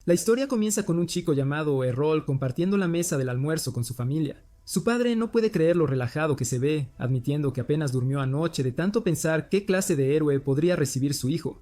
La historia comienza con un chico llamado Errol compartiendo la mesa del almuerzo con su familia. Su padre no puede creer lo relajado que se ve, admitiendo que apenas durmió anoche de tanto pensar qué clase de héroe podría recibir su hijo.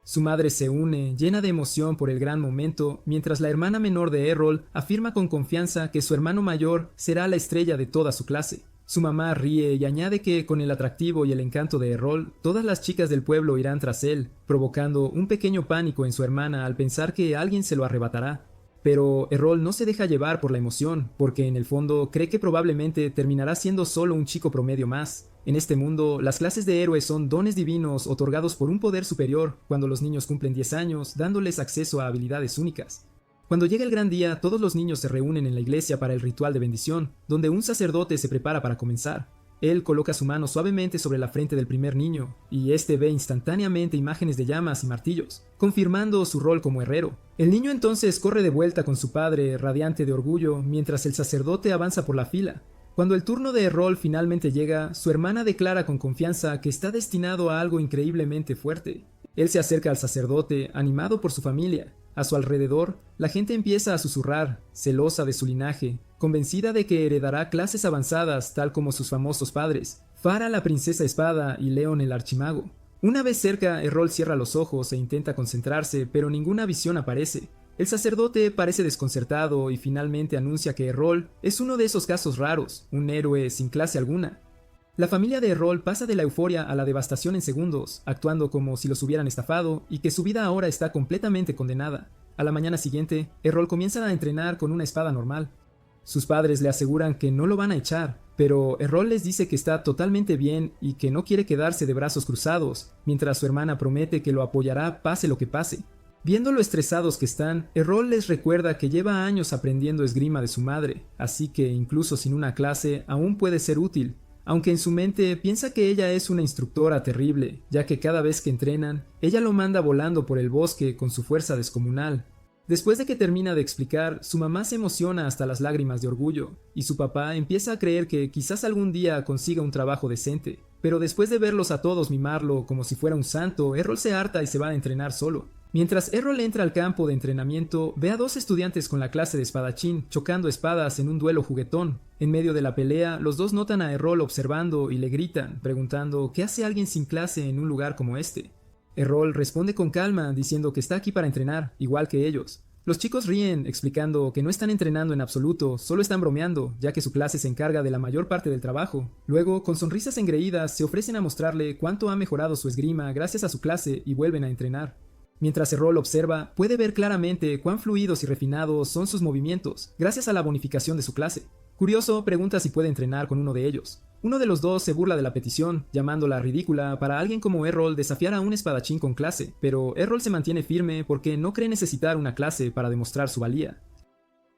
Su madre se une, llena de emoción por el gran momento, mientras la hermana menor de Errol afirma con confianza que su hermano mayor será la estrella de toda su clase. Su mamá ríe y añade que, con el atractivo y el encanto de Errol, todas las chicas del pueblo irán tras él, provocando un pequeño pánico en su hermana al pensar que alguien se lo arrebatará. Pero Errol no se deja llevar por la emoción, porque en el fondo cree que probablemente terminará siendo solo un chico promedio más. En este mundo, las clases de héroes son dones divinos otorgados por un poder superior cuando los niños cumplen 10 años, dándoles acceso a habilidades únicas. Cuando llega el gran día, todos los niños se reúnen en la iglesia para el ritual de bendición, donde un sacerdote se prepara para comenzar. Él coloca su mano suavemente sobre la frente del primer niño, y este ve instantáneamente imágenes de llamas y martillos, confirmando su rol como herrero. El niño entonces corre de vuelta con su padre, radiante de orgullo, mientras el sacerdote avanza por la fila. Cuando el turno de Errol finalmente llega, su hermana declara con confianza que está destinado a algo increíblemente fuerte. Él se acerca al sacerdote, animado por su familia. A su alrededor, la gente empieza a susurrar, celosa de su linaje, convencida de que heredará clases avanzadas tal como sus famosos padres, Farah la princesa espada y Leon el archimago. Una vez cerca, Errol cierra los ojos e intenta concentrarse, pero ninguna visión aparece. El sacerdote parece desconcertado y finalmente anuncia que Errol es uno de esos casos raros, un héroe sin clase alguna. La familia de Errol pasa de la euforia a la devastación en segundos, actuando como si los hubieran estafado y que su vida ahora está completamente condenada. A la mañana siguiente, Errol comienza a entrenar con una espada normal. Sus padres le aseguran que no lo van a echar, pero Errol les dice que está totalmente bien y que no quiere quedarse de brazos cruzados, mientras su hermana promete que lo apoyará pase lo que pase. Viendo lo estresados que están, Errol les recuerda que lleva años aprendiendo esgrima de su madre, así que incluso sin una clase aún puede ser útil. Aunque en su mente piensa que ella es una instructora terrible, ya que cada vez que entrenan, ella lo manda volando por el bosque con su fuerza descomunal. Después de que termina de explicar, su mamá se emociona hasta las lágrimas de orgullo, y su papá empieza a creer que quizás algún día consiga un trabajo decente. Pero después de verlos a todos mimarlo como si fuera un santo, Errol se harta y se va a entrenar solo. Mientras Errol entra al campo de entrenamiento, ve a dos estudiantes con la clase de espadachín chocando espadas en un duelo juguetón. En medio de la pelea, los dos notan a Errol observando y le gritan, preguntando ¿qué hace alguien sin clase en un lugar como este? Errol responde con calma, diciendo que está aquí para entrenar, igual que ellos. Los chicos ríen, explicando que no están entrenando en absoluto, solo están bromeando, ya que su clase se encarga de la mayor parte del trabajo. Luego, con sonrisas engreídas, se ofrecen a mostrarle cuánto ha mejorado su esgrima gracias a su clase y vuelven a entrenar. Mientras Errol observa, puede ver claramente cuán fluidos y refinados son sus movimientos, gracias a la bonificación de su clase. Curioso, pregunta si puede entrenar con uno de ellos. Uno de los dos se burla de la petición, llamándola ridícula para alguien como Errol desafiar a un espadachín con clase, pero Errol se mantiene firme porque no cree necesitar una clase para demostrar su valía.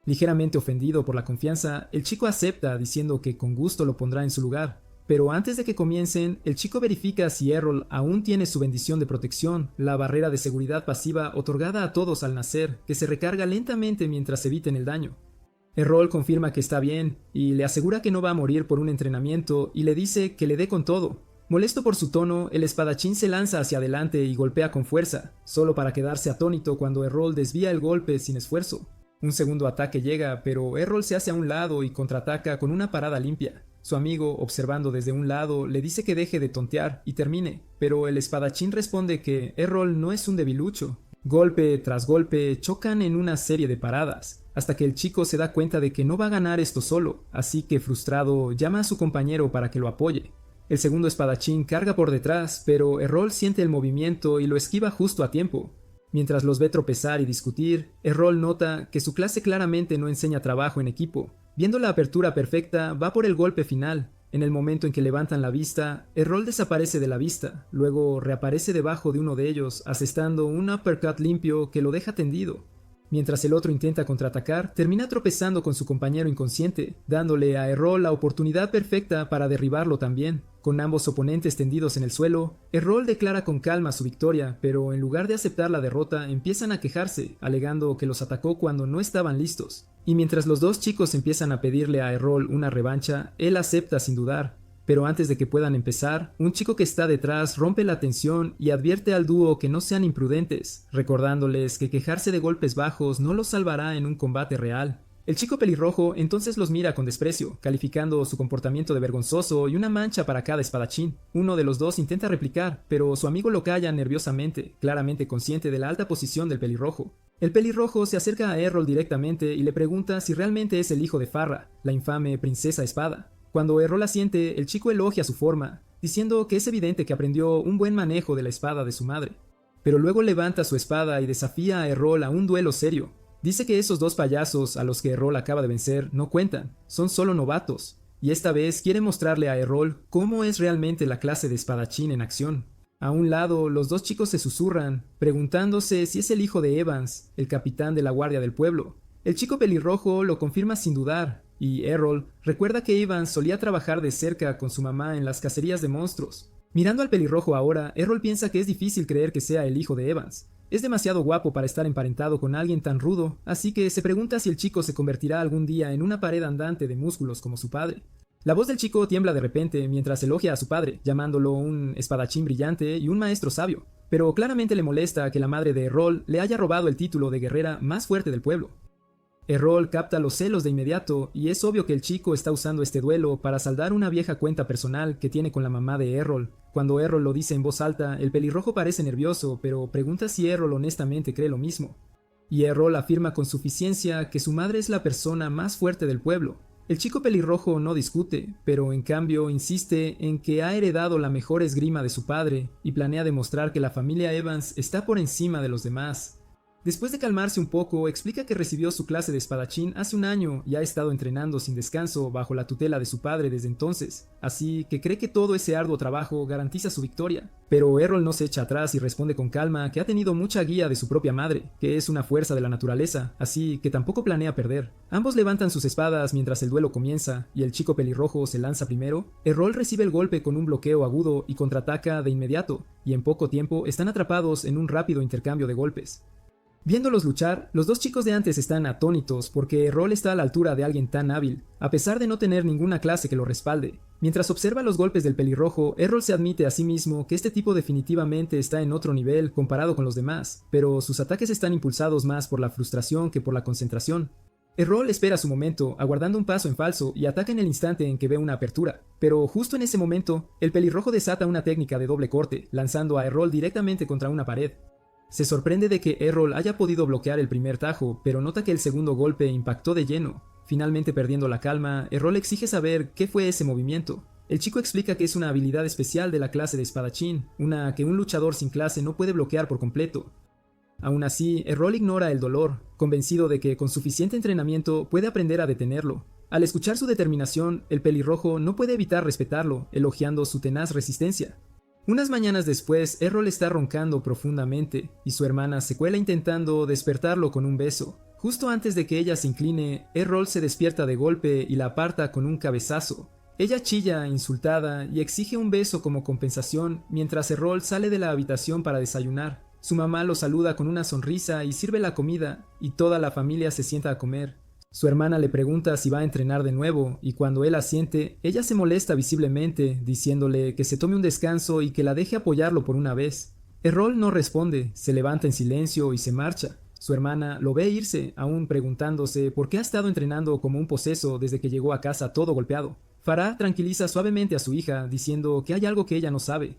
Ligeramente ofendido por la confianza, el chico acepta diciendo que con gusto lo pondrá en su lugar. Pero antes de que comiencen, el chico verifica si Errol aún tiene su bendición de protección, la barrera de seguridad pasiva otorgada a todos al nacer, que se recarga lentamente mientras eviten el daño. Errol confirma que está bien, y le asegura que no va a morir por un entrenamiento y le dice que le dé con todo. Molesto por su tono, el espadachín se lanza hacia adelante y golpea con fuerza, solo para quedarse atónito cuando Errol desvía el golpe sin esfuerzo. Un segundo ataque llega, pero Errol se hace a un lado y contraataca con una parada limpia. Su amigo, observando desde un lado, le dice que deje de tontear y termine, pero el espadachín responde que Errol no es un debilucho. Golpe tras golpe chocan en una serie de paradas, hasta que el chico se da cuenta de que no va a ganar esto solo, así que frustrado llama a su compañero para que lo apoye. El segundo espadachín carga por detrás, pero Errol siente el movimiento y lo esquiva justo a tiempo. Mientras los ve tropezar y discutir, Errol nota que su clase claramente no enseña trabajo en equipo. Viendo la apertura perfecta, va por el golpe final. En el momento en que levantan la vista, Errol desaparece de la vista, luego reaparece debajo de uno de ellos, asestando un uppercut limpio que lo deja tendido. Mientras el otro intenta contraatacar, termina tropezando con su compañero inconsciente, dándole a Errol la oportunidad perfecta para derribarlo también. Con ambos oponentes tendidos en el suelo, Errol declara con calma su victoria, pero en lugar de aceptar la derrota, empiezan a quejarse, alegando que los atacó cuando no estaban listos. Y mientras los dos chicos empiezan a pedirle a Errol una revancha, él acepta sin dudar. Pero antes de que puedan empezar, un chico que está detrás rompe la tensión y advierte al dúo que no sean imprudentes, recordándoles que quejarse de golpes bajos no los salvará en un combate real. El chico pelirrojo entonces los mira con desprecio, calificando su comportamiento de vergonzoso y una mancha para cada espadachín. Uno de los dos intenta replicar, pero su amigo lo calla nerviosamente, claramente consciente de la alta posición del pelirrojo. El pelirrojo se acerca a Errol directamente y le pregunta si realmente es el hijo de Farrah, la infame princesa espada. Cuando Errol asiente, el chico elogia su forma, diciendo que es evidente que aprendió un buen manejo de la espada de su madre. Pero luego levanta su espada y desafía a Errol a un duelo serio. Dice que esos dos payasos a los que Errol acaba de vencer no cuentan, son solo novatos, y esta vez quiere mostrarle a Errol cómo es realmente la clase de espadachín en acción. A un lado, los dos chicos se susurran, preguntándose si es el hijo de Evans, el capitán de la guardia del pueblo. El chico pelirrojo lo confirma sin dudar, y Errol recuerda que Evans solía trabajar de cerca con su mamá en las cacerías de monstruos. Mirando al pelirrojo ahora, Errol piensa que es difícil creer que sea el hijo de Evans. Es demasiado guapo para estar emparentado con alguien tan rudo, así que se pregunta si el chico se convertirá algún día en una pared andante de músculos como su padre. La voz del chico tiembla de repente mientras elogia a su padre, llamándolo un espadachín brillante y un maestro sabio, pero claramente le molesta que la madre de Errol le haya robado el título de guerrera más fuerte del pueblo. Errol capta los celos de inmediato y es obvio que el chico está usando este duelo para saldar una vieja cuenta personal que tiene con la mamá de Errol. Cuando Errol lo dice en voz alta, el pelirrojo parece nervioso, pero pregunta si Errol honestamente cree lo mismo. Y Errol afirma con suficiencia que su madre es la persona más fuerte del pueblo. El chico pelirrojo no discute, pero en cambio insiste en que ha heredado la mejor esgrima de su padre y planea demostrar que la familia Evans está por encima de los demás. Después de calmarse un poco, explica que recibió su clase de espadachín hace un año y ha estado entrenando sin descanso bajo la tutela de su padre desde entonces, así que cree que todo ese arduo trabajo garantiza su victoria. Pero Errol no se echa atrás y responde con calma que ha tenido mucha guía de su propia madre, que es una fuerza de la naturaleza, así que tampoco planea perder. Ambos levantan sus espadas mientras el duelo comienza y el chico pelirrojo se lanza primero. Errol recibe el golpe con un bloqueo agudo y contraataca de inmediato, y en poco tiempo están atrapados en un rápido intercambio de golpes. Viéndolos luchar, los dos chicos de antes están atónitos porque Errol está a la altura de alguien tan hábil, a pesar de no tener ninguna clase que lo respalde. Mientras observa los golpes del pelirrojo, Errol se admite a sí mismo que este tipo definitivamente está en otro nivel comparado con los demás, pero sus ataques están impulsados más por la frustración que por la concentración. Errol espera su momento, aguardando un paso en falso, y ataca en el instante en que ve una apertura. Pero justo en ese momento, el pelirrojo desata una técnica de doble corte, lanzando a Errol directamente contra una pared. Se sorprende de que Errol haya podido bloquear el primer tajo, pero nota que el segundo golpe impactó de lleno. Finalmente perdiendo la calma, Errol exige saber qué fue ese movimiento. El chico explica que es una habilidad especial de la clase de espadachín, una que un luchador sin clase no puede bloquear por completo. Aún así, Errol ignora el dolor, convencido de que con suficiente entrenamiento puede aprender a detenerlo. Al escuchar su determinación, el pelirrojo no puede evitar respetarlo, elogiando su tenaz resistencia. Unas mañanas después, Errol está roncando profundamente, y su hermana se cuela intentando despertarlo con un beso. Justo antes de que ella se incline, Errol se despierta de golpe y la aparta con un cabezazo. Ella chilla, insultada, y exige un beso como compensación, mientras Errol sale de la habitación para desayunar. Su mamá lo saluda con una sonrisa y sirve la comida, y toda la familia se sienta a comer. Su hermana le pregunta si va a entrenar de nuevo, y cuando él asiente, ella se molesta visiblemente, diciéndole que se tome un descanso y que la deje apoyarlo por una vez. Errol no responde, se levanta en silencio y se marcha. Su hermana lo ve irse, aún preguntándose por qué ha estado entrenando como un poseso desde que llegó a casa todo golpeado. Farrah tranquiliza suavemente a su hija, diciendo que hay algo que ella no sabe.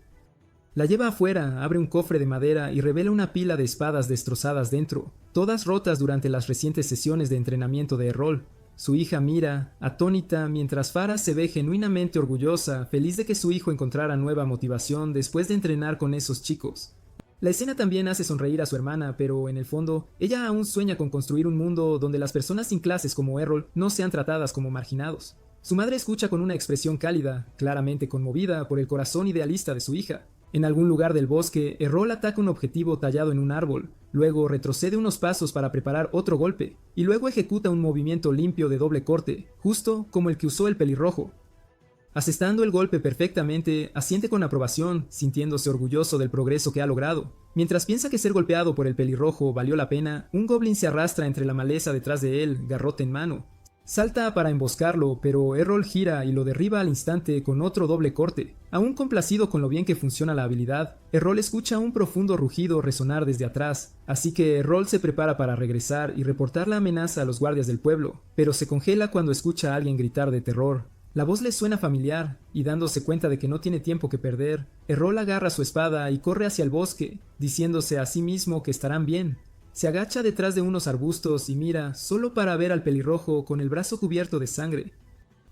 La lleva afuera, abre un cofre de madera y revela una pila de espadas destrozadas dentro, todas rotas durante las recientes sesiones de entrenamiento de Errol. Su hija mira, atónita, mientras Farrah se ve genuinamente orgullosa, feliz de que su hijo encontrara nueva motivación después de entrenar con esos chicos. La escena también hace sonreír a su hermana, pero en el fondo, ella aún sueña con construir un mundo donde las personas sin clases como Errol no sean tratadas como marginados. Su madre escucha con una expresión cálida, claramente conmovida por el corazón idealista de su hija. En algún lugar del bosque, Errol ataca un objetivo tallado en un árbol, luego retrocede unos pasos para preparar otro golpe, y luego ejecuta un movimiento limpio de doble corte, justo como el que usó el pelirrojo. Asestando el golpe perfectamente, asiente con aprobación, sintiéndose orgulloso del progreso que ha logrado. Mientras piensa que ser golpeado por el pelirrojo valió la pena, un goblin se arrastra entre la maleza detrás de él, garrote en mano. Salta para emboscarlo, pero Errol gira y lo derriba al instante con otro doble corte. Aún complacido con lo bien que funciona la habilidad, Errol escucha un profundo rugido resonar desde atrás, así que Errol se prepara para regresar y reportar la amenaza a los guardias del pueblo, pero se congela cuando escucha a alguien gritar de terror. La voz le suena familiar, y dándose cuenta de que no tiene tiempo que perder, Errol agarra su espada y corre hacia el bosque, diciéndose a sí mismo que estarán bien. Se agacha detrás de unos arbustos y mira, solo para ver al pelirrojo con el brazo cubierto de sangre.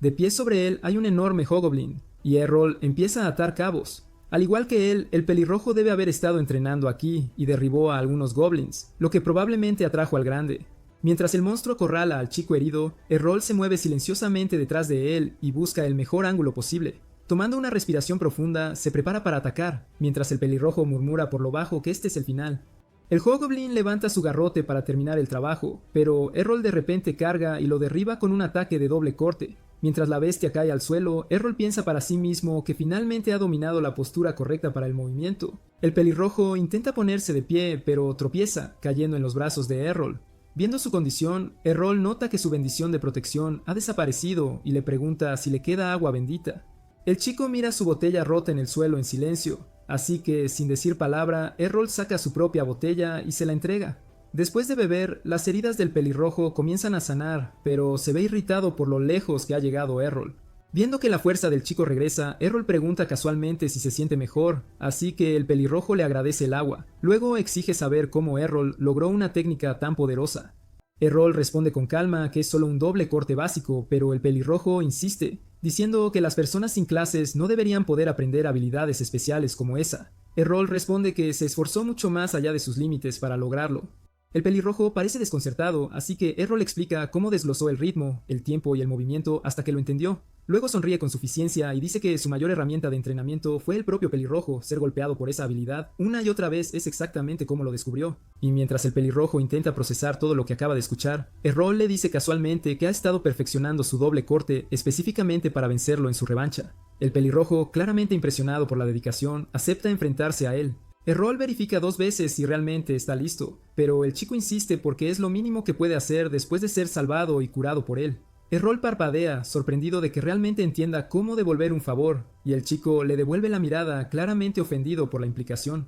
De pie sobre él hay un enorme hobgoblin, y Errol empieza a atar cabos. Al igual que él, el pelirrojo debe haber estado entrenando aquí y derribó a algunos goblins, lo que probablemente atrajo al grande. Mientras el monstruo acorrala al chico herido, Errol se mueve silenciosamente detrás de él y busca el mejor ángulo posible. Tomando una respiración profunda, se prepara para atacar, mientras el pelirrojo murmura por lo bajo que este es el final. El hobgoblin levanta su garrote para terminar el trabajo, pero Errol de repente carga y lo derriba con un ataque de doble corte. Mientras la bestia cae al suelo, Errol piensa para sí mismo que finalmente ha dominado la postura correcta para el movimiento. El pelirrojo intenta ponerse de pie, pero tropieza, cayendo en los brazos de Errol. Viendo su condición, Errol nota que su bendición de protección ha desaparecido y le pregunta si le queda agua bendita. El chico mira su botella rota en el suelo en silencio, así que, sin decir palabra, Errol saca su propia botella y se la entrega. Después de beber, las heridas del pelirrojo comienzan a sanar, pero se ve irritado por lo lejos que ha llegado Errol. Viendo que la fuerza del chico regresa, Errol pregunta casualmente si se siente mejor, así que el pelirrojo le agradece el agua. Luego exige saber cómo Errol logró una técnica tan poderosa. Errol responde con calma que es solo un doble corte básico, pero el pelirrojo insiste, diciendo que las personas sin clases no deberían poder aprender habilidades especiales como esa. Errol responde que se esforzó mucho más allá de sus límites para lograrlo. El pelirrojo parece desconcertado, así que Errol explica cómo desglosó el ritmo, el tiempo y el movimiento hasta que lo entendió. Luego sonríe con suficiencia y dice que su mayor herramienta de entrenamiento fue el propio pelirrojo. Ser golpeado por esa habilidad una y otra vez es exactamente como lo descubrió. Y mientras el pelirrojo intenta procesar todo lo que acaba de escuchar, Errol le dice casualmente que ha estado perfeccionando su doble corte específicamente para vencerlo en su revancha. El pelirrojo, claramente impresionado por la dedicación, acepta enfrentarse a él. Errol verifica 2 veces si realmente está listo, pero el chico insiste porque es lo mínimo que puede hacer después de ser salvado y curado por él. Errol parpadea, sorprendido de que realmente entienda cómo devolver un favor, y el chico le devuelve la mirada, claramente ofendido por la implicación.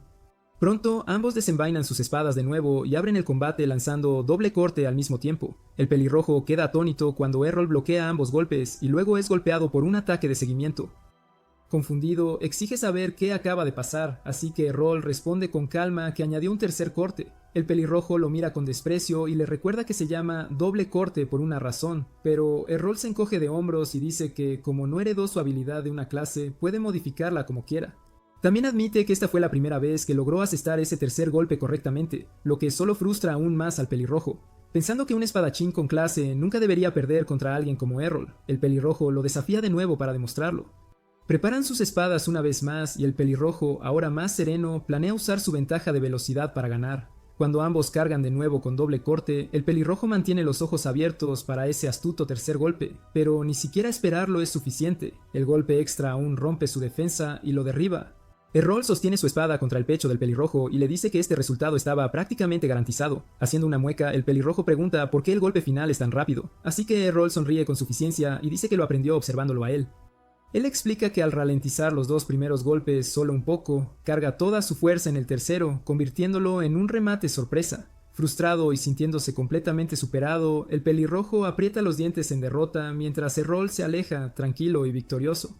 Pronto, ambos desenvainan sus espadas de nuevo y abren el combate lanzando doble corte al mismo tiempo. El pelirrojo queda atónito cuando Errol bloquea ambos golpes y luego es golpeado por un ataque de seguimiento. Confundido, exige saber qué acaba de pasar, así que Errol responde con calma que añadió un tercer corte. El pelirrojo lo mira con desprecio y le recuerda que se llama doble corte por una razón, pero Errol se encoge de hombros y dice que, como no heredó su habilidad de una clase, puede modificarla como quiera. También admite que esta fue la primera vez que logró asestar ese tercer golpe correctamente, lo que solo frustra aún más al pelirrojo. Pensando que un espadachín con clase nunca debería perder contra alguien como Errol, el pelirrojo lo desafía de nuevo para demostrarlo. Preparan sus espadas una vez más y el pelirrojo, ahora más sereno, planea usar su ventaja de velocidad para ganar. Cuando ambos cargan de nuevo con doble corte, el pelirrojo mantiene los ojos abiertos para ese astuto tercer golpe, pero ni siquiera esperarlo es suficiente. El golpe extra aún rompe su defensa y lo derriba. Errol sostiene su espada contra el pecho del pelirrojo y le dice que este resultado estaba prácticamente garantizado. Haciendo una mueca, el pelirrojo pregunta por qué el golpe final es tan rápido, así que Errol sonríe con suficiencia y dice que lo aprendió observándolo a él. Él explica que al ralentizar los 2 primeros golpes solo un poco, carga toda su fuerza en el tercero, convirtiéndolo en un remate sorpresa. Frustrado y sintiéndose completamente superado, el pelirrojo aprieta los dientes en derrota mientras Errol se aleja, tranquilo y victorioso.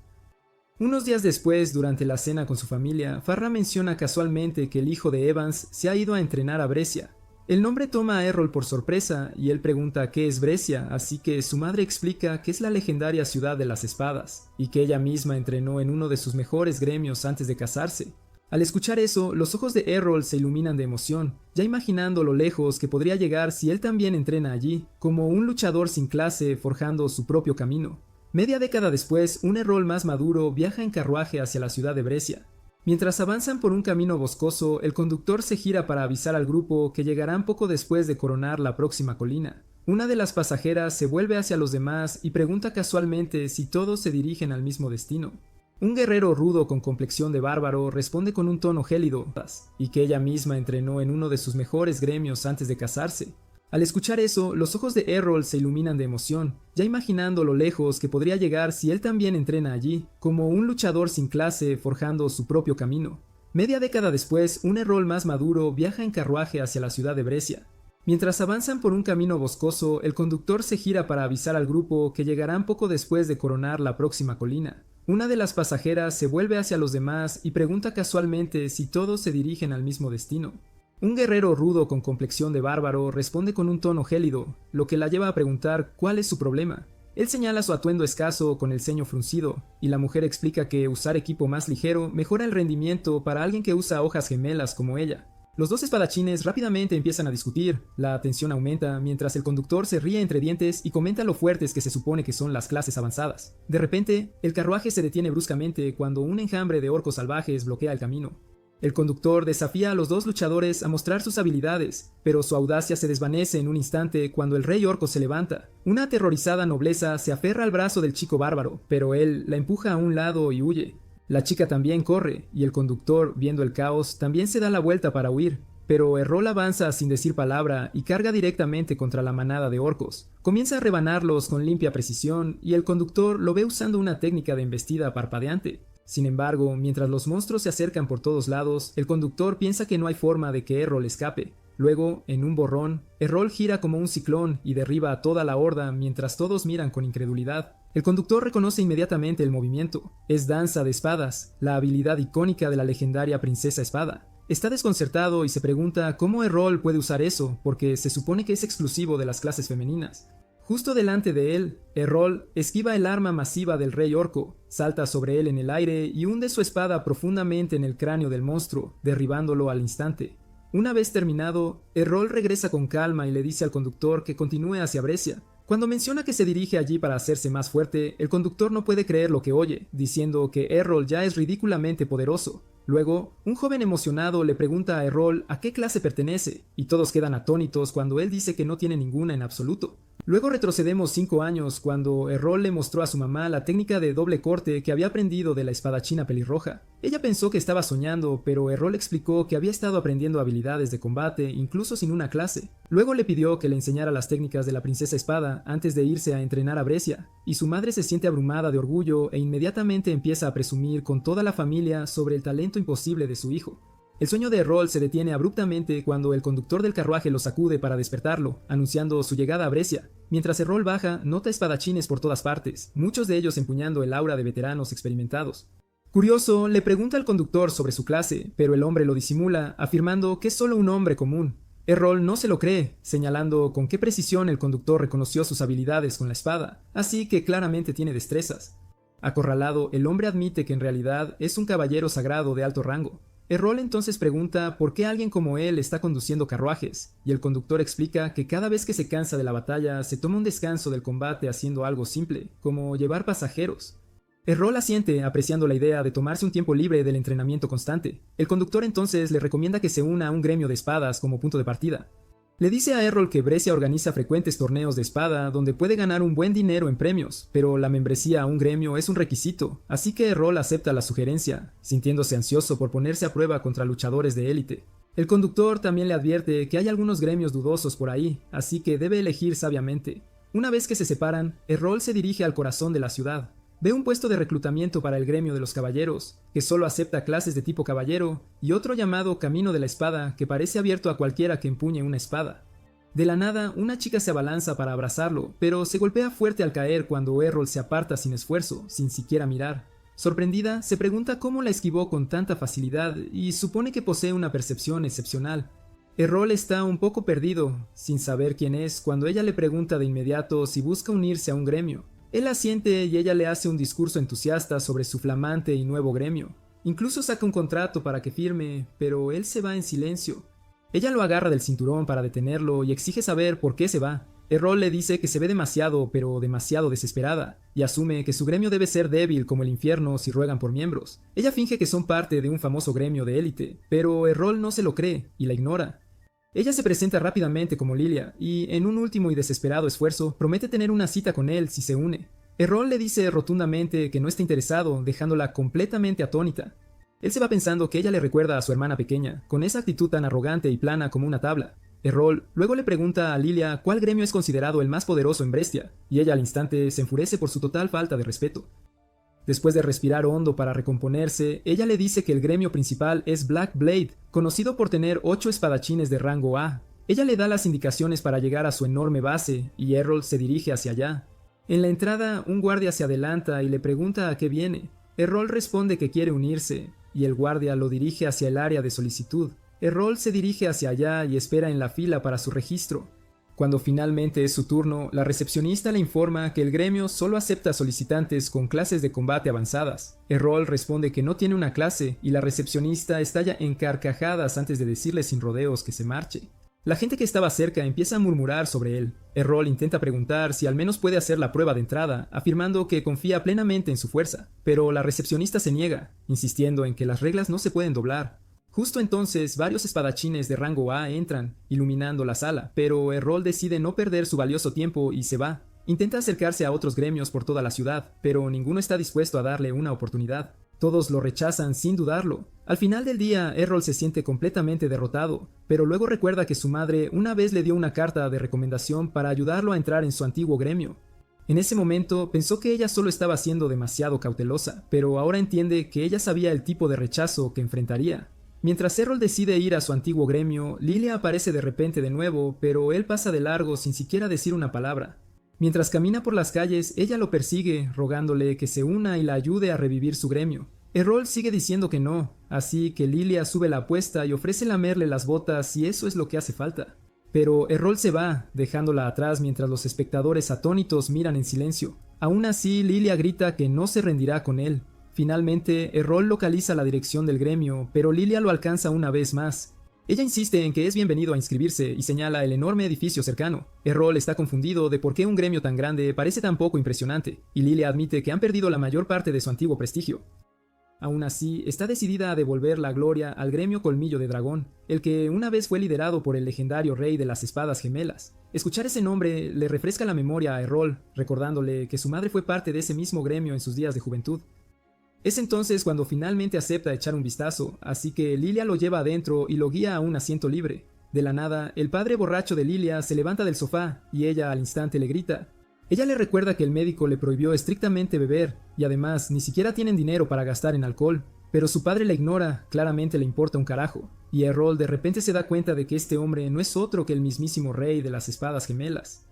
Unos días después, durante la cena con su familia, Farrah menciona casualmente que el hijo de Evans se ha ido a entrenar a Brescia. El nombre toma a Errol por sorpresa y él pregunta qué es Brescia, así que su madre explica que es la legendaria ciudad de las espadas y que ella misma entrenó en uno de sus mejores gremios antes de casarse. Al escuchar eso, los ojos de Errol se iluminan de emoción, ya imaginando lo lejos que podría llegar si él también entrena allí, como un luchador sin clase forjando su propio camino. Media década después, un Errol más maduro viaja en carruaje hacia la ciudad de Brescia. Mientras avanzan por un camino boscoso, el conductor se gira para avisar al grupo que llegarán poco después de coronar la próxima colina. Una de las pasajeras se vuelve hacia los demás y pregunta casualmente si todos se dirigen al mismo destino. Un guerrero rudo con complexión de bárbaro responde con un tono gélido, y que ella misma entrenó en uno de sus mejores gremios antes de casarse. Al escuchar eso, los ojos de Errol se iluminan de emoción, ya imaginando lo lejos que podría llegar si él también entrena allí, como un luchador sin clase forjando su propio camino. Media década después, un Errol más maduro viaja en carruaje hacia la ciudad de Brescia. Mientras avanzan por un camino boscoso, el conductor se gira para avisar al grupo que llegarán poco después de coronar la próxima colina. Una de las pasajeras se vuelve hacia los demás y pregunta casualmente si todos se dirigen al mismo destino. Un guerrero rudo con complexión de bárbaro responde con un tono gélido, lo que la lleva a preguntar cuál es su problema. Él señala su atuendo escaso con el ceño fruncido, y la mujer explica que usar equipo más ligero mejora el rendimiento para alguien que usa hojas gemelas como ella. Los dos espadachines rápidamente empiezan a discutir, la tensión aumenta mientras el conductor se ríe entre dientes y comenta lo fuertes que se supone que son las clases avanzadas. De repente, el carruaje se detiene bruscamente cuando un enjambre de orcos salvajes bloquea el camino. El conductor desafía a los dos luchadores a mostrar sus habilidades, pero su audacia se desvanece en un instante cuando el rey orco se levanta. Una aterrorizada nobleza se aferra al brazo del chico bárbaro, pero él la empuja a un lado y huye. La chica también corre, y el conductor, viendo el caos, también se da la vuelta para huir. Pero Errol avanza sin decir palabra y carga directamente contra la manada de orcos. Comienza a rebanarlos con limpia precisión, y el conductor lo ve usando una técnica de embestida parpadeante. Sin embargo, mientras los monstruos se acercan por todos lados, el conductor piensa que no hay forma de que Errol escape. Luego, en un borrón, Errol gira como un ciclón y derriba a toda la horda mientras todos miran con incredulidad. El conductor reconoce inmediatamente el movimiento. Es danza de espadas, la habilidad icónica de la legendaria princesa espada. Está desconcertado y se pregunta cómo Errol puede usar eso, porque se supone que es exclusivo de las clases femeninas. Justo delante de él, Errol esquiva el arma masiva del rey orco, salta sobre él en el aire y hunde su espada profundamente en el cráneo del monstruo, derribándolo al instante. Una vez terminado, Errol regresa con calma y le dice al conductor que continúe hacia Brescia. Cuando menciona que se dirige allí para hacerse más fuerte, el conductor no puede creer lo que oye, diciendo que Errol ya es ridículamente poderoso. Luego, un joven emocionado le pregunta a Errol a qué clase pertenece, y todos quedan atónitos cuando él dice que no tiene ninguna en absoluto. Luego retrocedemos 5 años cuando Errol le mostró a su mamá la técnica de doble corte que había aprendido de la espadachina pelirroja. Ella pensó que estaba soñando, pero Errol explicó que había estado aprendiendo habilidades de combate incluso sin una clase. Luego le pidió que le enseñara las técnicas de la princesa espada antes de irse a entrenar a Brescia, y su madre se siente abrumada de orgullo e inmediatamente empieza a presumir con toda la familia sobre el talento imposible de su hijo. El sueño de Errol se detiene abruptamente cuando el conductor del carruaje lo sacude para despertarlo, anunciando su llegada a Brescia. Mientras Errol baja, nota espadachines por todas partes, muchos de ellos empuñando el aura de veteranos experimentados. Curioso, le pregunta al conductor sobre su clase, pero el hombre lo disimula, afirmando que es solo un hombre común. Errol no se lo cree, señalando con qué precisión el conductor reconoció sus habilidades con la espada, así que claramente tiene destrezas. Acorralado, el hombre admite que en realidad es un caballero sagrado de alto rango. Errol entonces pregunta por qué alguien como él está conduciendo carruajes, y el conductor explica que cada vez que se cansa de la batalla se toma un descanso del combate haciendo algo simple, como llevar pasajeros. Errol asiente, apreciando la idea de tomarse un tiempo libre del entrenamiento constante. El conductor entonces le recomienda que se una a un gremio de espadas como punto de partida. Le dice a Errol que Brescia organiza frecuentes torneos de espada donde puede ganar un buen dinero en premios, pero la membresía a un gremio es un requisito, así que Errol acepta la sugerencia, sintiéndose ansioso por ponerse a prueba contra luchadores de élite. El conductor también le advierte que hay algunos gremios dudosos por ahí, así que debe elegir sabiamente. Una vez que se separan, Errol se dirige al corazón de la ciudad. Ve un puesto de reclutamiento para el gremio de los caballeros, que solo acepta clases de tipo caballero, y otro llamado Camino de la Espada, que parece abierto a cualquiera que empuñe una espada. De la nada, una chica se abalanza para abrazarlo, pero se golpea fuerte al caer cuando Errol se aparta sin esfuerzo, sin siquiera mirar. Sorprendida, se pregunta cómo la esquivó con tanta facilidad y supone que posee una percepción excepcional. Errol está un poco perdido, sin saber quién es, cuando ella le pregunta de inmediato si busca unirse a un gremio. Él asiente y ella le hace un discurso entusiasta sobre su flamante y nuevo gremio. Incluso saca un contrato para que firme, pero él se va en silencio. Ella lo agarra del cinturón para detenerlo y exige saber por qué se va. Errol le dice que se ve demasiado, pero demasiado desesperada, y asume que su gremio debe ser débil como el infierno si ruegan por miembros. Ella finge que son parte de un famoso gremio de élite, pero Errol no se lo cree y la ignora. Ella se presenta rápidamente como Lilia y, en un último y desesperado esfuerzo, promete tener una cita con él si se une. Errol le dice rotundamente que no está interesado, dejándola completamente atónita. Él se va pensando que ella le recuerda a su hermana pequeña, con esa actitud tan arrogante y plana como una tabla. Errol luego le pregunta a Lilia cuál gremio es considerado el más poderoso en Brescia, y ella al instante se enfurece por su total falta de respeto. Después de respirar hondo para recomponerse, ella le dice que el gremio principal es Black Blade, conocido por tener 8 espadachines de rango A. Ella le da las indicaciones para llegar a su enorme base, y Errol se dirige hacia allá. En la entrada, un guardia se adelanta y le pregunta a qué viene. Errol responde que quiere unirse, y el guardia lo dirige hacia el área de solicitud. Errol se dirige hacia allá y espera en la fila para su registro. Cuando finalmente es su turno, la recepcionista le informa que el gremio solo acepta solicitantes con clases de combate avanzadas. Errol responde que no tiene una clase y la recepcionista estalla en carcajadas antes de decirle sin rodeos que se marche. La gente que estaba cerca empieza a murmurar sobre él. Errol intenta preguntar si al menos puede hacer la prueba de entrada, afirmando que confía plenamente en su fuerza, pero la recepcionista se niega, insistiendo en que las reglas no se pueden doblar. Justo entonces, varios espadachines de rango A entran, iluminando la sala, pero Errol decide no perder su valioso tiempo y se va. Intenta acercarse a otros gremios por toda la ciudad, pero ninguno está dispuesto a darle una oportunidad. Todos lo rechazan sin dudarlo. Al final del día, Errol se siente completamente derrotado, pero luego recuerda que su madre una vez le dio una carta de recomendación para ayudarlo a entrar en su antiguo gremio. En ese momento pensó que ella solo estaba siendo demasiado cautelosa, pero ahora entiende que ella sabía el tipo de rechazo que enfrentaría. Mientras Errol decide ir a su antiguo gremio, Lilia aparece de repente de nuevo, pero él pasa de largo sin siquiera decir una palabra. Mientras camina por las calles, ella lo persigue, rogándole que se una y la ayude a revivir su gremio. Errol sigue diciendo que no, así que Lilia sube la apuesta y ofrece lamerle las botas si eso es lo que hace falta. Pero Errol se va, dejándola atrás mientras los espectadores atónitos miran en silencio. Aún así, Lilia grita que no se rendirá con él. Finalmente, Errol localiza la dirección del gremio, pero Lilia lo alcanza una vez más. Ella insiste en que es bienvenido a inscribirse y señala el enorme edificio cercano. Errol está confundido de por qué un gremio tan grande parece tan poco impresionante, y Lilia admite que han perdido la mayor parte de su antiguo prestigio. Aún así, está decidida a devolver la gloria al gremio Colmillo de Dragón, el que una vez fue liderado por el legendario rey de las espadas gemelas. Escuchar ese nombre le refresca la memoria a Errol, recordándole que su madre fue parte de ese mismo gremio en sus días de juventud. Es entonces cuando finalmente acepta echar un vistazo, así que Lilia lo lleva adentro y lo guía a un asiento libre. De la nada, el padre borracho de Lilia se levanta del sofá y ella al instante le grita. Ella le recuerda que el médico le prohibió estrictamente beber y además ni siquiera tienen dinero para gastar en alcohol, pero su padre la ignora, claramente le importa un carajo, y Errol de repente se da cuenta de que este hombre no es otro que el mismísimo rey de las espadas gemelas.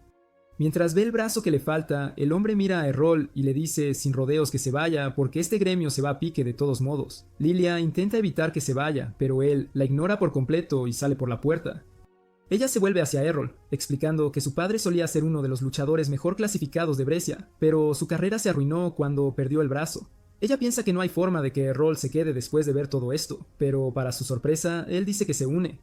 Mientras ve el brazo que le falta, el hombre mira a Errol y le dice sin rodeos que se vaya porque este gremio se va a pique de todos modos. Lilia intenta evitar que se vaya, pero él la ignora por completo y sale por la puerta. Ella se vuelve hacia Errol, explicando que su padre solía ser uno de los luchadores mejor clasificados de Brescia, pero su carrera se arruinó cuando perdió el brazo. Ella piensa que no hay forma de que Errol se quede después de ver todo esto, pero para su sorpresa, él dice que se une.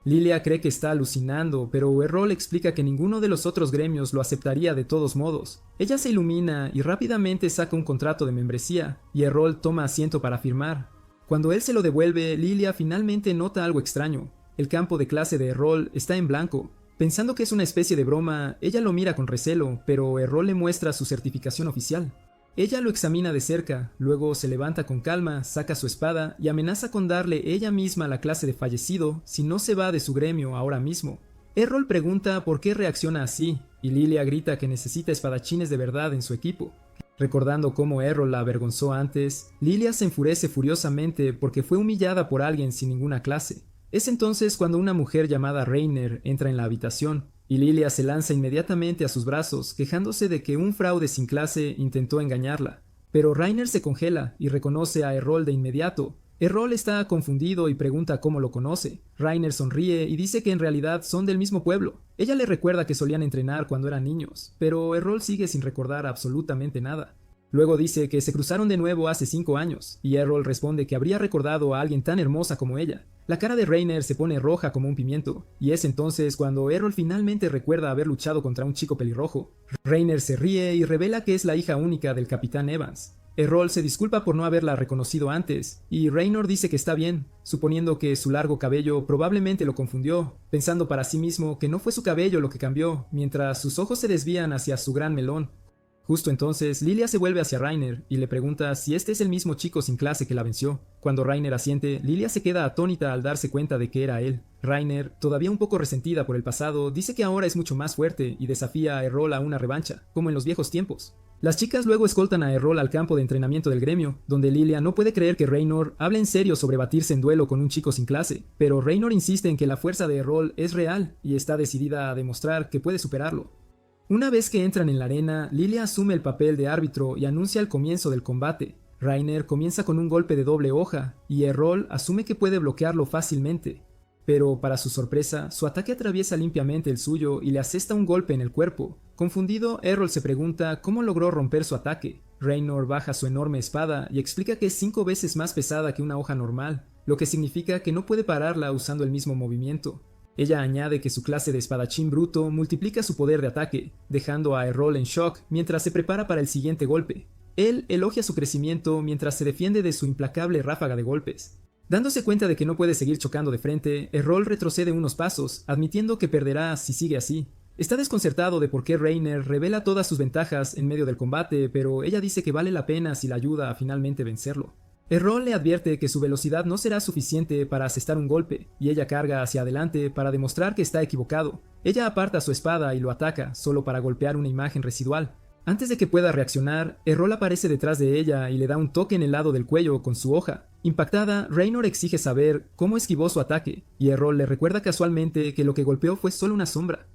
Lilia cree que está alucinando, pero Errol explica que ninguno de los otros gremios lo aceptaría de todos modos. Ella se ilumina y rápidamente saca un contrato de membresía, y Errol toma asiento para firmar. Cuando él se lo devuelve, Lilia finalmente nota algo extraño. El campo de clase de Errol está en blanco. Pensando que es una especie de broma, ella lo mira con recelo, pero Errol le muestra su certificación oficial. Ella lo examina de cerca, luego se levanta con calma, saca su espada y amenaza con darle ella misma la clase de fallecido si no se va de su gremio ahora mismo. Errol pregunta por qué reacciona así, y Lilia grita que necesita espadachines de verdad en su equipo. Recordando cómo Errol la avergonzó antes, Lilia se enfurece furiosamente porque fue humillada por alguien sin ninguna clase. Es entonces cuando una mujer llamada Rainer entra en la habitación, y Lilia se lanza inmediatamente a sus brazos, quejándose de que un fraude sin clase intentó engañarla. Pero Rainer se congela y reconoce a Errol de inmediato. Errol está confundido y pregunta cómo lo conoce. Rainer sonríe y dice que en realidad son del mismo pueblo. Ella le recuerda que solían entrenar cuando eran niños, pero Errol sigue sin recordar absolutamente nada. Luego dice que se cruzaron de nuevo hace 5 años, y Errol responde que habría recordado a alguien tan hermosa como ella. La cara de Rainer se pone roja como un pimiento, y es entonces cuando Errol finalmente recuerda haber luchado contra un chico pelirrojo. Rainer se ríe y revela que es la hija única del capitán Evans. Errol se disculpa por no haberla reconocido antes, y Raynor dice que está bien, suponiendo que su largo cabello probablemente lo confundió, pensando para sí mismo que no fue su cabello lo que cambió, mientras sus ojos se desvían hacia su gran melón. Justo entonces, Lilia se vuelve hacia Reiner y le pregunta si este es el mismo chico sin clase que la venció. Cuando Reiner asiente, Lilia se queda atónita al darse cuenta de que era él. Reiner, todavía un poco resentida por el pasado, dice que ahora es mucho más fuerte y desafía a Errol a una revancha, como en los viejos tiempos. Las chicas luego escoltan a Errol al campo de entrenamiento del gremio, donde Lilia no puede creer que Reynor hable en serio sobre batirse en duelo con un chico sin clase, pero Reynor insiste en que la fuerza de Errol es real y está decidida a demostrar que puede superarlo. Una vez que entran en la arena, Lilia asume el papel de árbitro y anuncia el comienzo del combate. Reiner comienza con un golpe de doble hoja y Errol asume que puede bloquearlo fácilmente. Pero, para su sorpresa, su ataque atraviesa limpiamente el suyo y le asesta un golpe en el cuerpo. Confundido, Errol se pregunta cómo logró romper su ataque. Reynor baja su enorme espada y explica que es 5 veces más pesada que una hoja normal, lo que significa que no puede pararla usando el mismo movimiento. Ella añade que su clase de espadachín bruto multiplica su poder de ataque, dejando a Errol en shock mientras se prepara para el siguiente golpe. Él elogia su crecimiento mientras se defiende de su implacable ráfaga de golpes. Dándose cuenta de que no puede seguir chocando de frente, Errol retrocede unos pasos, admitiendo que perderá si sigue así. Está desconcertado de por qué Reiner revela todas sus ventajas en medio del combate, pero ella dice que vale la pena si la ayuda a finalmente vencerlo. Errol le advierte que su velocidad no será suficiente para asestar un golpe, y ella carga hacia adelante para demostrar que está equivocado. Ella aparta su espada y lo ataca, solo para golpear una imagen residual. Antes de que pueda reaccionar, Errol aparece detrás de ella y le da un toque en el lado del cuello con su hoja. Impactada, Reynor exige saber cómo esquivó su ataque, y Errol le recuerda casualmente que lo que golpeó fue solo una sombra.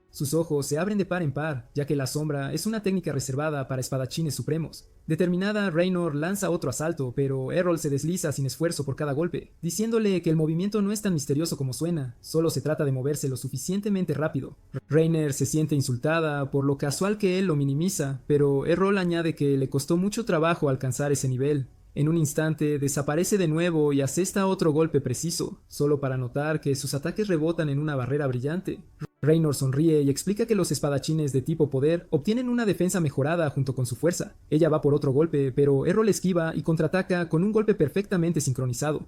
Sus ojos se abren de par en par, ya que la sombra es una técnica reservada para espadachines supremos. Determinada, Reynor lanza otro asalto, pero Errol se desliza sin esfuerzo por cada golpe, diciéndole que el movimiento no es tan misterioso como suena, solo se trata de moverse lo suficientemente rápido. Reiner se siente insultada por lo casual que él lo minimiza, pero Errol añade que le costó mucho trabajo alcanzar ese nivel. En un instante desaparece de nuevo y asesta otro golpe preciso, solo para notar que sus ataques rebotan en una barrera brillante. Reynor sonríe y explica que los espadachines de tipo poder obtienen una defensa mejorada junto con su fuerza. Ella va por otro golpe, pero Errol esquiva y contraataca con un golpe perfectamente sincronizado.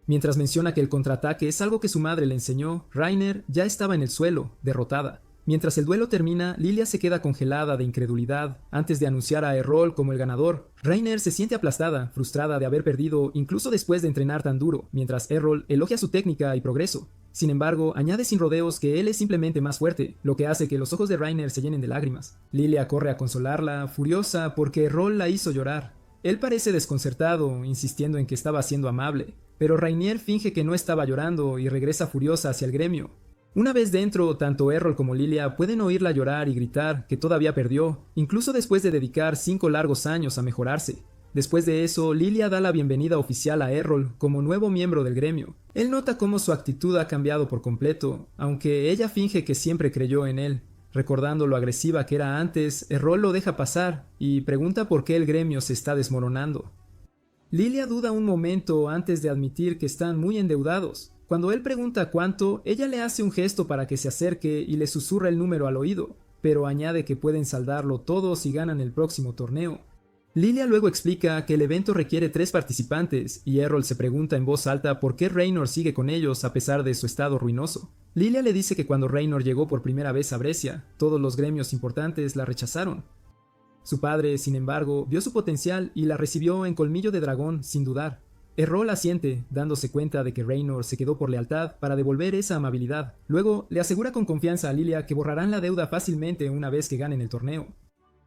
Mientras menciona que el contraataque es algo que su madre le enseñó, Reiner ya estaba en el suelo, derrotada. Mientras el duelo termina, Lilia se queda congelada de incredulidad antes de anunciar a Errol como el ganador. Reiner se siente aplastada, frustrada de haber perdido incluso después de entrenar tan duro, mientras Errol elogia su técnica y progreso. Sin embargo, añade sin rodeos que él es simplemente más fuerte, lo que hace que los ojos de Reiner se llenen de lágrimas. Lilia corre a consolarla, furiosa porque Errol la hizo llorar. Él parece desconcertado, insistiendo en que estaba siendo amable, pero Reiner finge que no estaba llorando y regresa furiosa hacia el gremio. Una vez dentro, tanto Errol como Lilia pueden oírla llorar y gritar que todavía perdió, incluso después de dedicar 5 largos años a mejorarse. Después de eso, Lilia da la bienvenida oficial a Errol como nuevo miembro del gremio. Él nota cómo su actitud ha cambiado por completo, aunque ella finge que siempre creyó en él. Recordando lo agresiva que era antes, Errol lo deja pasar y pregunta por qué el gremio se está desmoronando. Lilia duda un momento antes de admitir que están muy endeudados. Cuando él pregunta cuánto, ella le hace un gesto para que se acerque y le susurra el número al oído, pero añade que pueden saldarlo todo si ganan el próximo torneo. Lilia luego explica que el evento requiere 3 participantes, y Errol se pregunta en voz alta por qué Reynor sigue con ellos a pesar de su estado ruinoso. Lilia le dice que cuando Reynor llegó por primera vez a Brescia, todos los gremios importantes la rechazaron. Su padre, sin embargo, vio su potencial y la recibió en Colmillo de Dragón sin dudar. Errol asiente, dándose cuenta de que Reynor se quedó por lealtad para devolver esa amabilidad. Luego, le asegura con confianza a Lilia que borrarán la deuda fácilmente una vez que ganen el torneo.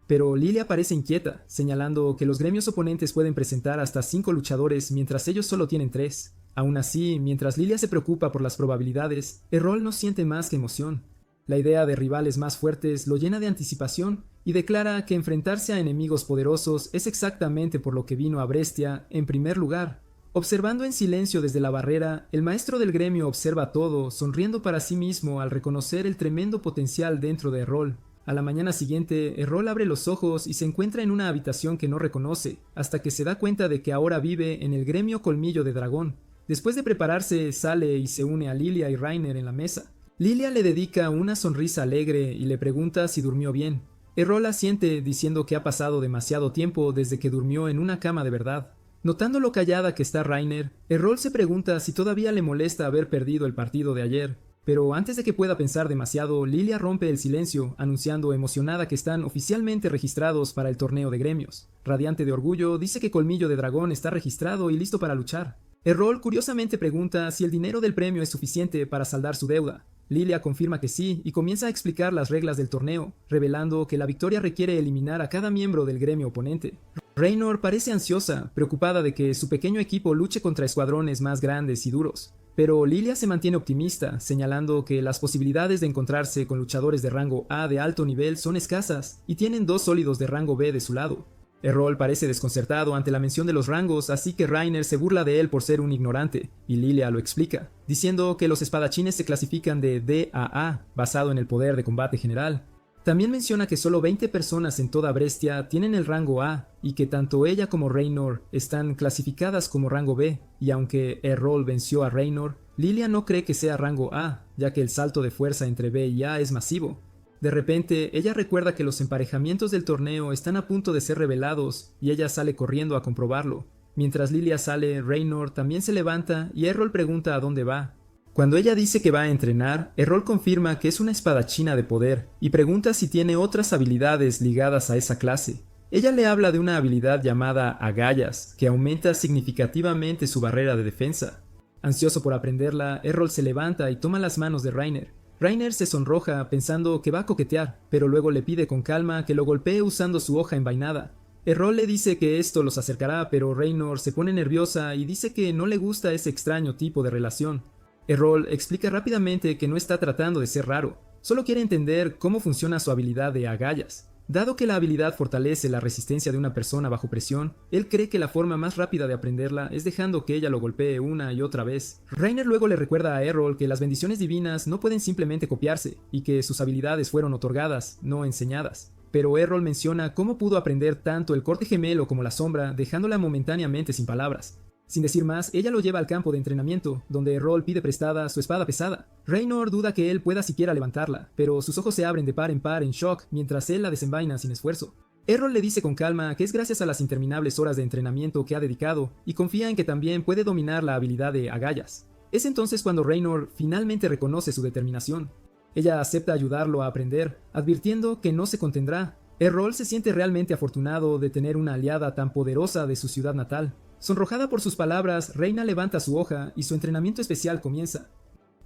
Pero Lilia parece inquieta, señalando que los gremios oponentes pueden presentar hasta 5 luchadores mientras ellos solo tienen 3. Aún así, mientras Lilia se preocupa por las probabilidades, Errol no siente más que emoción. La idea de rivales más fuertes lo llena de anticipación y declara que enfrentarse a enemigos poderosos es exactamente por lo que vino a Brescia en primer lugar. Observando en silencio desde la barrera, el maestro del gremio observa todo, sonriendo para sí mismo al reconocer el tremendo potencial dentro de Errol. A la mañana siguiente, Errol abre los ojos y se encuentra en una habitación que no reconoce, hasta que se da cuenta de que ahora vive en el gremio Colmillo de Dragón. Después de prepararse, sale y se une a Lilia y Reiner en la mesa. Lilia le dedica una sonrisa alegre y le pregunta si durmió bien. Errol asiente diciendo que ha pasado demasiado tiempo desde que durmió en una cama de verdad. Notando lo callada que está Reiner, Errol se pregunta si todavía le molesta haber perdido el partido de ayer. Pero antes de que pueda pensar demasiado, Lilia rompe el silencio, anunciando emocionada que están oficialmente registrados para el torneo de gremios. Radiante de orgullo, dice que Colmillo de Dragón está registrado y listo para luchar. Errol curiosamente pregunta si el dinero del premio es suficiente para saldar su deuda. Lilia confirma que sí y comienza a explicar las reglas del torneo, revelando que la victoria requiere eliminar a cada miembro del gremio oponente. Raynor parece ansiosa, preocupada de que su pequeño equipo luche contra escuadrones más grandes y duros. Pero Lilia se mantiene optimista, señalando que las posibilidades de encontrarse con luchadores de rango A de alto nivel son escasas y tienen dos sólidos de rango B de su lado. Errol parece desconcertado ante la mención de los rangos, así que Reiner se burla de él por ser un ignorante, y Lilia lo explica, diciendo que los espadachines se clasifican de D a A, basado en el poder de combate general. También menciona que solo 20 personas en toda Brestia tienen el rango A, y que tanto ella como Raynor están clasificadas como rango B, y aunque Errol venció a Raynor, Lilia no cree que sea rango A, ya que el salto de fuerza entre B y A es masivo. De repente, ella recuerda que los emparejamientos del torneo están a punto de ser revelados y ella sale corriendo a comprobarlo. Mientras Lilia sale, Raynor también se levanta y Errol pregunta a dónde va. Cuando ella dice que va a entrenar, Errol confirma que es una espadachina de poder y pregunta si tiene otras habilidades ligadas a esa clase. Ella le habla de una habilidad llamada agallas, que aumenta significativamente su barrera de defensa. Ansioso por aprenderla, Errol se levanta y toma las manos de Reiner. Reiner se sonroja pensando que va a coquetear, pero luego le pide con calma que lo golpee usando su hoja envainada. Errol le dice que esto los acercará, pero Raynor se pone nerviosa y dice que no le gusta ese extraño tipo de relación. Errol explica rápidamente que no está tratando de ser raro, solo quiere entender cómo funciona su habilidad de agallas. Dado que la habilidad fortalece la resistencia de una persona bajo presión, él cree que la forma más rápida de aprenderla es dejando que ella lo golpee una y otra vez. Reiner luego le recuerda a Errol que las bendiciones divinas no pueden simplemente copiarse, y que sus habilidades fueron otorgadas, no enseñadas. Pero Errol menciona cómo pudo aprender tanto el corte gemelo como la sombra, dejándola momentáneamente sin palabras. Sin decir más, ella lo lleva al campo de entrenamiento, donde Errol pide prestada su espada pesada. Raynor duda que él pueda siquiera levantarla, pero sus ojos se abren de par en shock mientras él la desenvaina sin esfuerzo. Errol le dice con calma que es gracias a las interminables horas de entrenamiento que ha dedicado y confía en que también puede dominar la habilidad de agallas. Es entonces cuando Raynor finalmente reconoce su determinación. Ella acepta ayudarlo a aprender, advirtiendo que no se contendrá. Errol se siente realmente afortunado de tener una aliada tan poderosa de su ciudad natal. Sonrojada por sus palabras, Reina levanta su hoja y su entrenamiento especial comienza.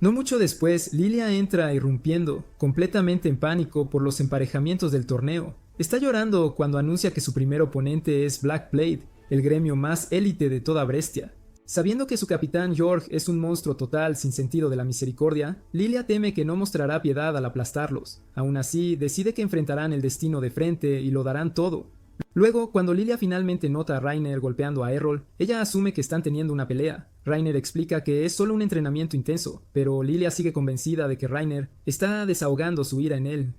No mucho después, Lilia entra irrumpiendo, completamente en pánico por los emparejamientos del torneo. Está llorando cuando anuncia que su primer oponente es Black Blade, el gremio más élite de toda Brestia. Sabiendo que su capitán York es un monstruo total sin sentido de la misericordia, Lilia teme que no mostrará piedad al aplastarlos. Aún así, decide que enfrentarán el destino de frente y lo darán todo. Luego, cuando Lilia finalmente nota a Reiner golpeando a Errol, ella asume que están teniendo una pelea. Reiner explica que es solo un entrenamiento intenso, pero Lilia sigue convencida de que Reiner está desahogando su ira en él.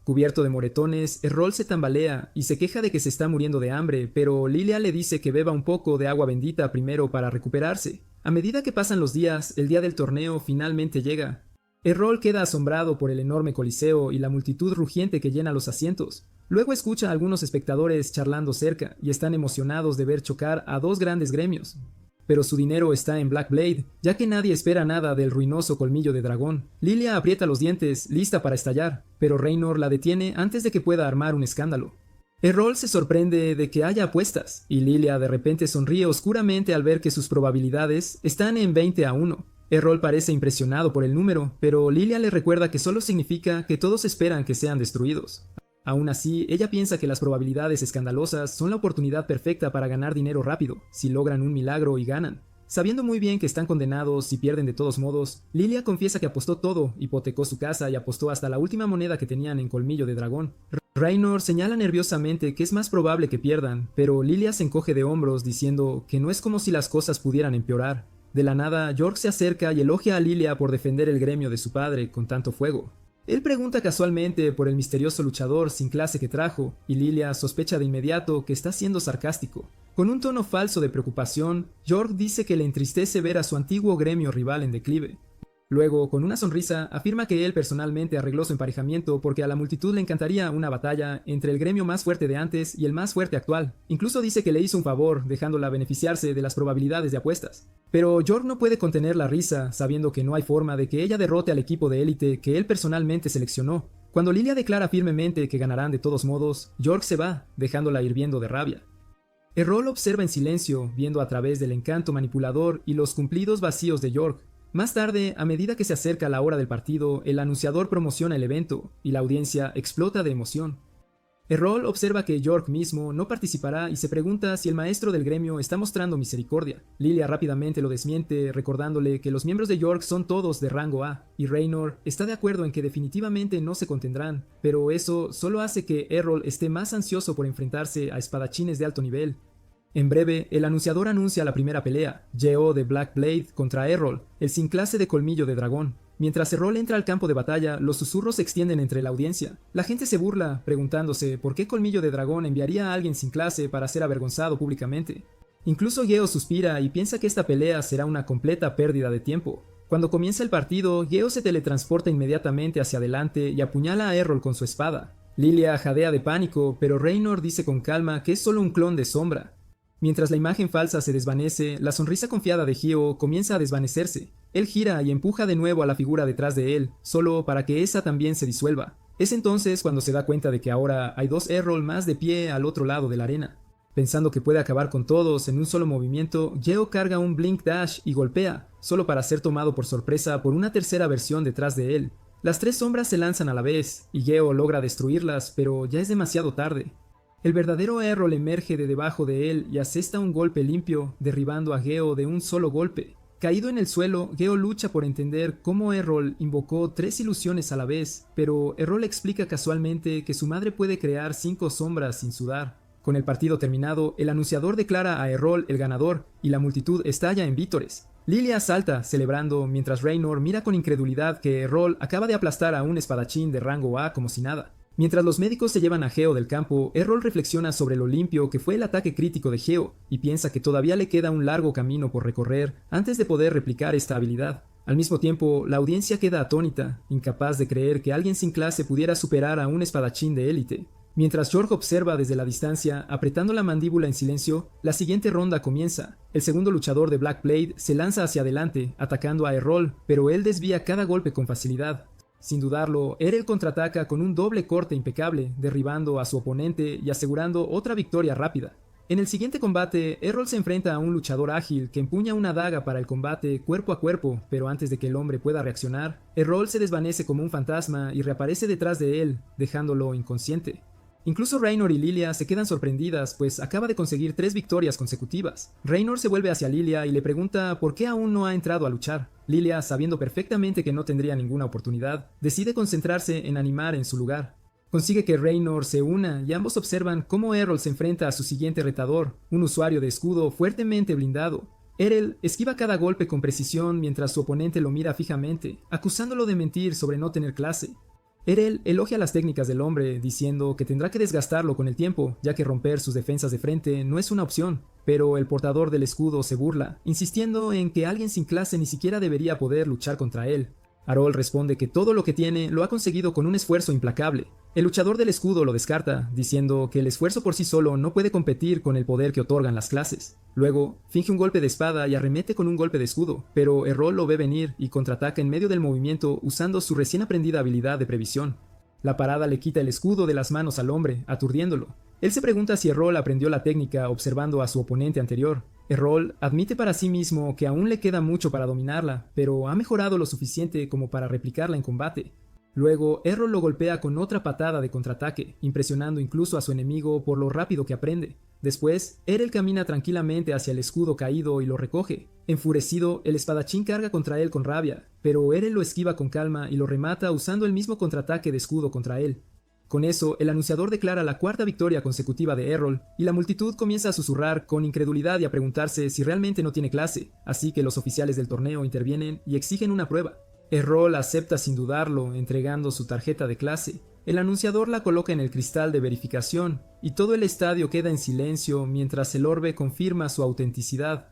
Cubierto de moretones, Errol se tambalea y se queja de que se está muriendo de hambre, pero Lilia le dice que beba un poco de agua bendita primero para recuperarse. A medida que pasan los días, el día del torneo finalmente llega. Errol queda asombrado por el enorme coliseo y la multitud rugiente que llena los asientos. Luego escucha a algunos espectadores charlando cerca y están emocionados de ver chocar a dos grandes gremios. Pero su dinero está en Black Blade, ya que nadie espera nada del ruinoso Colmillo de Dragón. Lilia aprieta los dientes, lista para estallar, pero Raynor la detiene antes de que pueda armar un escándalo. Errol se sorprende de que haya apuestas, y Lilia de repente sonríe oscuramente al ver que sus probabilidades están en 20-1. Errol parece impresionado por el número, pero Lilia le recuerda que solo significa que todos esperan que sean destruidos. Aún así, ella piensa que las probabilidades escandalosas son la oportunidad perfecta para ganar dinero rápido, si logran un milagro y ganan. Sabiendo muy bien que están condenados y pierden de todos modos, Lilia confiesa que apostó todo, hipotecó su casa y apostó hasta la última moneda que tenían en Colmillo de Dragón. Raynor señala nerviosamente que es más probable que pierdan, pero Lilia se encoge de hombros diciendo que no es como si las cosas pudieran empeorar. De la nada, York se acerca y elogia a Lilia por defender el gremio de su padre con tanto fuego. Él pregunta casualmente por el misterioso luchador sin clase que trajo, y Lilia sospecha de inmediato que está siendo sarcástico. Con un tono falso de preocupación, York dice que le entristece ver a su antiguo gremio rival en declive. Luego, con una sonrisa, afirma que él personalmente arregló su emparejamiento porque a la multitud le encantaría una batalla entre el gremio más fuerte de antes y el más fuerte actual. Incluso dice que le hizo un favor, dejándola beneficiarse de las probabilidades de apuestas. Pero York no puede contener la risa, sabiendo que no hay forma de que ella derrote al equipo de élite que él personalmente seleccionó. Cuando Lilia declara firmemente que ganarán de todos modos, York se va, dejándola hirviendo de rabia. Errol observa en silencio, viendo a través del encanto manipulador y los cumplidos vacíos de York. Más tarde, a medida que se acerca la hora del partido, el anunciador promociona el evento, y la audiencia explota de emoción. Errol observa que York mismo no participará y se pregunta si el maestro del gremio está mostrando misericordia. Lilia rápidamente lo desmiente, recordándole que los miembros de York son todos de rango A, y Raynor está de acuerdo en que definitivamente no se contendrán, pero eso solo hace que Errol esté más ansioso por enfrentarse a espadachines de alto nivel. En breve, el anunciador anuncia la primera pelea, Geo de Black Blade contra Errol, el sin clase de colmillo de dragón. Mientras Errol entra al campo de batalla, los susurros se extienden entre la audiencia. La gente se burla, preguntándose por qué Colmillo de Dragón enviaría a alguien sin clase para ser avergonzado públicamente. Incluso Geo suspira y piensa que esta pelea será una completa pérdida de tiempo. Cuando comienza el partido, Geo se teletransporta inmediatamente hacia adelante y apuñala a Errol con su espada. Lilia jadea de pánico, pero Raynor dice con calma que es solo un clon de sombra. Mientras la imagen falsa se desvanece, la sonrisa confiada de Geo comienza a desvanecerse. Él gira y empuja de nuevo a la figura detrás de él, solo para que esa también se disuelva. Es entonces cuando se da cuenta de que ahora hay dos Errol más de pie al otro lado de la arena. Pensando que puede acabar con todos en un solo movimiento, Geo carga un Blink Dash y golpea, solo para ser tomado por sorpresa por una tercera versión detrás de él. Las tres sombras se lanzan a la vez, y Geo logra destruirlas, pero ya es demasiado tarde. El verdadero Errol emerge de debajo de él y asesta un golpe limpio, derribando a Geo de un solo golpe. Caído en el suelo, Geo lucha por entender cómo Errol invocó tres ilusiones a la vez, pero Errol explica casualmente que su madre puede crear 5 sombras sin sudar. Con el partido terminado, el anunciador declara a Errol el ganador, y la multitud estalla en vítores. Lilia salta, celebrando, mientras Raynor mira con incredulidad que Errol acaba de aplastar a un espadachín de rango A como si nada. Mientras los médicos se llevan a Geo del campo, Errol reflexiona sobre lo limpio que fue el ataque crítico de Geo y piensa que todavía le queda un largo camino por recorrer antes de poder replicar esta habilidad. Al mismo tiempo, la audiencia queda atónita, incapaz de creer que alguien sin clase pudiera superar a un espadachín de élite. Mientras York observa desde la distancia, apretando la mandíbula en silencio, la siguiente ronda comienza. El segundo luchador de Black Blade se lanza hacia adelante, atacando a Errol, pero él desvía cada golpe con facilidad. Sin dudarlo, Errol contraataca con un doble corte impecable, derribando a su oponente y asegurando otra victoria rápida. En el siguiente combate, Errol se enfrenta a un luchador ágil que empuña una daga para el combate cuerpo a cuerpo, pero antes de que el hombre pueda reaccionar, Errol se desvanece como un fantasma y reaparece detrás de él, dejándolo inconsciente. Incluso Raynor y Lilia se quedan sorprendidas, pues acaba de conseguir 3 victorias consecutivas. Raynor se vuelve hacia Lilia y le pregunta por qué aún no ha entrado a luchar. Lilia, sabiendo perfectamente que no tendría ninguna oportunidad, decide concentrarse en animar en su lugar. Consigue que Raynor se una y ambos observan cómo Errol se enfrenta a su siguiente retador, un usuario de escudo fuertemente blindado. Errol esquiva cada golpe con precisión mientras su oponente lo mira fijamente, acusándolo de mentir sobre no tener clase. Errol elogia las técnicas del hombre, diciendo que tendrá que desgastarlo con el tiempo, ya que romper sus defensas de frente no es una opción, pero el portador del escudo se burla, insistiendo en que alguien sin clase ni siquiera debería poder luchar contra él. Errol responde que todo lo que tiene lo ha conseguido con un esfuerzo implacable. El luchador del escudo lo descarta, diciendo que el esfuerzo por sí solo no puede competir con el poder que otorgan las clases. Luego, finge un golpe de espada y arremete con un golpe de escudo, pero Errol lo ve venir y contraataca en medio del movimiento usando su recién aprendida habilidad de previsión. La parada le quita el escudo de las manos al hombre, aturdiéndolo. Él se pregunta si Errol aprendió la técnica observando a su oponente anterior. Errol admite para sí mismo que aún le queda mucho para dominarla, pero ha mejorado lo suficiente como para replicarla en combate. Luego, Errol lo golpea con otra patada de contraataque, impresionando incluso a su enemigo por lo rápido que aprende. Después, Errol camina tranquilamente hacia el escudo caído y lo recoge. Enfurecido, el espadachín carga contra él con rabia, pero Errol lo esquiva con calma y lo remata usando el mismo contraataque de escudo contra él. Con eso, el anunciador declara la 4ª victoria consecutiva de Errol, y la multitud comienza a susurrar con incredulidad y a preguntarse si realmente no tiene clase, así que los oficiales del torneo intervienen y exigen una prueba. Errol acepta sin dudarlo, entregando su tarjeta de clase. El anunciador la coloca en el cristal de verificación, y todo el estadio queda en silencio mientras el orbe confirma su autenticidad.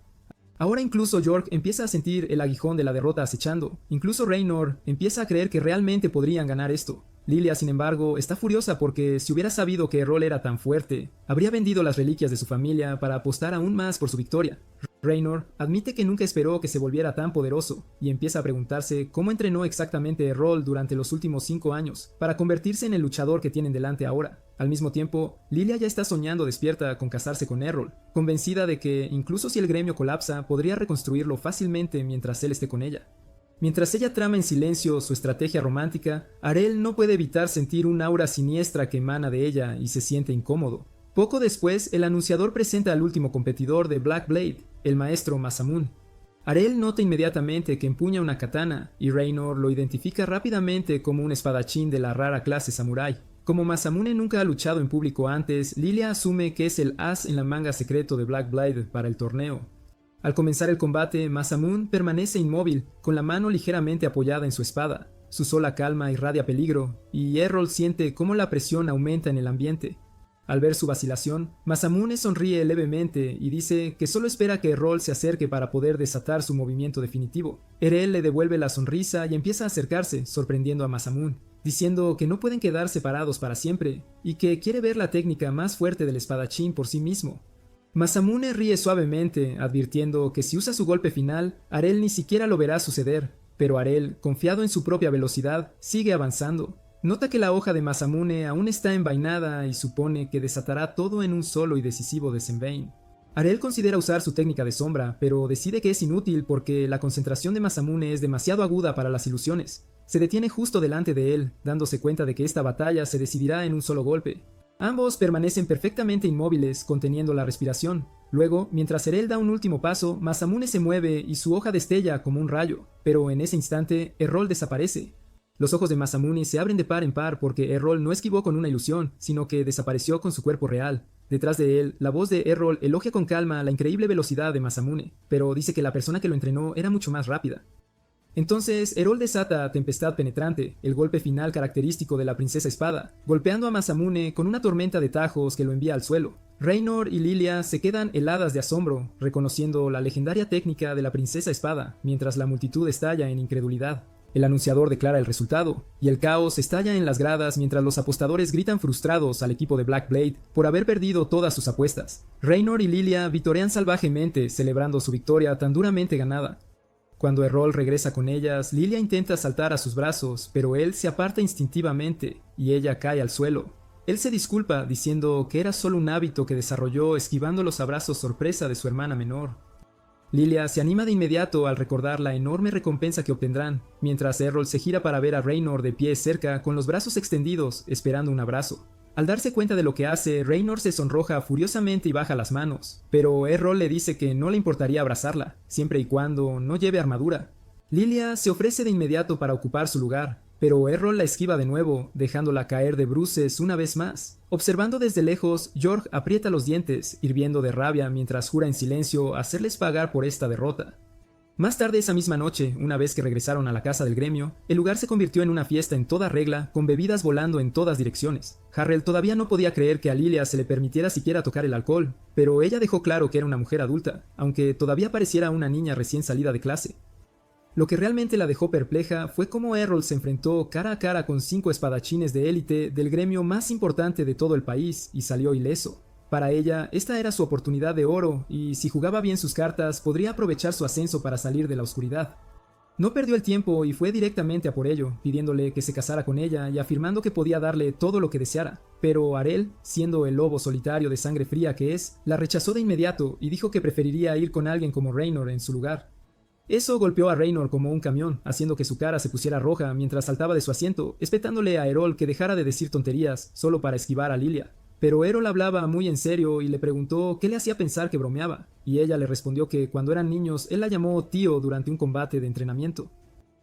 Ahora incluso York empieza a sentir el aguijón de la derrota acechando. Incluso Raynor empieza a creer que realmente podrían ganar esto. Lilia, sin embargo, está furiosa porque si hubiera sabido que Errol era tan fuerte, habría vendido las reliquias de su familia para apostar aún más por su victoria. Raynor admite que nunca esperó que se volviera tan poderoso y empieza a preguntarse cómo entrenó exactamente Errol durante los últimos 5 años para convertirse en el luchador que tienen delante ahora. Al mismo tiempo, Lilia ya está soñando despierta con casarse con Errol, convencida de que incluso si el gremio colapsa, podría reconstruirlo fácilmente mientras él esté con ella. Mientras ella trama en silencio su estrategia romántica, Arel no puede evitar sentir un aura siniestra que emana de ella y se siente incómodo. Poco después, el anunciador presenta al último competidor de Black Blade, el maestro Masamune. Arel nota inmediatamente que empuña una katana y Raynor lo identifica rápidamente como un espadachín de la rara clase samurái. Como Masamune nunca ha luchado en público antes, Lilia asume que es el as en la manga secreto de Black Blade para el torneo. Al comenzar el combate, Masamune permanece inmóvil, con la mano ligeramente apoyada en su espada. Su sola calma irradia peligro, y Errol siente cómo la presión aumenta en el ambiente. Al ver su vacilación, Masamune sonríe levemente y dice que solo espera que Errol se acerque para poder desatar su movimiento definitivo. Erel le devuelve la sonrisa y empieza a acercarse, sorprendiendo a Masamune, diciendo que no pueden quedar separados para siempre, y que quiere ver la técnica más fuerte del espadachín por sí mismo. Masamune ríe suavemente, advirtiendo que si usa su golpe final, Arel ni siquiera lo verá suceder, pero Arel, confiado en su propia velocidad, sigue avanzando. Nota que la hoja de Masamune aún está envainada y supone que desatará todo en un solo y decisivo desenvain. Arel considera usar su técnica de sombra, pero decide que es inútil porque la concentración de Masamune es demasiado aguda para las ilusiones. Se detiene justo delante de él, dándose cuenta de que esta batalla se decidirá en un solo golpe. Ambos permanecen perfectamente inmóviles, conteniendo la respiración. Luego, mientras Erel da un último paso, Masamune se mueve y su hoja destella como un rayo, pero en ese instante, Errol desaparece. Los ojos de Masamune se abren de par en par porque Errol no esquivó con una ilusión, sino que desapareció con su cuerpo real. Detrás de él, la voz de Errol elogia con calma la increíble velocidad de Masamune, pero dice que la persona que lo entrenó era mucho más rápida. Entonces, Errol desata Tempestad Penetrante, el golpe final característico de la Princesa Espada, golpeando a Masamune con una tormenta de tajos que lo envía al suelo. Raynor y Lilia se quedan heladas de asombro, reconociendo la legendaria técnica de la Princesa Espada, mientras la multitud estalla en incredulidad. El anunciador declara el resultado, y el caos estalla en las gradas mientras los apostadores gritan frustrados al equipo de Black Blade por haber perdido todas sus apuestas. Raynor y Lilia vitorean salvajemente, celebrando su victoria tan duramente ganada. Cuando Errol regresa con ellas, Lilia intenta saltar a sus brazos, pero él se aparta instintivamente, y ella cae al suelo. Él se disculpa, diciendo que era solo un hábito que desarrolló esquivando los abrazos sorpresa de su hermana menor. Lilia se anima de inmediato al recordar la enorme recompensa que obtendrán, mientras Errol se gira para ver a Raynor de pie cerca con los brazos extendidos, esperando un abrazo. Al darse cuenta de lo que hace, Raynor se sonroja furiosamente y baja las manos, pero Errol le dice que no le importaría abrazarla, siempre y cuando no lleve armadura. Lilia se ofrece de inmediato para ocupar su lugar, pero Errol la esquiva de nuevo, dejándola caer de bruces una vez más. Observando desde lejos, York aprieta los dientes, hirviendo de rabia mientras jura en silencio hacerles pagar por esta derrota. Más tarde esa misma noche, una vez que regresaron a la casa del gremio, el lugar se convirtió en una fiesta en toda regla, con bebidas volando en todas direcciones. Harrell todavía no podía creer que a Lilia se le permitiera siquiera tocar el alcohol, pero ella dejó claro que era una mujer adulta, aunque todavía pareciera una niña recién salida de clase. Lo que realmente la dejó perpleja fue cómo Errol se enfrentó cara a cara con 5 espadachines de élite del gremio más importante de todo el país y salió ileso. Para ella, esta era su oportunidad de oro, y si jugaba bien sus cartas, podría aprovechar su ascenso para salir de la oscuridad. No perdió el tiempo y fue directamente a por ello, pidiéndole que se casara con ella y afirmando que podía darle todo lo que deseara. Pero Arel, siendo el lobo solitario de sangre fría que es, la rechazó de inmediato y dijo que preferiría ir con alguien como Raynor en su lugar. Eso golpeó a Raynor como un camión, haciendo que su cara se pusiera roja mientras saltaba de su asiento, espetándole a Errol que dejara de decir tonterías, solo para esquivar a Lilia. Pero Errol hablaba muy en serio y le preguntó qué le hacía pensar que bromeaba, y ella le respondió que cuando eran niños él la llamó tío durante un combate de entrenamiento.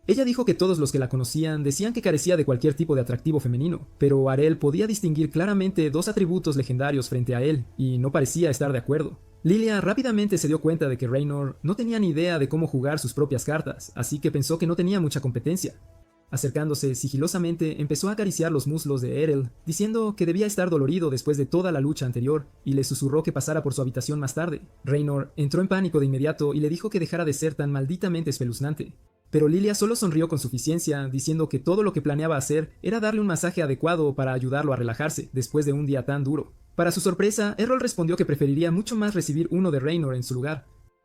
Ella dijo que todos los que la conocían decían que carecía de cualquier tipo de atractivo femenino, pero Arel podía distinguir claramente 2 atributos legendarios frente a él, y no parecía estar de acuerdo. Lilia rápidamente se dio cuenta de que Raynor no tenía ni idea de cómo jugar sus propias cartas, así que pensó que no tenía mucha competencia. Acercándose sigilosamente, empezó a acariciar los muslos de Errol, diciendo que debía estar dolorido después de toda la lucha anterior, y le susurró que pasara por su habitación más tarde. Raynor entró en pánico de inmediato y le dijo que dejara de ser tan malditamente espeluznante. Pero Lilia solo sonrió con suficiencia, diciendo que todo lo que planeaba hacer era darle un masaje adecuado para ayudarlo a relajarse después de un día tan duro. Para su sorpresa, Errol respondió que preferiría mucho más recibir uno de Raynor en su lugar.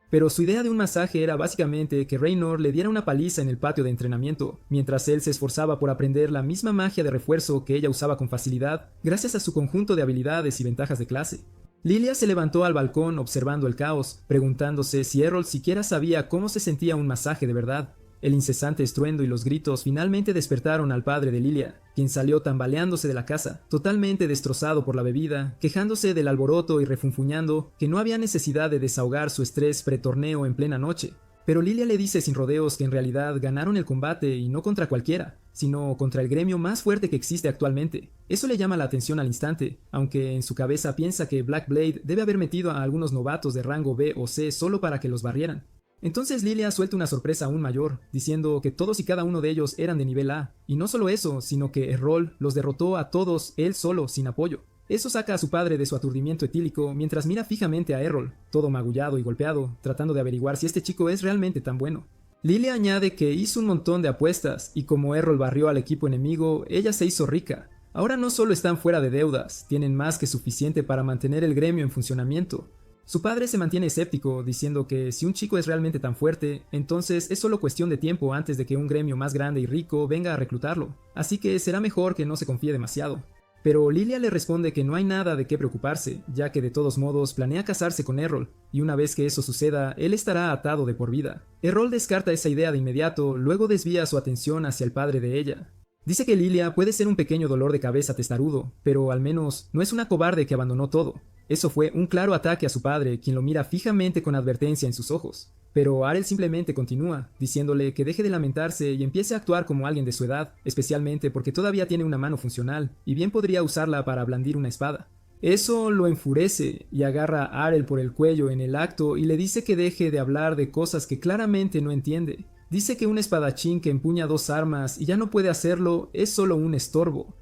Pero su idea de un masaje era básicamente que Raynor le diera una paliza en el patio de entrenamiento, mientras él se esforzaba por aprender la misma magia de refuerzo que ella usaba con facilidad, gracias a su conjunto de habilidades y ventajas de clase. Lilia se levantó al balcón observando el caos, preguntándose si Errol siquiera sabía cómo se sentía un masaje de verdad. El incesante estruendo y los gritos finalmente despertaron al padre de Lilia, quien salió tambaleándose de la casa, totalmente destrozado por la bebida, quejándose del alboroto y refunfuñando que no había necesidad de desahogar su estrés pretorneo en plena noche. Pero Lilia le dice sin rodeos que en realidad ganaron el combate y no contra cualquiera, sino contra el gremio más fuerte que existe actualmente. Eso le llama la atención al instante, aunque en su cabeza piensa que Black Blade debe haber metido a algunos novatos de rango B o C solo para que los barrieran. Entonces Lilia suelta una sorpresa aún mayor, diciendo que todos y cada uno de ellos eran de nivel A, y no solo eso, sino que Errol los derrotó a todos él solo, sin apoyo. Eso saca a su padre de su aturdimiento etílico mientras mira fijamente a Errol, todo magullado y golpeado, tratando de averiguar si este chico es realmente tan bueno. Lilia añade que hizo un montón de apuestas, y como Errol barrió al equipo enemigo, ella se hizo rica. Ahora no solo están fuera de deudas, tienen más que suficiente para mantener el gremio en funcionamiento. Su padre se mantiene escéptico, diciendo que si un chico es realmente tan fuerte, entonces es solo cuestión de tiempo antes de que un gremio más grande y rico venga a reclutarlo, así que será mejor que no se confíe demasiado. Pero Lilia le responde que no hay nada de qué preocuparse, ya que de todos modos planea casarse con Errol, y una vez que eso suceda, él estará atado de por vida. Errol descarta esa idea de inmediato, luego desvía su atención hacia el padre de ella. Dice que Lilia puede ser un pequeño dolor de cabeza testarudo, pero al menos no es una cobarde que abandonó todo. Eso fue un claro ataque a su padre, quien lo mira fijamente con advertencia en sus ojos. Pero Arel simplemente continúa, diciéndole que deje de lamentarse y empiece a actuar como alguien de su edad, especialmente porque todavía tiene una mano funcional, y bien podría usarla para blandir una espada. Eso lo enfurece, y agarra a Arel por el cuello en el acto y le dice que deje de hablar de cosas que claramente no entiende. Dice que un espadachín que empuña dos armas y ya no puede hacerlo es solo un estorbo.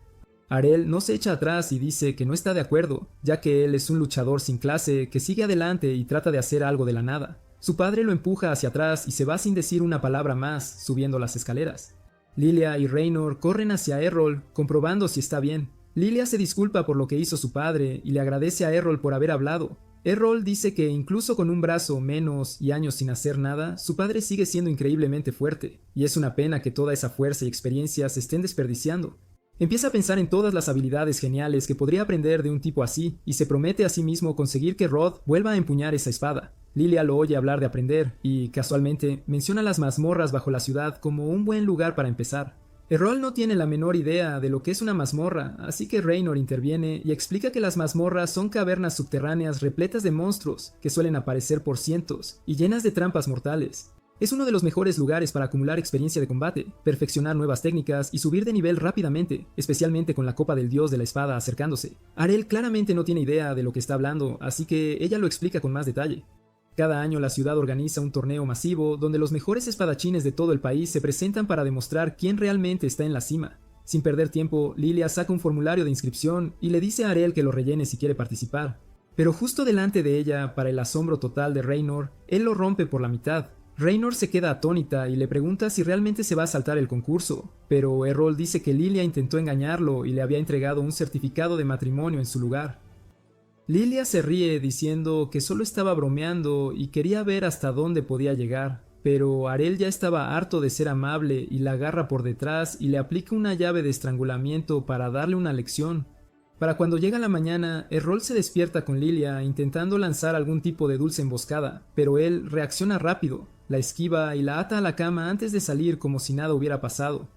Arel no se echa atrás y dice que no está de acuerdo, ya que él es un luchador sin clase que sigue adelante y trata de hacer algo de la nada. Su padre lo empuja hacia atrás y se va sin decir una palabra más, subiendo las escaleras. Lilia y Raynor corren hacia Errol, comprobando si está bien. Lilia se disculpa por lo que hizo su padre y le agradece a Errol por haber hablado. Errol dice que incluso con un brazo menos y años sin hacer nada, su padre sigue siendo increíblemente fuerte, y es una pena que toda esa fuerza y experiencia se estén desperdiciando. Empieza a pensar en todas las habilidades geniales que podría aprender de un tipo así, y se promete a sí mismo conseguir que Rod vuelva a empuñar esa espada. Lilia lo oye hablar de aprender, y, casualmente, menciona las mazmorras bajo la ciudad como un buen lugar para empezar. Errol no tiene la menor idea de lo que es una mazmorra, así que Raynor interviene y explica que las mazmorras son cavernas subterráneas repletas de monstruos, que suelen aparecer por cientos, y llenas de trampas mortales. Es uno de los mejores lugares para acumular experiencia de combate, perfeccionar nuevas técnicas y subir de nivel rápidamente, especialmente con la copa del dios de la espada acercándose. Arel claramente no tiene idea de lo que está hablando, así que ella lo explica con más detalle. Cada año la ciudad organiza un torneo masivo donde los mejores espadachines de todo el país se presentan para demostrar quién realmente está en la cima. Sin perder tiempo, Lilia saca un formulario de inscripción y le dice a Arel que lo rellene si quiere participar. Pero justo delante de ella, para el asombro total de Raynor, él lo rompe por la mitad. Raynor se queda atónita y le pregunta si realmente se va a saltar el concurso, pero Errol dice que Lilia intentó engañarlo y le había entregado un certificado de matrimonio en su lugar. Lilia se ríe diciendo que solo estaba bromeando y quería ver hasta dónde podía llegar, pero Arel ya estaba harto de ser amable y la agarra por detrás y le aplica una llave de estrangulamiento para darle una lección. Para cuando llega la mañana, Errol se despierta con Lilia intentando lanzar algún tipo de dulce emboscada, pero él reacciona rápido, la esquiva y la ata a la cama antes de salir como si nada hubiera pasado.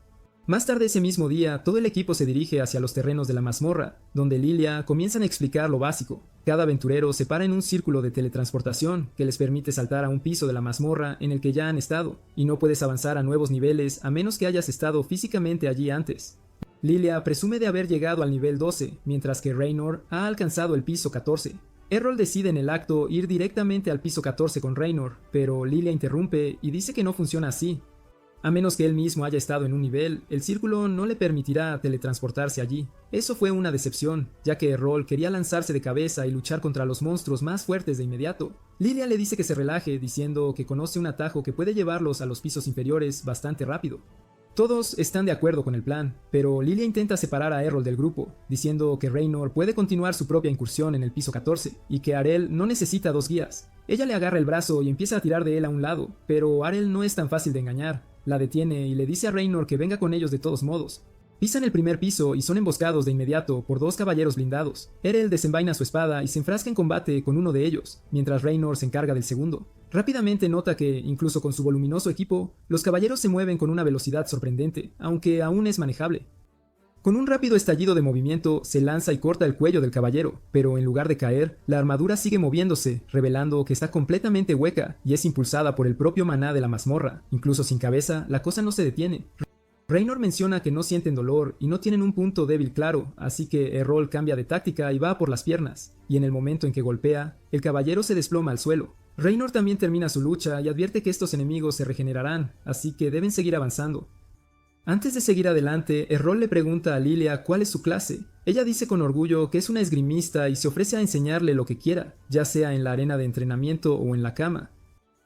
Más tarde ese mismo día, todo el equipo se dirige hacia los terrenos de la mazmorra, donde Lilia comienzan a explicar lo básico. Cada aventurero se para en un círculo de teletransportación que les permite saltar a un piso de la mazmorra en el que ya han estado, y no puedes avanzar a nuevos niveles a menos que hayas estado físicamente allí antes. Lilia presume de haber llegado al nivel 12, mientras que Raynor ha alcanzado el piso 14. Errol decide en el acto ir directamente al piso 14 con Raynor, pero Lilia interrumpe y dice que no funciona así. A menos que él mismo haya estado en un nivel, el círculo no le permitirá teletransportarse allí. Eso fue una decepción, ya que Errol quería lanzarse de cabeza y luchar contra los monstruos más fuertes de inmediato. Lilia le dice que se relaje, diciendo que conoce un atajo que puede llevarlos a los pisos inferiores bastante rápido. Todos están de acuerdo con el plan, pero Lilia intenta separar a Errol del grupo, diciendo que Raynor puede continuar su propia incursión en el piso 14 y que Arel no necesita dos guías. Ella le agarra el brazo y empieza a tirar de él a un lado, pero Arel no es tan fácil de engañar. La detiene y le dice a Raynor que venga con ellos de todos modos. Pisan el primer piso y son emboscados de inmediato por dos caballeros blindados. Errol desenvaina su espada y se enfrasca en combate con uno de ellos, mientras Raynor se encarga del segundo. Rápidamente nota que, incluso con su voluminoso equipo, los caballeros se mueven con una velocidad sorprendente, aunque aún es manejable. Con un rápido estallido de movimiento, se lanza y corta el cuello del caballero, pero en lugar de caer, la armadura sigue moviéndose, revelando que está completamente hueca y es impulsada por el propio maná de la mazmorra. Incluso sin cabeza, la cosa no se detiene. Raynor menciona que no sienten dolor y no tienen un punto débil claro, así que Errol cambia de táctica y va por las piernas, y en el momento en que golpea, el caballero se desploma al suelo. Raynor también termina su lucha y advierte que estos enemigos se regenerarán, así que deben seguir avanzando. Antes de seguir adelante, Errol le pregunta a Lilia cuál es su clase. Ella dice con orgullo que es una esgrimista y se ofrece a enseñarle lo que quiera, ya sea en la arena de entrenamiento o en la cama.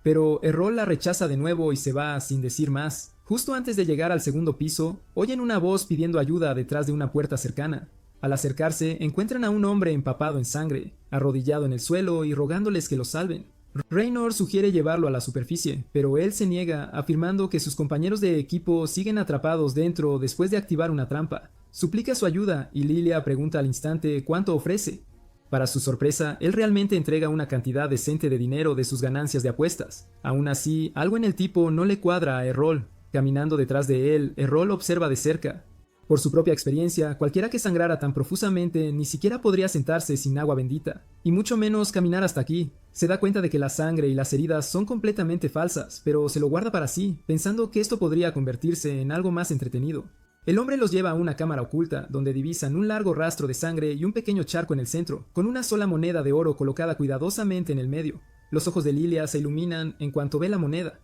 Pero Errol la rechaza de nuevo y se va sin decir más. Justo antes de llegar al segundo piso, oyen una voz pidiendo ayuda detrás de una puerta cercana. Al acercarse, encuentran a un hombre empapado en sangre, arrodillado en el suelo y rogándoles que lo salven. Raynor sugiere llevarlo a la superficie, pero él se niega, afirmando que sus compañeros de equipo siguen atrapados dentro después de activar una trampa. Suplica su ayuda y Lilia pregunta al instante cuánto ofrece. Para su sorpresa, él realmente entrega una cantidad decente de dinero de sus ganancias de apuestas. Aún así, algo en el tipo no le cuadra a Errol. Caminando detrás de él, Errol observa de cerca. Por su propia experiencia, cualquiera que sangrara tan profusamente ni siquiera podría sentarse sin agua bendita, y mucho menos caminar hasta aquí. Se da cuenta de que la sangre y las heridas son completamente falsas, pero se lo guarda para sí, pensando que esto podría convertirse en algo más entretenido. El hombre los lleva a una cámara oculta, donde divisan un largo rastro de sangre y un pequeño charco en el centro, con una sola moneda de oro colocada cuidadosamente en el medio. Los ojos de Lilia se iluminan en cuanto ve la moneda.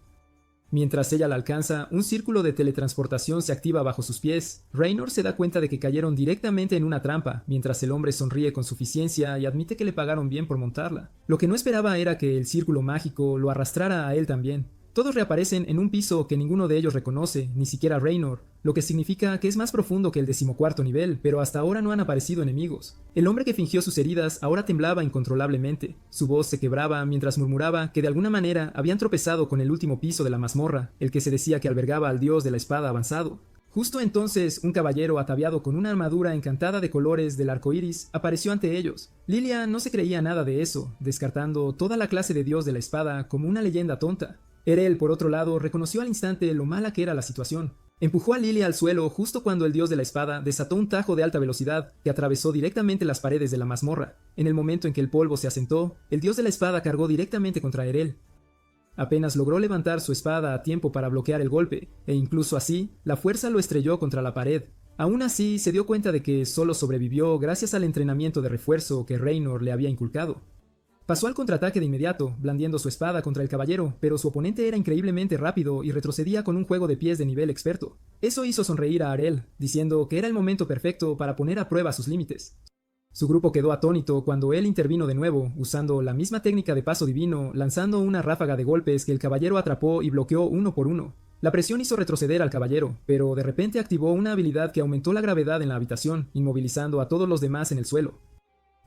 Mientras ella la alcanza, un círculo de teletransportación se activa bajo sus pies. Raynor se da cuenta de que cayeron directamente en una trampa, mientras el hombre sonríe con suficiencia y admite que le pagaron bien por montarla. Lo que no esperaba era que el círculo mágico lo arrastrara a él también. Todos reaparecen en un piso que ninguno de ellos reconoce, ni siquiera Raynor, lo que significa que es más profundo que el 14º nivel, pero hasta ahora no han aparecido enemigos. El hombre que fingió sus heridas ahora temblaba incontrolablemente. Su voz se quebraba mientras murmuraba que de alguna manera habían tropezado con el último piso de la mazmorra, el que se decía que albergaba al dios de la espada avanzado. Justo entonces, un caballero ataviado con una armadura encantada de colores del arco iris apareció ante ellos. Lilia no se creía nada de eso, descartando toda la clase de dios de la espada como una leyenda tonta. Erel, por otro lado, reconoció al instante lo mala que era la situación. Empujó a Lilia al suelo justo cuando el dios de la espada desató un tajo de alta velocidad que atravesó directamente las paredes de la mazmorra. En el momento en que el polvo se asentó, el dios de la espada cargó directamente contra Erel. Apenas logró levantar su espada a tiempo para bloquear el golpe, e incluso así, la fuerza lo estrelló contra la pared. Aún así, se dio cuenta de que solo sobrevivió gracias al entrenamiento de refuerzo que Raynor le había inculcado. Pasó al contraataque de inmediato, blandiendo su espada contra el caballero, pero su oponente era increíblemente rápido y retrocedía con un juego de pies de nivel experto. Eso hizo sonreír a Arel, diciendo que era el momento perfecto para poner a prueba sus límites. Su grupo quedó atónito cuando él intervino de nuevo, usando la misma técnica de paso divino, lanzando una ráfaga de golpes que el caballero atrapó y bloqueó uno por uno. La presión hizo retroceder al caballero, pero de repente activó una habilidad que aumentó la gravedad en la habitación, inmovilizando a todos los demás en el suelo.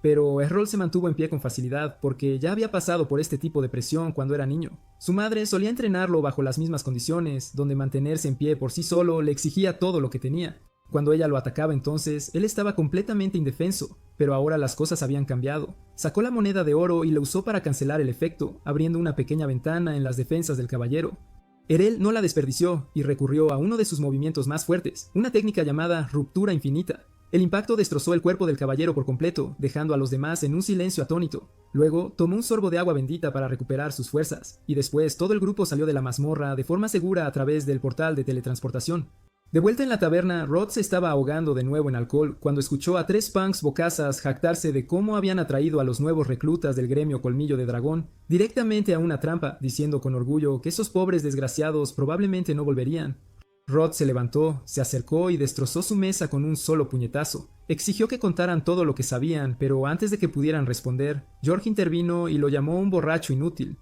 Pero Errol se mantuvo en pie con facilidad porque ya había pasado por este tipo de presión cuando era niño. Su madre solía entrenarlo bajo las mismas condiciones, donde mantenerse en pie por sí solo le exigía todo lo que tenía. Cuando ella lo atacaba entonces, él estaba completamente indefenso, pero ahora las cosas habían cambiado. Sacó la moneda de oro y la usó para cancelar el efecto, abriendo una pequeña ventana en las defensas del caballero. Erel no la desperdició y recurrió a uno de sus movimientos más fuertes, una técnica llamada ruptura infinita. El impacto destrozó el cuerpo del caballero por completo, dejando a los demás en un silencio atónito. Luego, tomó un sorbo de agua bendita para recuperar sus fuerzas, y después todo el grupo salió de la mazmorra de forma segura a través del portal de teletransportación. De vuelta en la taberna, Rod se estaba ahogando de nuevo en alcohol cuando escuchó a 3 punks bocazas jactarse de cómo habían atraído a los nuevos reclutas del gremio Colmillo de Dragón directamente a una trampa, diciendo con orgullo que esos pobres desgraciados probablemente no volverían. Rod se levantó, se acercó y destrozó su mesa con un solo puñetazo. Exigió que contaran todo lo que sabían, pero antes de que pudieran responder, George intervino y lo llamó un borracho inútil.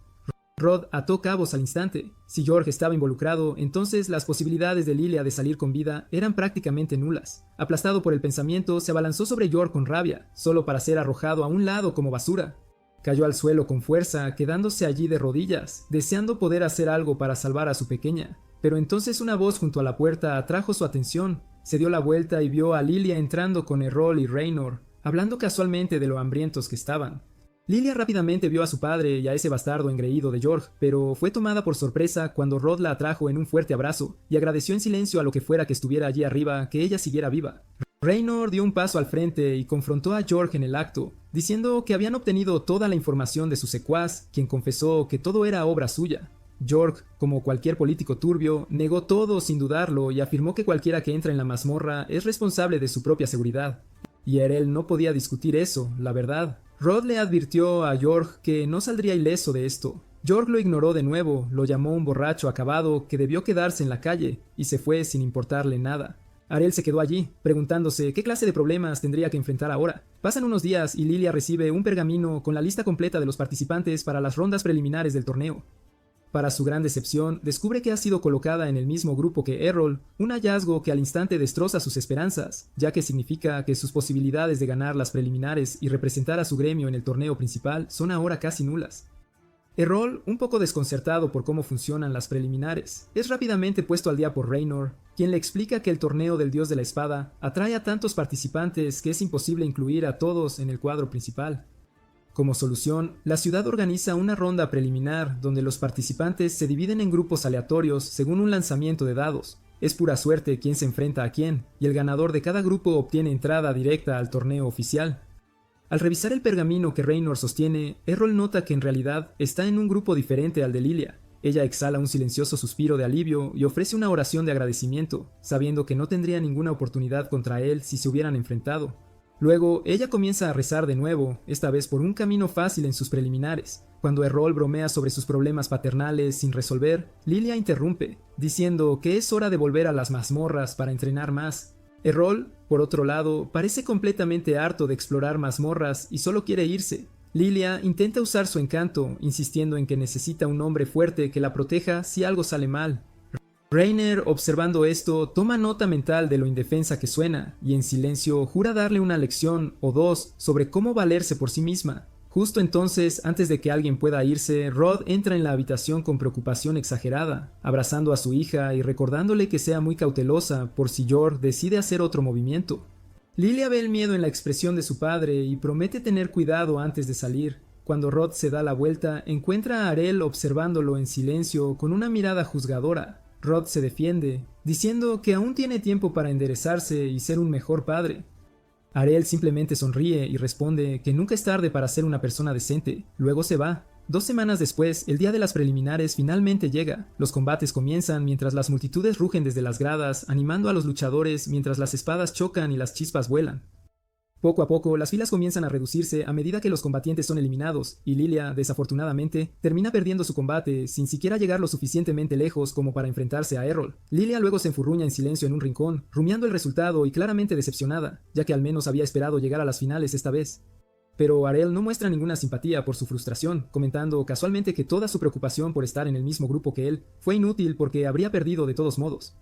Rod ató cabos al instante. Si George estaba involucrado, entonces las posibilidades de Lilia de salir con vida eran prácticamente nulas. Aplastado por el pensamiento, se abalanzó sobre George con rabia, solo para ser arrojado a un lado como basura. Cayó al suelo con fuerza, quedándose allí de rodillas, deseando poder hacer algo para salvar a su pequeña. Pero entonces una voz junto a la puerta atrajo su atención. Se dio la vuelta y vio a Lilia entrando con Errol y Raynor, hablando casualmente de lo hambrientos que estaban. Lilia rápidamente vio a su padre y a ese bastardo engreído de George, pero fue tomada por sorpresa cuando Rod la atrajo en un fuerte abrazo y agradeció en silencio a lo que fuera que estuviera allí arriba que ella siguiera viva. Raynor dio un paso al frente y confrontó a George en el acto, diciendo que habían obtenido toda la información de su secuaz, quien confesó que todo era obra suya. George, como cualquier político turbio, negó todo sin dudarlo y afirmó que cualquiera que entra en la mazmorra es responsable de su propia seguridad. Y Errol no podía discutir eso, la verdad. Rod le advirtió a George que no saldría ileso de esto. George lo ignoró de nuevo, lo llamó un borracho acabado que debió quedarse en la calle, y se fue sin importarle nada. Errol se quedó allí, preguntándose qué clase de problemas tendría que enfrentar ahora. Pasan unos días y Lilia recibe un pergamino con la lista completa de los participantes para las rondas preliminares del torneo. Para su gran decepción, descubre que ha sido colocada en el mismo grupo que Errol, un hallazgo que al instante destroza sus esperanzas, ya que significa que sus posibilidades de ganar las preliminares y representar a su gremio en el torneo principal son ahora casi nulas. Errol, un poco desconcertado por cómo funcionan las preliminares, es rápidamente puesto al día por Raynor, quien le explica que el torneo del Dios de la Espada atrae a tantos participantes que es imposible incluir a todos en el cuadro principal. Como solución, la ciudad organiza una ronda preliminar donde los participantes se dividen en grupos aleatorios según un lanzamiento de dados. Es pura suerte quién se enfrenta a quién, y el ganador de cada grupo obtiene entrada directa al torneo oficial. Al revisar el pergamino que Raynor sostiene, Errol nota que en realidad está en un grupo diferente al de Lilia. Ella exhala un silencioso suspiro de alivio y ofrece una oración de agradecimiento, sabiendo que no tendría ninguna oportunidad contra él si se hubieran enfrentado. Luego, ella comienza a rezar de nuevo, esta vez por un camino fácil en sus preliminares. Cuando Errol bromea sobre sus problemas paternales sin resolver, Lilia interrumpe, diciendo que es hora de volver a las mazmorras para entrenar más. Errol, por otro lado, parece completamente harto de explorar mazmorras y solo quiere irse. Lilia intenta usar su encanto, insistiendo en que necesita un hombre fuerte que la proteja si algo sale mal. Raynor, observando esto, toma nota mental de lo indefensa que suena, y en silencio jura darle una lección o dos sobre cómo valerse por sí misma. Justo entonces, antes de que alguien pueda irse, Rod entra en la habitación con preocupación exagerada, abrazando a su hija y recordándole que sea muy cautelosa por si George decide hacer otro movimiento. Lilia ve el miedo en la expresión de su padre y promete tener cuidado antes de salir. Cuando Rod se da la vuelta, encuentra a Errol observándolo en silencio con una mirada juzgadora. Rod se defiende, diciendo que aún tiene tiempo para enderezarse y ser un mejor padre. Errol simplemente sonríe y responde que nunca es tarde para ser una persona decente. Luego se va. 2 semanas después, el día de las preliminares finalmente llega. Los combates comienzan mientras las multitudes rugen desde las gradas, animando a los luchadores mientras las espadas chocan y las chispas vuelan. Poco a poco, las filas comienzan a reducirse a medida que los combatientes son eliminados, y Lilia, desafortunadamente, termina perdiendo su combate sin siquiera llegar lo suficientemente lejos como para enfrentarse a Errol. Lilia luego se enfurruña en silencio en un rincón, rumiando el resultado y claramente decepcionada, ya que al menos había esperado llegar a las finales esta vez. Pero Errol no muestra ninguna simpatía por su frustración, comentando casualmente que toda su preocupación por estar en el mismo grupo que él fue inútil porque habría perdido de todos modos.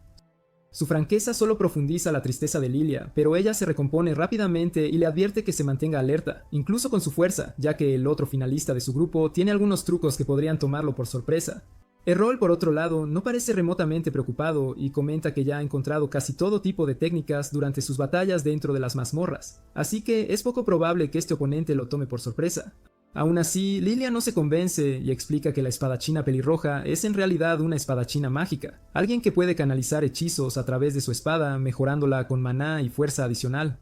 Su franqueza solo profundiza la tristeza de Lilia, pero ella se recompone rápidamente y le advierte que se mantenga alerta, incluso con su fuerza, ya que el otro finalista de su grupo tiene algunos trucos que podrían tomarlo por sorpresa. Errol, por otro lado, no parece remotamente preocupado y comenta que ya ha encontrado casi todo tipo de técnicas durante sus batallas dentro de las mazmorras, así que es poco probable que este oponente lo tome por sorpresa. Aún así, Lilia no se convence y explica que la espadachina pelirroja es en realidad una espadachina mágica, alguien que puede canalizar hechizos a través de su espada, mejorándola con maná y fuerza adicional.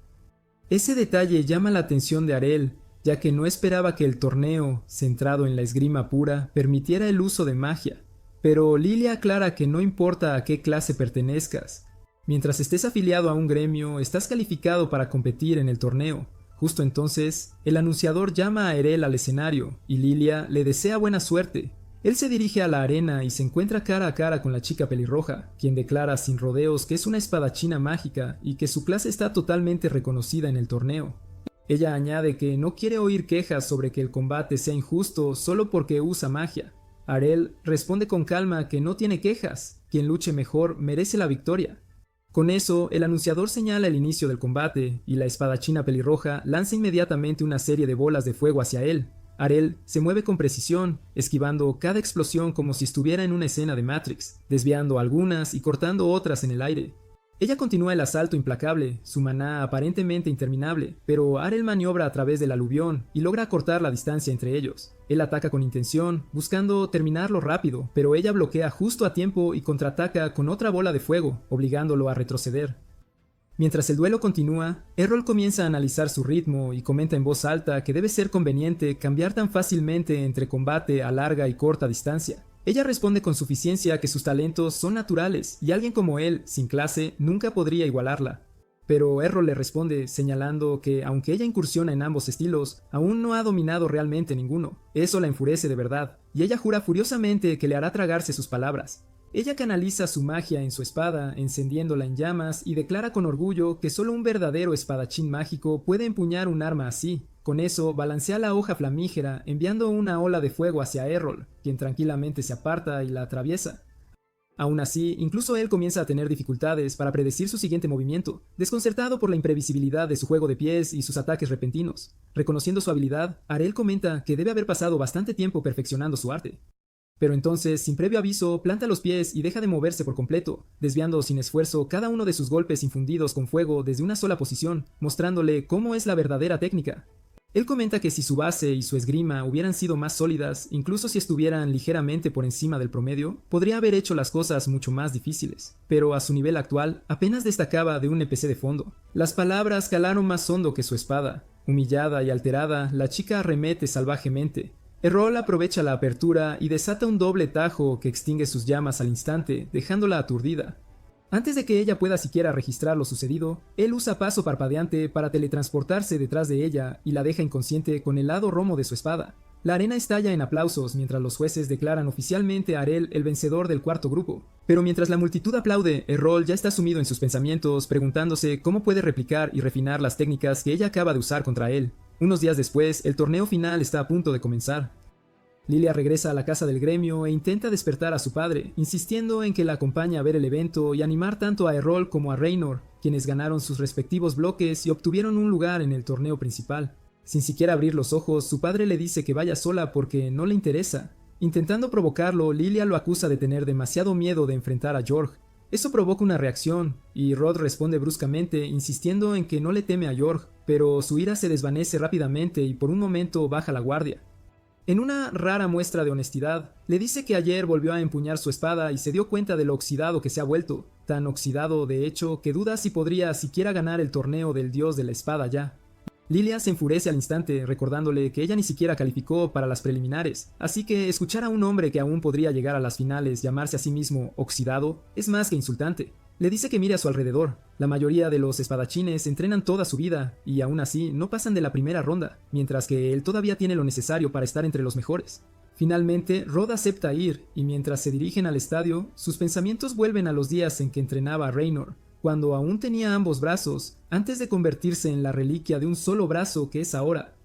Ese detalle llama la atención de Errol, ya que no esperaba que el torneo, centrado en la esgrima pura, permitiera el uso de magia. Pero Lilia aclara que no importa a qué clase pertenezcas. Mientras estés afiliado a un gremio, estás calificado para competir en el torneo. Justo entonces, el anunciador llama a Errol al escenario y Lilia le desea buena suerte. Él se dirige a la arena y se encuentra cara a cara con la chica pelirroja, quien declara sin rodeos que es una espadachina mágica y que su clase está totalmente reconocida en el torneo. Ella añade que no quiere oír quejas sobre que el combate sea injusto solo porque usa magia. Errol responde con calma que no tiene quejas, quien luche mejor merece la victoria. Con eso, el anunciador señala el inicio del combate y la espadachina pelirroja lanza inmediatamente una serie de bolas de fuego hacia él. Errol se mueve con precisión, esquivando cada explosión como si estuviera en una escena de Matrix, desviando algunas y cortando otras en el aire. Ella continúa el asalto implacable, su maná aparentemente interminable, pero Errol maniobra a través del aluvión y logra cortar la distancia entre ellos. Él ataca con intención, buscando terminarlo rápido, pero ella bloquea justo a tiempo y contraataca con otra bola de fuego, obligándolo a retroceder. Mientras el duelo continúa, Errol comienza a analizar su ritmo y comenta en voz alta que debe ser conveniente cambiar tan fácilmente entre combate a larga y corta distancia. Ella responde con suficiencia que sus talentos son naturales y alguien como él, sin clase, nunca podría igualarla. Pero Errol le responde señalando que aunque ella incursiona en ambos estilos, aún no ha dominado realmente ninguno. Eso la enfurece de verdad, y ella jura furiosamente que le hará tragarse sus palabras. Ella canaliza su magia en su espada, encendiéndola en llamas, y declara con orgullo que solo un verdadero espadachín mágico puede empuñar un arma así. Con eso, balancea la hoja flamígera, enviando una ola de fuego hacia Errol, quien tranquilamente se aparta y la atraviesa. Aún así, incluso él comienza a tener dificultades para predecir su siguiente movimiento, desconcertado por la imprevisibilidad de su juego de pies y sus ataques repentinos. Reconociendo su habilidad, Errol comenta que debe haber pasado bastante tiempo perfeccionando su arte. Pero entonces, sin previo aviso, planta los pies y deja de moverse por completo, desviando sin esfuerzo cada uno de sus golpes infundidos con fuego desde una sola posición, mostrándole cómo es la verdadera técnica. Él comenta que si su base y su esgrima hubieran sido más sólidas, incluso si estuvieran ligeramente por encima del promedio, podría haber hecho las cosas mucho más difíciles. Pero a su nivel actual, apenas destacaba de un NPC de fondo. Las palabras calaron más hondo que su espada. Humillada y alterada, la chica arremete salvajemente. Errol aprovecha la apertura y desata un doble tajo que extingue sus llamas al instante, dejándola aturdida. Antes de que ella pueda siquiera registrar lo sucedido, él usa paso parpadeante para teletransportarse detrás de ella y la deja inconsciente con el lado romo de su espada. La arena estalla en aplausos mientras los jueces declaran oficialmente a Errol el vencedor del cuarto grupo. Pero mientras la multitud aplaude, Errol ya está sumido en sus pensamientos, preguntándose cómo puede replicar y refinar las técnicas que ella acaba de usar contra él. Unos días después, el torneo final está a punto de comenzar. Lilia regresa a la casa del gremio e intenta despertar a su padre, insistiendo en que la acompañe a ver el evento y animar tanto a Errol como a Raynor, quienes ganaron sus respectivos bloques y obtuvieron un lugar en el torneo principal. Sin siquiera abrir los ojos, su padre le dice que vaya sola porque no le interesa. Intentando provocarlo, Lilia lo acusa de tener demasiado miedo de enfrentar a George. Eso provoca una reacción, y Rod responde bruscamente, insistiendo en que no le teme a George, pero su ira se desvanece rápidamente y por un momento baja la guardia. En una rara muestra de honestidad, le dice que ayer volvió a empuñar su espada y se dio cuenta de lo oxidado que se ha vuelto, tan oxidado de hecho que duda si podría siquiera ganar el torneo del dios de la espada ya. Lilia se enfurece al instante, recordándole que ella ni siquiera calificó para las preliminares, así que escuchar a un hombre que aún podría llegar a las finales llamarse a sí mismo oxidado es más que insultante. Le dice que mire a su alrededor. La mayoría de los espadachines entrenan toda su vida y aún así no pasan de la primera ronda, mientras que él todavía tiene lo necesario para estar entre los mejores. Finalmente, Rod acepta ir y mientras se dirigen al estadio, sus pensamientos vuelven a los días en que entrenaba a Raynor, cuando aún tenía ambos brazos, antes de convertirse en la reliquia de un solo brazo que es ahora.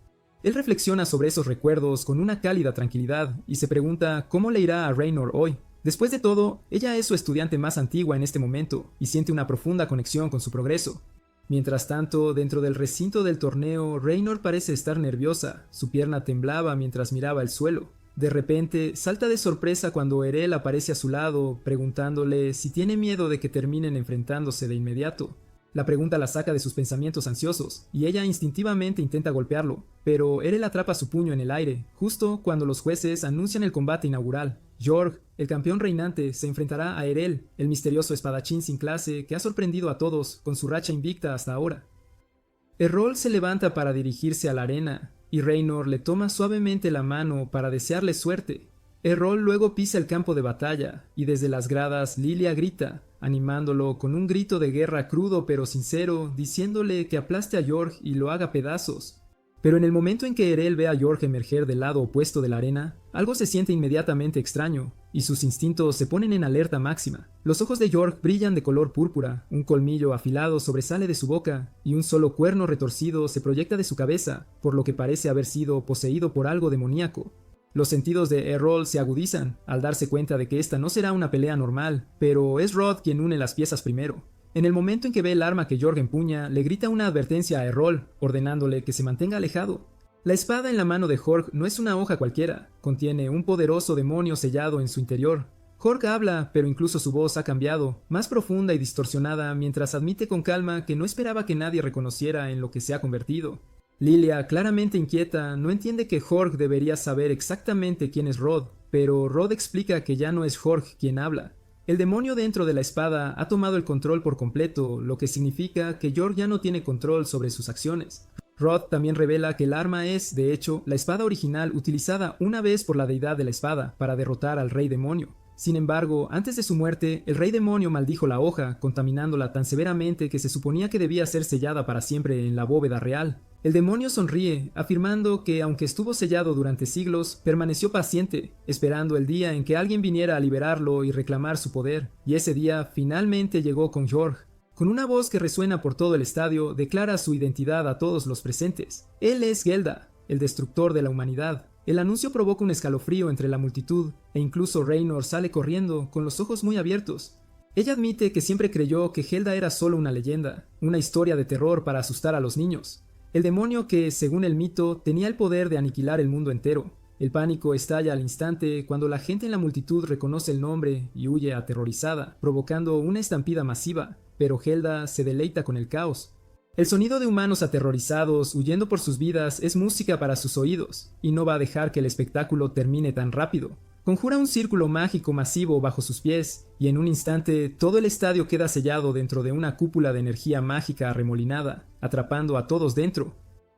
Él reflexiona sobre esos recuerdos con una cálida tranquilidad y se pregunta cómo le irá a Raynor hoy. Después de todo, ella es su estudiante más antigua en este momento y siente una profunda conexión con su progreso. Mientras tanto, dentro del recinto del torneo, Raynor parece estar nerviosa, su pierna temblaba mientras miraba el suelo. De repente, salta de sorpresa cuando Errol aparece a su lado, preguntándole si tiene miedo de que terminen enfrentándose de inmediato. La pregunta la saca de sus pensamientos ansiosos, y ella instintivamente intenta golpearlo, pero Errol atrapa su puño en el aire, justo cuando los jueces anuncian el combate inaugural. George, el campeón reinante, se enfrentará a Errol, el misterioso espadachín sin clase que ha sorprendido a todos con su racha invicta hasta ahora. Errol se levanta para dirigirse a la arena, y Raynor le toma suavemente la mano para desearle suerte. Errol luego pisa el campo de batalla, y desde las gradas Lilia grita: animándolo con un grito de guerra crudo pero sincero, diciéndole que aplaste a York y lo haga pedazos. Pero en el momento en que Erel ve a York emerger del lado opuesto de la arena, algo se siente inmediatamente extraño, y sus instintos se ponen en alerta máxima. Los ojos de York brillan de color púrpura, un colmillo afilado sobresale de su boca, y un solo cuerno retorcido se proyecta de su cabeza, por lo que parece haber sido poseído por algo demoníaco. Los sentidos de Errol se agudizan, al darse cuenta de que esta no será una pelea normal, pero es Rod quien une las piezas primero. En el momento en que ve el arma que York empuña, le grita una advertencia a Errol, ordenándole que se mantenga alejado. La espada en la mano de Jorg no es una hoja cualquiera, contiene un poderoso demonio sellado en su interior. Jorg habla, pero incluso su voz ha cambiado, más profunda y distorsionada, mientras admite con calma que no esperaba que nadie reconociera en lo que se ha convertido. Lilia, claramente inquieta, no entiende que Jorg debería saber exactamente quién es Rod, pero Rod explica que ya no es Jorg quien habla. El demonio dentro de la espada ha tomado el control por completo, lo que significa que York ya no tiene control sobre sus acciones. Rod también revela que el arma es, de hecho, la espada original utilizada una vez por la deidad de la espada para derrotar al rey demonio. Sin embargo, antes de su muerte, el rey demonio maldijo la hoja, contaminándola tan severamente que se suponía que debía ser sellada para siempre en la bóveda real. El demonio sonríe, afirmando que aunque estuvo sellado durante siglos, permaneció paciente, esperando el día en que alguien viniera a liberarlo y reclamar su poder, y ese día finalmente llegó con Jorg. Con una voz que resuena por todo el estadio, declara su identidad a todos los presentes. Él es Gelda, el destructor de la humanidad. El anuncio provoca un escalofrío entre la multitud, e incluso Raynor sale corriendo, con los ojos muy abiertos. Ella admite que siempre creyó que Gelda era solo una leyenda, una historia de terror para asustar a los niños. El demonio que, según el mito, tenía el poder de aniquilar el mundo entero. El pánico estalla al instante cuando la gente en la multitud reconoce el nombre y huye aterrorizada, provocando una estampida masiva, pero Gelda se deleita con el caos. El sonido de humanos aterrorizados huyendo por sus vidas es música para sus oídos, y no va a dejar que el espectáculo termine tan rápido. Conjura un círculo mágico masivo bajo sus pies, y en un instante todo el estadio queda sellado dentro de una cúpula de energía mágica arremolinada, atrapando a todos dentro.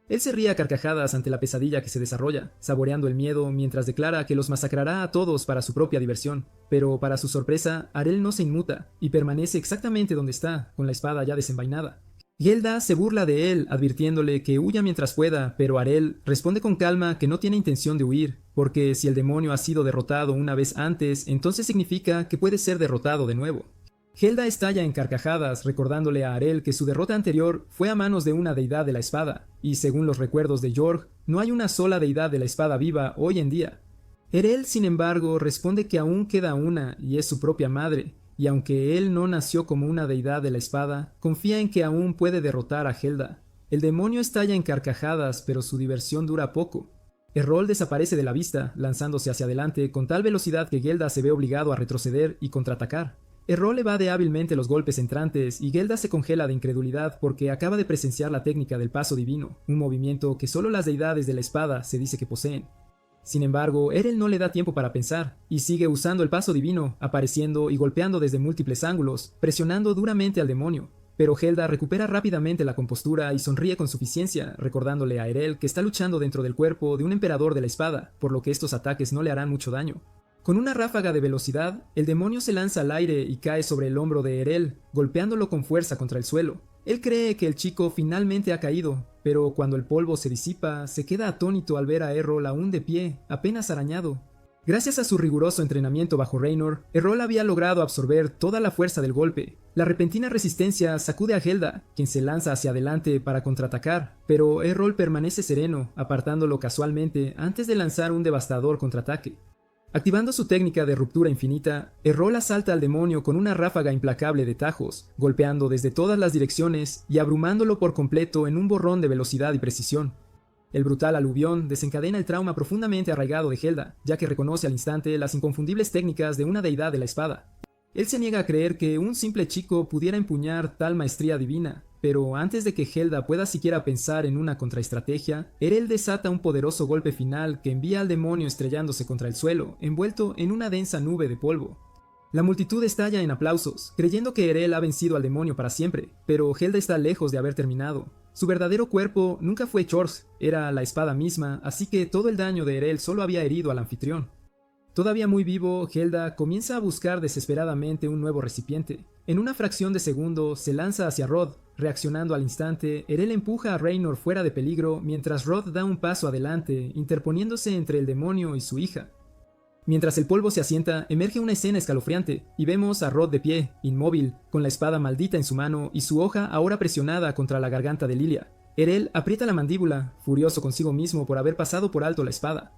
Él se ríe a carcajadas ante la pesadilla que se desarrolla, saboreando el miedo mientras declara que los masacrará a todos para su propia diversión. Pero para su sorpresa, Arel no se inmuta, y permanece exactamente donde está, con la espada ya desenvainada. Gelda se burla de él, advirtiéndole que huya mientras pueda, pero Arel responde con calma que no tiene intención de huir, porque si el demonio ha sido derrotado una vez antes, entonces significa que puede ser derrotado de nuevo. Gelda estalla en carcajadas, recordándole a Arel que su derrota anterior fue a manos de una deidad de la espada, y según los recuerdos de Jorg, no hay una sola deidad de la espada viva hoy en día. Erel, sin embargo, responde que aún queda una, y es su propia madre, y aunque él no nació como una deidad de la espada, confía en que aún puede derrotar a Gelda. El demonio estalla en carcajadas, pero su diversión dura poco. Errol desaparece de la vista, lanzándose hacia adelante con tal velocidad que Gelda se ve obligado a retroceder y contraatacar. Errol evade hábilmente los golpes entrantes y Gelda se congela de incredulidad porque acaba de presenciar la técnica del paso divino, un movimiento que solo las deidades de la espada se dice que poseen. Sin embargo, Erel no le da tiempo para pensar, y sigue usando el paso divino, apareciendo y golpeando desde múltiples ángulos, presionando duramente al demonio. Pero Gelda recupera rápidamente la compostura y sonríe con suficiencia, recordándole a Erel que está luchando dentro del cuerpo de un emperador de la espada, por lo que estos ataques no le harán mucho daño. Con una ráfaga de velocidad, el demonio se lanza al aire y cae sobre el hombro de Erel, golpeándolo con fuerza contra el suelo. Él cree que el chico finalmente ha caído, pero cuando el polvo se disipa, se queda atónito al ver a Errol aún de pie, apenas arañado. Gracias a su riguroso entrenamiento bajo Raynor, Errol había logrado absorber toda la fuerza del golpe. La repentina resistencia sacude a Gelda, quien se lanza hacia adelante para contraatacar, pero Errol permanece sereno, apartándolo casualmente antes de lanzar un devastador contraataque. Activando su técnica de ruptura infinita, Errol asalta al demonio con una ráfaga implacable de tajos, golpeando desde todas las direcciones y abrumándolo por completo en un borrón de velocidad y precisión. El brutal aluvión desencadena el trauma profundamente arraigado de Gelda, ya que reconoce al instante las inconfundibles técnicas de una deidad de la espada. Él se niega a creer que un simple chico pudiera empuñar tal maestría divina, pero antes de que Gelda pueda siquiera pensar en una contraestrategia, Erel desata un poderoso golpe final que envía al demonio estrellándose contra el suelo, envuelto en una densa nube de polvo. La multitud estalla en aplausos, creyendo que Erel ha vencido al demonio para siempre, pero Gelda está lejos de haber terminado. Su verdadero cuerpo nunca fue Chors, era la espada misma, así que todo el daño de Erel solo había herido al anfitrión. Todavía muy vivo, Gelda comienza a buscar desesperadamente un nuevo recipiente. En una fracción de segundo se lanza hacia Rod. Reaccionando al instante, Erel empuja a Raynor fuera de peligro mientras Rod da un paso adelante, interponiéndose entre el demonio y su hija. Mientras el polvo se asienta, emerge una escena escalofriante y vemos a Rod de pie, inmóvil, con la espada maldita en su mano y su hoja ahora presionada contra la garganta de Lilia. Erel aprieta la mandíbula, furioso consigo mismo por haber pasado por alto la espada.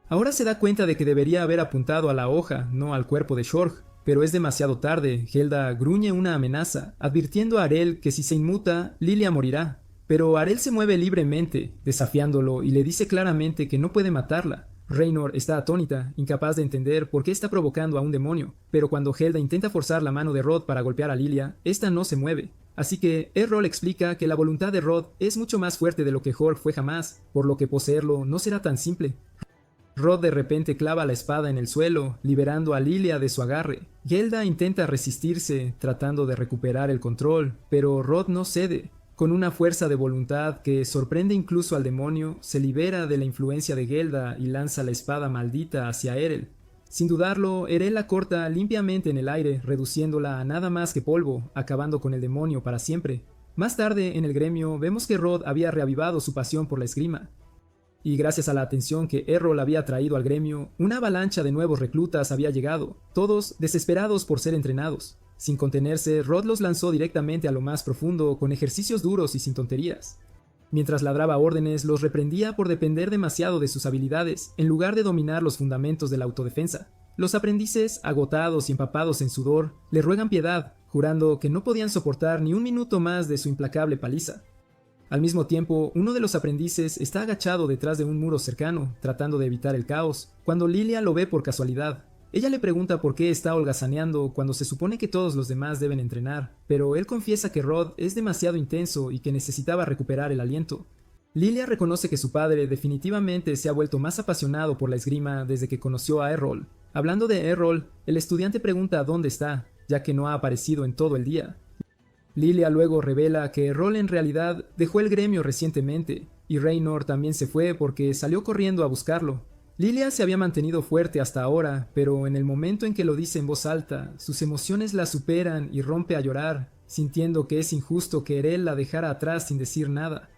Ahora se da cuenta de que debería haber apuntado a la hoja, no al cuerpo de Shorg, pero es demasiado tarde. Gelda gruñe una amenaza, advirtiendo a Arel que si se inmuta, Lilia morirá. Pero Arel se mueve libremente, desafiándolo, y le dice claramente que no puede matarla. Raynor está atónita, incapaz de entender por qué está provocando a un demonio, pero cuando Gelda intenta forzar la mano de Rod para golpear a Lilia, esta no se mueve. Así que Errol explica que la voluntad de Rod es mucho más fuerte de lo que Jorg fue jamás, por lo que poseerlo no será tan simple. Rod de repente clava la espada en el suelo, liberando a Lilia de su agarre. Gelda intenta resistirse, tratando de recuperar el control, pero Rod no cede. Con una fuerza de voluntad que sorprende incluso al demonio, se libera de la influencia de Gelda y lanza la espada maldita hacia Erel. Sin dudarlo, Erel la corta limpiamente en el aire, reduciéndola a nada más que polvo, acabando con el demonio para siempre. Más tarde, en el gremio, vemos que Rod había reavivado su pasión por la esgrima. Y gracias a la atención que Errol había traído al gremio, una avalancha de nuevos reclutas había llegado, todos desesperados por ser entrenados. Sin contenerse, Rod los lanzó directamente a lo más profundo con ejercicios duros y sin tonterías. Mientras ladraba órdenes, los reprendía por depender demasiado de sus habilidades, en lugar de dominar los fundamentos de la autodefensa. Los aprendices, agotados y empapados en sudor, le ruegan piedad, jurando que no podían soportar ni un minuto más de su implacable paliza. Al mismo tiempo, uno de los aprendices está agachado detrás de un muro cercano, tratando de evitar el caos, cuando Lilia lo ve por casualidad. Ella le pregunta por qué está holgazaneando cuando se supone que todos los demás deben entrenar, pero él confiesa que Rod es demasiado intenso y que necesitaba recuperar el aliento. Lilia reconoce que su padre definitivamente se ha vuelto más apasionado por la esgrima desde que conoció a Errol. Hablando de Errol, el estudiante pregunta dónde está, ya que no ha aparecido en todo el día. Lilia luego revela que Errol en realidad dejó el gremio recientemente, y Raynor también se fue porque salió corriendo a buscarlo. Lilia se había mantenido fuerte hasta ahora, pero en el momento en que lo dice en voz alta, sus emociones la superan y rompe a llorar, sintiendo que es injusto que Erel la dejara atrás sin decir nada.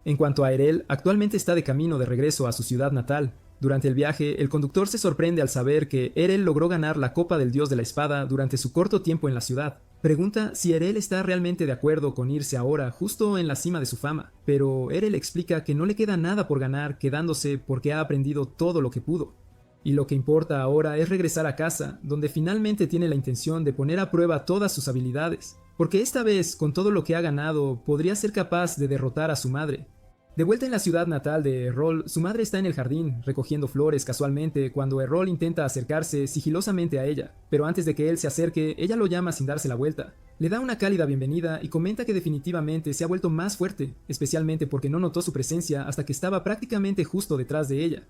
En cuanto a Erel, actualmente está de camino de regreso a su ciudad natal. Durante el viaje, el conductor se sorprende al saber que Erel logró ganar la Copa del Dios de la Espada durante su corto tiempo en la ciudad. Pregunta si Erel está realmente de acuerdo con irse ahora justo en la cima de su fama, pero Erel explica que no le queda nada por ganar quedándose porque ha aprendido todo lo que pudo. Y lo que importa ahora es regresar a casa, donde finalmente tiene la intención de poner a prueba todas sus habilidades, porque esta vez, con todo lo que ha ganado, podría ser capaz de derrotar a su madre. De vuelta en la ciudad natal de Errol, su madre está en el jardín, recogiendo flores casualmente cuando Errol intenta acercarse sigilosamente a ella, pero antes de que él se acerque, ella lo llama sin darse la vuelta. Le da una cálida bienvenida y comenta que definitivamente se ha vuelto más fuerte, especialmente porque no notó su presencia hasta que estaba prácticamente justo detrás de ella.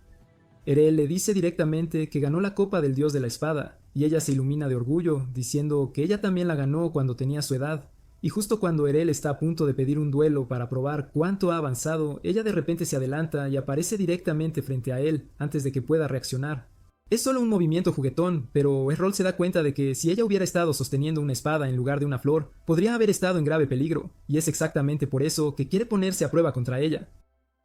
Erel le dice directamente que ganó la Copa del Dios de la Espada, y ella se ilumina de orgullo, diciendo que ella también la ganó cuando tenía su edad. Y justo cuando Erel está a punto de pedir un duelo para probar cuánto ha avanzado, ella de repente se adelanta y aparece directamente frente a él antes de que pueda reaccionar. Es solo un movimiento juguetón, pero Errol se da cuenta de que si ella hubiera estado sosteniendo una espada en lugar de una flor, podría haber estado en grave peligro, y es exactamente por eso que quiere ponerse a prueba contra ella.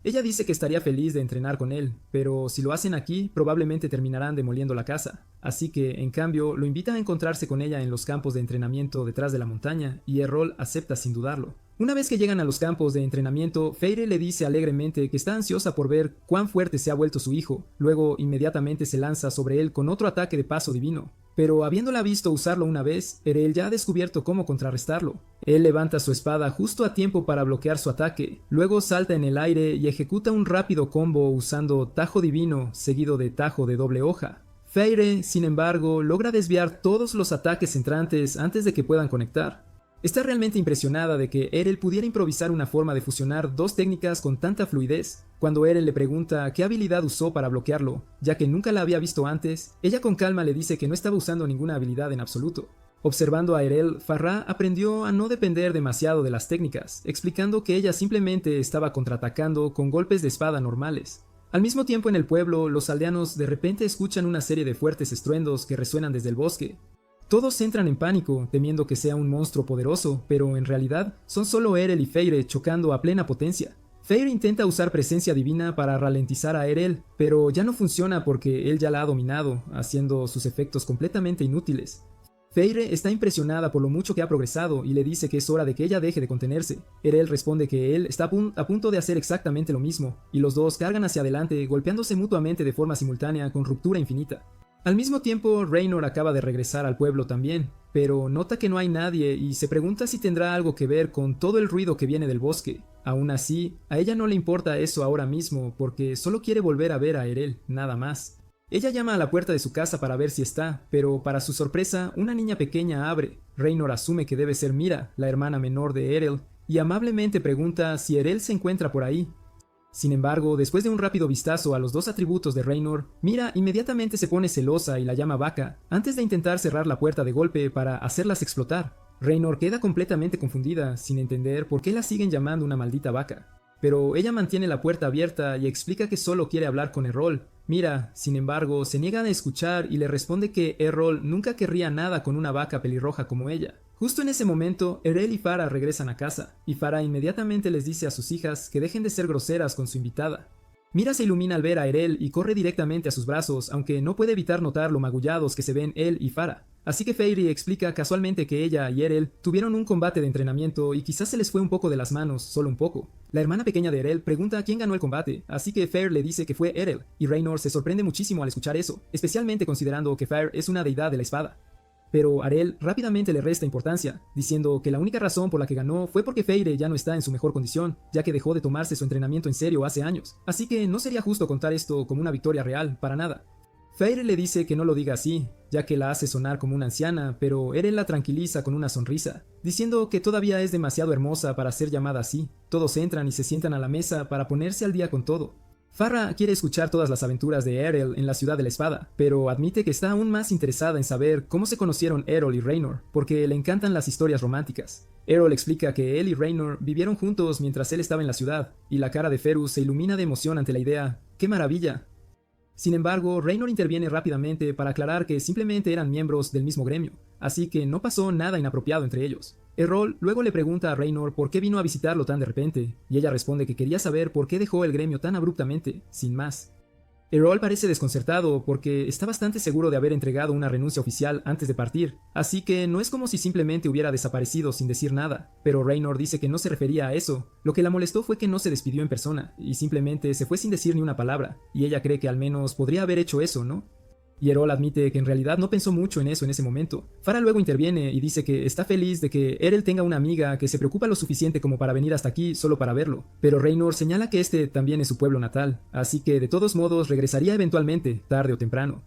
Ella dice que estaría feliz de entrenar con él, pero si lo hacen aquí, probablemente terminarán demoliendo la casa. Así que, en cambio, lo invita a encontrarse con ella en los campos de entrenamiento detrás de la montaña, y Errol acepta sin dudarlo. Una vez que llegan a los campos de entrenamiento, Feyre le dice alegremente que está ansiosa por ver cuán fuerte se ha vuelto su hijo. Luego, inmediatamente se lanza sobre él con otro ataque de paso divino. Pero habiéndola visto usarlo una vez, Erel ya ha descubierto cómo contrarrestarlo. Él levanta su espada justo a tiempo para bloquear su ataque, luego salta en el aire y ejecuta un rápido combo usando Tajo Divino seguido de Tajo de doble hoja. Feyre, sin embargo, logra desviar todos los ataques entrantes antes de que puedan conectar. Está realmente impresionada de que Erel pudiera improvisar una forma de fusionar dos técnicas con tanta fluidez. Cuando Erel le pregunta qué habilidad usó para bloquearlo, ya que nunca la había visto antes, ella con calma le dice que no estaba usando ninguna habilidad en absoluto. Observando a Erel, Farrah aprendió a no depender demasiado de las técnicas, explicando que ella simplemente estaba contraatacando con golpes de espada normales. Al mismo tiempo en el pueblo, los aldeanos de repente escuchan una serie de fuertes estruendos que resuenan desde el bosque. Todos entran en pánico, temiendo que sea un monstruo poderoso, pero en realidad son solo Errol y Feyre chocando a plena potencia. Feyre intenta usar presencia divina para ralentizar a Errol, pero ya no funciona porque él ya la ha dominado, haciendo sus efectos completamente inútiles. Feyre está impresionada por lo mucho que ha progresado y le dice que es hora de que ella deje de contenerse. Errol responde que él está a punto de hacer exactamente lo mismo, y los dos cargan hacia adelante, golpeándose mutuamente de forma simultánea con ruptura infinita. Al mismo tiempo, Raynor acaba de regresar al pueblo también, pero nota que no hay nadie y se pregunta si tendrá algo que ver con todo el ruido que viene del bosque. Aún así, a ella no le importa eso ahora mismo porque solo quiere volver a ver a Errol, nada más. Ella llama a la puerta de su casa para ver si está, pero para su sorpresa, una niña pequeña abre. Raynor asume que debe ser Mira, la hermana menor de Errol, y amablemente pregunta si Errol se encuentra por ahí. Sin embargo, después de un rápido vistazo a los dos atributos de Raynor, Mira inmediatamente se pone celosa y la llama vaca, antes de intentar cerrar la puerta de golpe para hacerlas explotar. Raynor queda completamente confundida, sin entender por qué la siguen llamando una maldita vaca. Pero ella mantiene la puerta abierta y explica que solo quiere hablar con Errol. Mira, sin embargo, se niega a escuchar y le responde que Errol nunca querría nada con una vaca pelirroja como ella. Justo en ese momento, Errol y Farah regresan a casa, y Farah inmediatamente les dice a sus hijas que dejen de ser groseras con su invitada. Mira se ilumina al ver a Errol y corre directamente a sus brazos, aunque no puede evitar notar lo magullados que se ven él y Farah. Así que Feyre explica casualmente que ella y Errol tuvieron un combate de entrenamiento y quizás se les fue un poco de las manos, solo un poco. La hermana pequeña de Errol pregunta quién ganó el combate, así que Feyre le dice que fue Errol, y Raynor se sorprende muchísimo al escuchar eso, especialmente considerando que Feyre es una deidad de la espada. Pero Errol rápidamente le resta importancia, diciendo que la única razón por la que ganó fue porque Feyre ya no está en su mejor condición, ya que dejó de tomarse su entrenamiento en serio hace años, así que no sería justo contar esto como una victoria real, para nada. Feyre le dice que no lo diga así, ya que la hace sonar como una anciana, pero Errol la tranquiliza con una sonrisa, diciendo que todavía es demasiado hermosa para ser llamada así. Todos entran y se sientan a la mesa para ponerse al día con todo. Farah quiere escuchar todas las aventuras de Errol en la Ciudad de la Espada, pero admite que está aún más interesada en saber cómo se conocieron Errol y Raynor, porque le encantan las historias románticas. Errol explica que él y Raynor vivieron juntos mientras él estaba en la ciudad, y la cara de Ferus se ilumina de emoción ante la idea. ¡Qué maravilla! Sin embargo, Raynor interviene rápidamente para aclarar que simplemente eran miembros del mismo gremio, así que no pasó nada inapropiado entre ellos. Errol luego le pregunta a Raynor por qué vino a visitarlo tan de repente, y ella responde que quería saber por qué dejó el gremio tan abruptamente, sin más. Errol parece desconcertado porque está bastante seguro de haber entregado una renuncia oficial antes de partir, así que no es como si simplemente hubiera desaparecido sin decir nada, pero Raynor dice que no se refería a eso. Lo que la molestó fue que no se despidió en persona, y simplemente se fue sin decir ni una palabra, y ella cree que al menos podría haber hecho eso, ¿no? Y Errol admite que en realidad no pensó mucho en eso en ese momento. Farah luego interviene y dice que está feliz de que Errol tenga una amiga que se preocupa lo suficiente como para venir hasta aquí solo para verlo. Pero Raynor señala que este también es su pueblo natal, así que de todos modos regresaría eventualmente, tarde o temprano.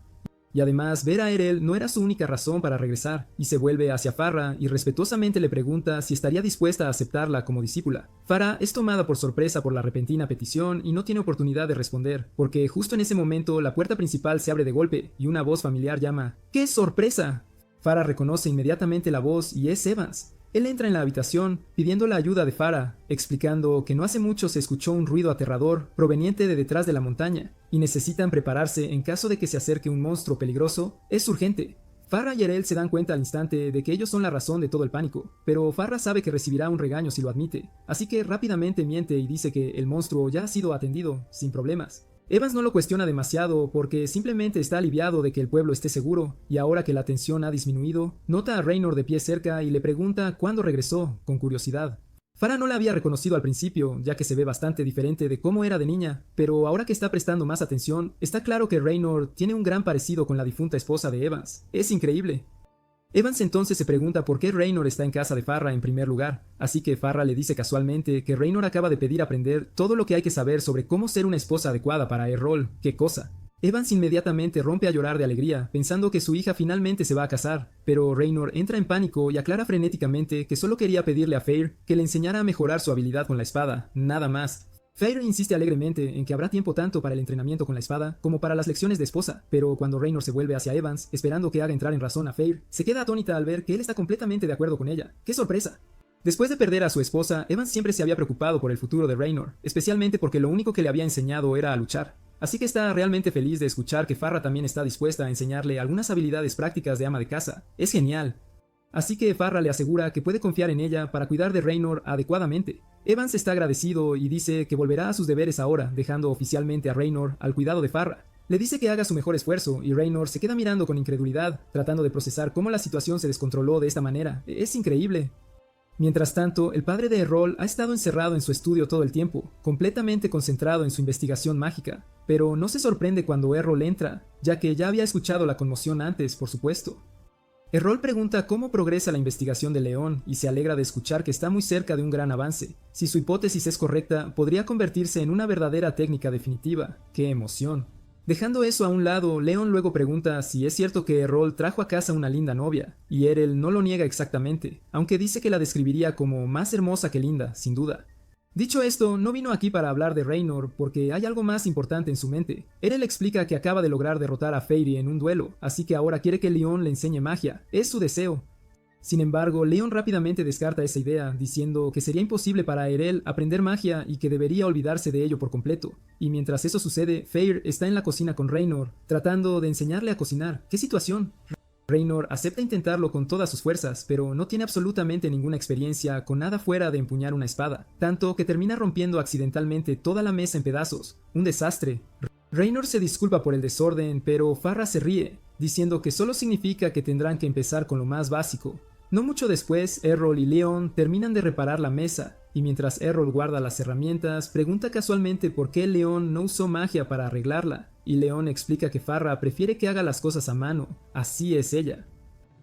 Y además, ver a Errol no era su única razón para regresar, y se vuelve hacia Farah y respetuosamente le pregunta si estaría dispuesta a aceptarla como discípula. Farah es tomada por sorpresa por la repentina petición y no tiene oportunidad de responder, porque justo en ese momento la puerta principal se abre de golpe y una voz familiar llama ¡qué sorpresa! Farah reconoce inmediatamente la voz y es Evans. Él entra en la habitación pidiendo la ayuda de Farah, explicando que no hace mucho se escuchó un ruido aterrador proveniente de detrás de la montaña, y necesitan prepararse en caso de que se acerque un monstruo peligroso. Es urgente. Farah y Errol se dan cuenta al instante de que ellos son la razón de todo el pánico, pero Farah sabe que recibirá un regaño si lo admite, así que rápidamente miente y dice que el monstruo ya ha sido atendido, sin problemas. Evans no lo cuestiona demasiado porque simplemente está aliviado de que el pueblo esté seguro, y ahora que la tensión ha disminuido, nota a Raynor de pie cerca y le pregunta cuándo regresó, con curiosidad. Farah no la había reconocido al principio, ya que se ve bastante diferente de cómo era de niña, pero ahora que está prestando más atención, está claro que Raynor tiene un gran parecido con la difunta esposa de Evans. Es increíble. Evans entonces se pregunta por qué Raynor está en casa de Farah en primer lugar, así que Farah le dice casualmente que Raynor acaba de pedir aprender todo lo que hay que saber sobre cómo ser una esposa adecuada para Errol. ¡Qué cosa! Evans inmediatamente rompe a llorar de alegría, pensando que su hija finalmente se va a casar, pero Raynor entra en pánico y aclara frenéticamente que solo quería pedirle a Feyre que le enseñara a mejorar su habilidad con la espada, nada más. Feyre insiste alegremente en que habrá tiempo tanto para el entrenamiento con la espada como para las lecciones de esposa, pero cuando Raynor se vuelve hacia Evans, esperando que haga entrar en razón a Feyre, se queda atónita al ver que él está completamente de acuerdo con ella. ¡Qué sorpresa! Después de perder a su esposa, Evans siempre se había preocupado por el futuro de Raynor, especialmente porque lo único que le había enseñado era a luchar. así que está realmente feliz de escuchar que Farrah también está dispuesta a enseñarle algunas habilidades prácticas de ama de casa. Es genial. Así que Farrah le asegura que puede confiar en ella para cuidar de Raynor adecuadamente. Evans está agradecido y dice que volverá a sus deberes ahora, dejando oficialmente a Raynor al cuidado de Farrah. Le dice que haga su mejor esfuerzo y Raynor se queda mirando con incredulidad, tratando de procesar cómo la situación se descontroló de esta manera. Es increíble. Mientras tanto, el padre de Errol ha estado encerrado en su estudio todo el tiempo, completamente concentrado en su investigación mágica, pero no se sorprende cuando Errol entra, ya que ya había escuchado la conmoción antes, por supuesto. Errol pregunta cómo progresa la investigación de Leon y se alegra de escuchar que está muy cerca de un gran avance. Si su hipótesis es correcta, podría convertirse en una verdadera técnica definitiva. ¡Qué emoción! Dejando eso a un lado, Leon luego pregunta si es cierto que Errol trajo a casa una linda novia, y Errol no lo niega exactamente, aunque dice que la describiría como más hermosa que linda, sin duda. Dicho esto, no vino aquí para hablar de Raynor porque hay algo más importante en su mente. Errol explica que acaba de lograr derrotar a Fairy en un duelo, así que ahora quiere que Leon le enseñe magia, es su deseo. Sin embargo, Leon rápidamente descarta esa idea, diciendo que sería imposible para Errol aprender magia y que debería olvidarse de ello por completo. Y mientras eso sucede, Fairy está en la cocina con Raynor, tratando de enseñarle a cocinar. ¿Qué situación? Raynor acepta intentarlo con todas sus fuerzas, pero no tiene absolutamente ninguna experiencia con nada fuera de empuñar una espada, tanto que termina rompiendo accidentalmente toda la mesa en pedazos. Un desastre. Raynor se disculpa por el desorden, pero Farrah se ríe, diciendo que solo significa que tendrán que empezar con lo más básico. No mucho después, Errol y Leon terminan de reparar la mesa, y mientras Errol guarda las herramientas, pregunta casualmente por qué Leon no usó magia para arreglarla, y Leon explica que Farrah prefiere que haga las cosas a mano, así es ella.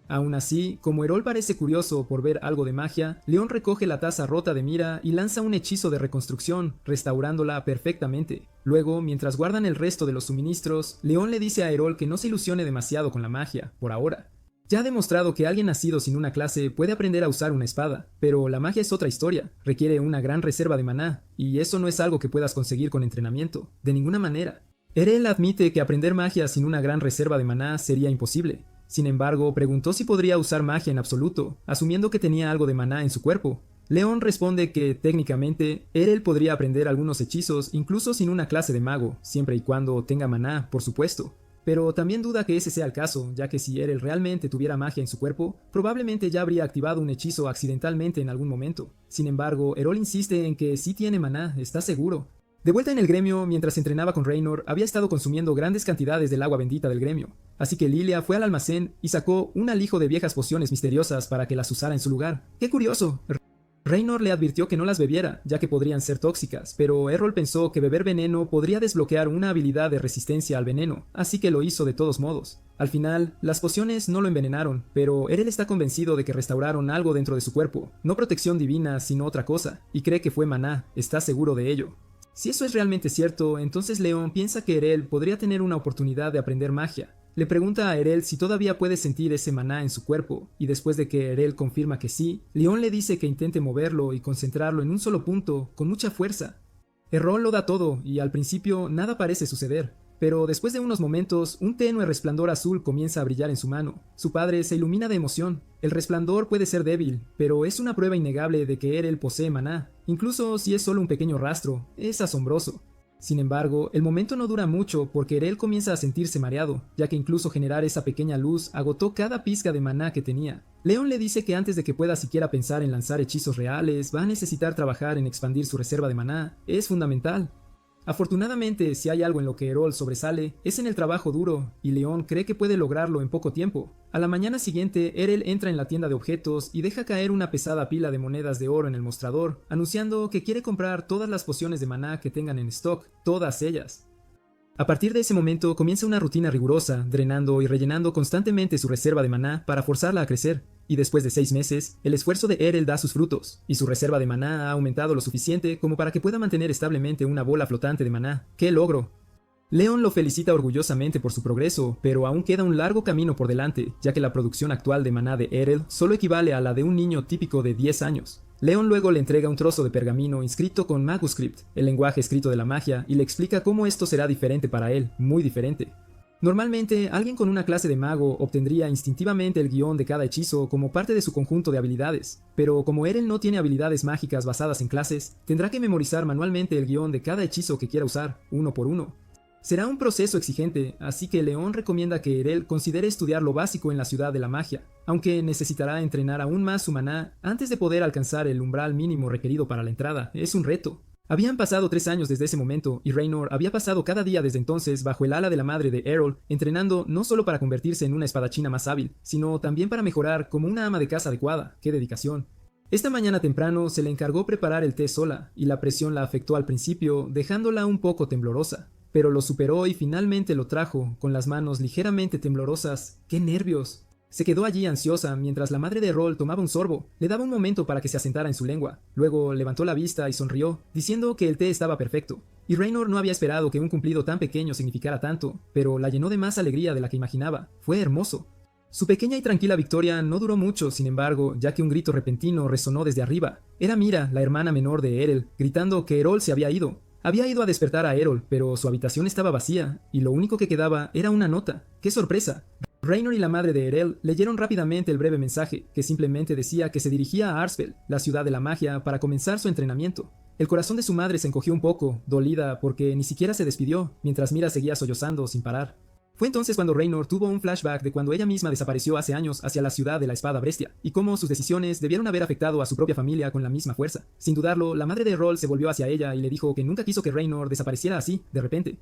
Aún así, como Errol parece curioso por ver algo de magia, Leon recoge la taza rota de Mira y lanza un hechizo de reconstrucción, restaurándola perfectamente. Luego, mientras guardan el resto de los suministros, Leon le dice a Errol que no se ilusione demasiado con la magia, por ahora. Ya ha demostrado que alguien nacido sin una clase puede aprender a usar una espada, pero la magia es otra historia, requiere una gran reserva de maná, y eso no es algo que puedas conseguir con entrenamiento, de ninguna manera. Errol admite que aprender magia sin una gran reserva de maná sería imposible. Sin embargo, preguntó si podría usar magia en absoluto, asumiendo que tenía algo de maná en su cuerpo. Leon responde que, técnicamente, Errol podría aprender algunos hechizos incluso sin una clase de mago, siempre y cuando tenga maná, por supuesto. Pero también duda que ese sea el caso, ya que si Errol realmente tuviera magia en su cuerpo, probablemente ya habría activado un hechizo accidentalmente en algún momento. Sin embargo, Errol insiste en que sí tiene maná, está seguro. De vuelta en el gremio, mientras entrenaba con Raynor, había estado consumiendo grandes cantidades del agua bendita del gremio. Así que Lilia fue al almacén y sacó un alijo de viejas pociones misteriosas para que las usara en su lugar. ¡Qué curioso! Raynor le advirtió que no las bebiera, ya que podrían ser tóxicas, pero Errol pensó que beber veneno podría desbloquear una habilidad de resistencia al veneno, así que lo hizo de todos modos. Al final, las pociones no lo envenenaron, pero Errol está convencido de que restauraron algo dentro de su cuerpo, no protección divina, sino otra cosa, y cree que fue maná, está seguro de ello. Si eso es realmente cierto, entonces Leon piensa que Errol podría tener una oportunidad de aprender magia. Le pregunta a Errol si todavía puede sentir ese maná en su cuerpo, y después de que Errol confirma que sí, Leon le dice que intente moverlo y concentrarlo en un solo punto, con mucha fuerza. Errol lo da todo, y al principio nada parece suceder, pero después de unos momentos, un tenue resplandor azul comienza a brillar en su mano. Su padre se ilumina de emoción. El resplandor puede ser débil, pero es una prueba innegable de que Errol posee maná, incluso si es solo un pequeño rastro, es asombroso. Sin embargo, el momento no dura mucho porque Errol comienza a sentirse mareado, ya que incluso generar esa pequeña luz agotó cada pizca de maná que tenía. Leon le dice que antes de que pueda siquiera pensar en lanzar hechizos reales, va a necesitar trabajar en expandir su reserva de maná, es fundamental. Afortunadamente, si hay algo en lo que Errol sobresale, es en el trabajo duro, y Leon cree que puede lograrlo en poco tiempo. A la mañana siguiente, Errol entra en la tienda de objetos y deja caer una pesada pila de monedas de oro en el mostrador, anunciando que quiere comprar todas las pociones de maná que tengan en stock, todas ellas. A partir de ese momento comienza una rutina rigurosa, drenando y rellenando constantemente su reserva de maná para forzarla a crecer, y después de 6 meses, el esfuerzo de Errol da sus frutos, y su reserva de maná ha aumentado lo suficiente como para que pueda mantener establemente una bola flotante de maná. ¡Qué logro! Leon lo felicita orgullosamente por su progreso, pero aún queda un largo camino por delante, ya que la producción actual de maná de Errol solo equivale a la de un niño típico de 10 años. Leon luego le entrega un trozo de pergamino inscrito con Maguscript, el lenguaje escrito de la magia, y le explica cómo esto será diferente para él, muy diferente. Normalmente, alguien con una clase de mago obtendría instintivamente el guión de cada hechizo como parte de su conjunto de habilidades, pero como Errol no tiene habilidades mágicas basadas en clases, tendrá que memorizar manualmente el guión de cada hechizo que quiera usar, uno por uno. Será un proceso exigente, así que León recomienda que Erel considere estudiar lo básico en la ciudad de la magia, aunque necesitará entrenar aún más su maná antes de poder alcanzar el umbral mínimo requerido para la entrada. Es un reto. Habían pasado 3 años desde ese momento, y Raynor había pasado cada día desde entonces bajo el ala de la madre de Errol, entrenando no solo para convertirse en una espadachina más hábil, sino también para mejorar como una ama de casa adecuada. ¡Qué dedicación! Esta mañana temprano se le encargó preparar el té sola, y la presión la afectó al principio, dejándola un poco temblorosa. Pero lo superó y finalmente lo trajo, con las manos ligeramente temblorosas. ¡Qué nervios! Se quedó allí ansiosa mientras la madre de Errol tomaba un sorbo. Le daba un momento para que se asentara en su lengua. Luego levantó la vista y sonrió, diciendo que el té estaba perfecto. Y Raynor no había esperado que un cumplido tan pequeño significara tanto, pero la llenó de más alegría de la que imaginaba. Fue hermoso. Su pequeña y tranquila victoria no duró mucho, sin embargo, ya que un grito repentino resonó desde arriba. Era Mira, la hermana menor de Errol, gritando que Errol se había ido. Había ido a despertar a Errol, pero su habitación estaba vacía, y lo único que quedaba era una nota. ¡Qué sorpresa! Raynor y la madre de Errol leyeron rápidamente el breve mensaje, que simplemente decía que se dirigía a Arsfeld, la ciudad de la magia, para comenzar su entrenamiento. El corazón de su madre se encogió un poco, dolida porque ni siquiera se despidió, mientras Mira seguía sollozando sin parar. Fue entonces cuando Raynor tuvo un flashback de cuando ella misma desapareció hace años hacia la ciudad de la espada Brestia, y cómo sus decisiones debieron haber afectado a su propia familia con la misma fuerza. Sin dudarlo, la madre de Errol se volvió hacia ella y le dijo que nunca quiso que Raynor desapareciera así, de repente.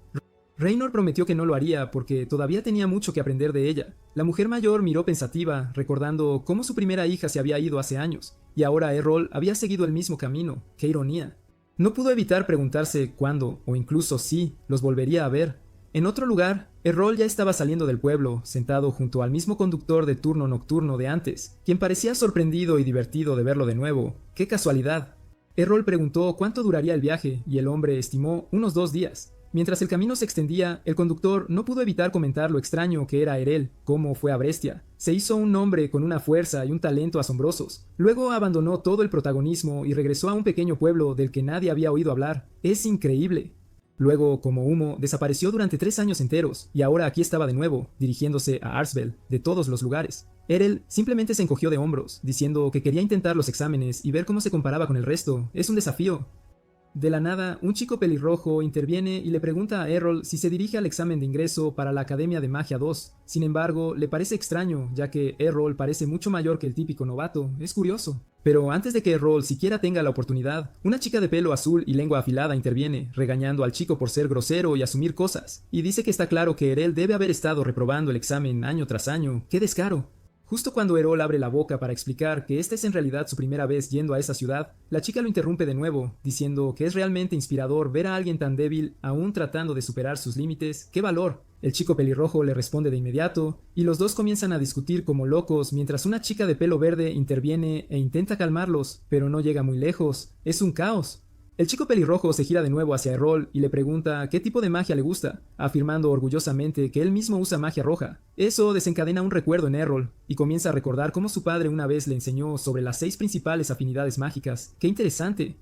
Raynor prometió que no lo haría porque todavía tenía mucho que aprender de ella. La mujer mayor miró pensativa, recordando cómo su primera hija se había ido hace años, y ahora Errol había seguido el mismo camino. ¡Qué ironía! No pudo evitar preguntarse cuándo, o incluso si, los volvería a ver. En otro lugar, Errol ya estaba saliendo del pueblo, sentado junto al mismo conductor de turno nocturno de antes, quien parecía sorprendido y divertido de verlo de nuevo. ¡Qué casualidad! Errol preguntó cuánto duraría el viaje, y el hombre estimó unos 2 días. Mientras el camino se extendía, el conductor no pudo evitar comentar lo extraño que era Erel, cómo fue a Brestia. Se hizo un hombre con una fuerza y un talento asombrosos. Luego abandonó todo el protagonismo y regresó a un pequeño pueblo del que nadie había oído hablar. ¡Es increíble! Luego, como humo, desapareció durante 3 años enteros, y ahora aquí estaba de nuevo, dirigiéndose a Arsfeld, de todos los lugares. Erel simplemente se encogió de hombros, diciendo que quería intentar los exámenes y ver cómo se comparaba con el resto. Es un desafío. De la nada, un chico pelirrojo interviene y le pregunta a Errol si se dirige al examen de ingreso para la Academia de Magia 2. Sin embargo, le parece extraño, ya que Errol parece mucho mayor que el típico novato. Es curioso. Pero antes de que Errol siquiera tenga la oportunidad, una chica de pelo azul y lengua afilada interviene, regañando al chico por ser grosero y asumir cosas, y dice que está claro que Erel debe haber estado reprobando el examen año tras año. ¡Qué descaro! Justo cuando Errol abre la boca para explicar que esta es en realidad su primera vez yendo a esa ciudad, la chica lo interrumpe de nuevo, diciendo que es realmente inspirador ver a alguien tan débil aún tratando de superar sus límites. ¡Qué valor! El chico pelirrojo le responde de inmediato, y los dos comienzan a discutir como locos mientras una chica de pelo verde interviene e intenta calmarlos, pero no llega muy lejos. Es un caos. El chico pelirrojo se gira de nuevo hacia Errol y le pregunta qué tipo de magia le gusta, afirmando orgullosamente que él mismo usa magia roja. Eso desencadena un recuerdo en Errol, y comienza a recordar cómo su padre una vez le enseñó sobre las 6 principales afinidades mágicas. ¡Qué interesante!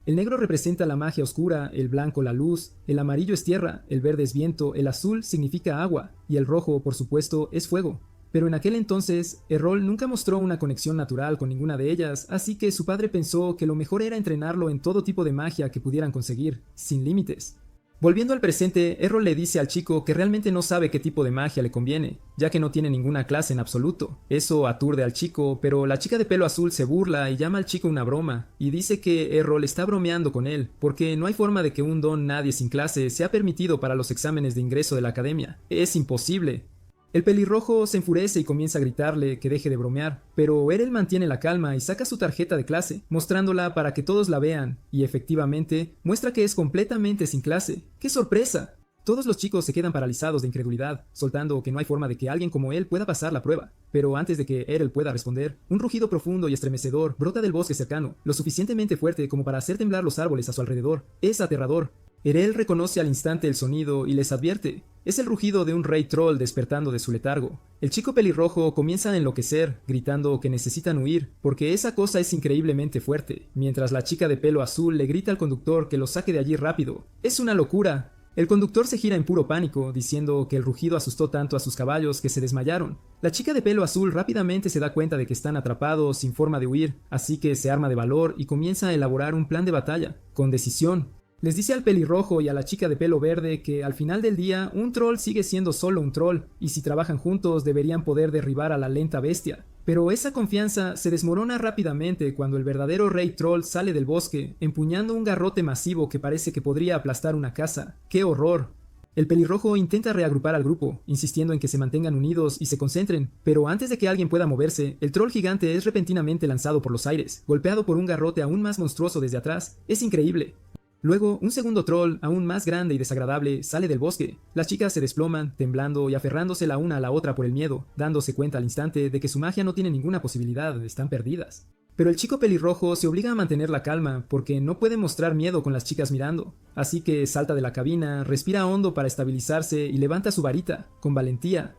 El negro representa la magia oscura, el blanco la luz, el amarillo es tierra, el verde es viento, el azul significa agua, y el rojo, por supuesto, es fuego. Pero en aquel entonces, Errol nunca mostró una conexión natural con ninguna de ellas, así que su padre pensó que lo mejor era entrenarlo en todo tipo de magia que pudieran conseguir, sin límites. Volviendo al presente, Errol le dice al chico que realmente no sabe qué tipo de magia le conviene, ya que no tiene ninguna clase en absoluto. Eso aturde al chico, pero la chica de pelo azul se burla y llama al chico una broma, y dice que Errol está bromeando con él, porque no hay forma de que un don nadie sin clase sea permitido para los exámenes de ingreso de la academia. Es imposible. El pelirrojo se enfurece y comienza a gritarle que deje de bromear, pero Erel mantiene la calma y saca su tarjeta de clase, mostrándola para que todos la vean, y efectivamente muestra que es completamente sin clase. ¡Qué sorpresa! Todos los chicos se quedan paralizados de incredulidad, soltando que no hay forma de que alguien como él pueda pasar la prueba. Pero antes de que Erel pueda responder, un rugido profundo y estremecedor brota del bosque cercano, lo suficientemente fuerte como para hacer temblar los árboles a su alrededor. Es aterrador. Erel reconoce al instante el sonido y les advierte. Es el rugido de un rey troll despertando de su letargo. El chico pelirrojo comienza a enloquecer, gritando que necesitan huir, porque esa cosa es increíblemente fuerte, mientras la chica de pelo azul le grita al conductor que lo saque de allí rápido. ¡Es una locura! El conductor se gira en puro pánico, diciendo que el rugido asustó tanto a sus caballos que se desmayaron. La chica de pelo azul rápidamente se da cuenta de que están atrapados sin forma de huir, así que se arma de valor y comienza a elaborar un plan de batalla, con decisión. Les dice al pelirrojo y a la chica de pelo verde que al final del día un troll sigue siendo solo un troll y si trabajan juntos deberían poder derribar a la lenta bestia. Pero esa confianza se desmorona rápidamente cuando el verdadero rey troll sale del bosque empuñando un garrote masivo que parece que podría aplastar una casa. ¡Qué horror! El pelirrojo intenta reagrupar al grupo, insistiendo en que se mantengan unidos y se concentren, pero antes de que alguien pueda moverse, el troll gigante es repentinamente lanzado por los aires, golpeado por un garrote aún más monstruoso desde atrás. Es increíble. Luego, un segundo troll, aún más grande y desagradable, sale del bosque. Las chicas se desploman, temblando y aferrándose la una a la otra por el miedo, dándose cuenta al instante de que su magia no tiene ninguna posibilidad, están perdidas. Pero el chico pelirrojo se obliga a mantener la calma porque no puede mostrar miedo con las chicas mirando. Así que salta de la cabina, respira hondo para estabilizarse y levanta su varita, con valentía.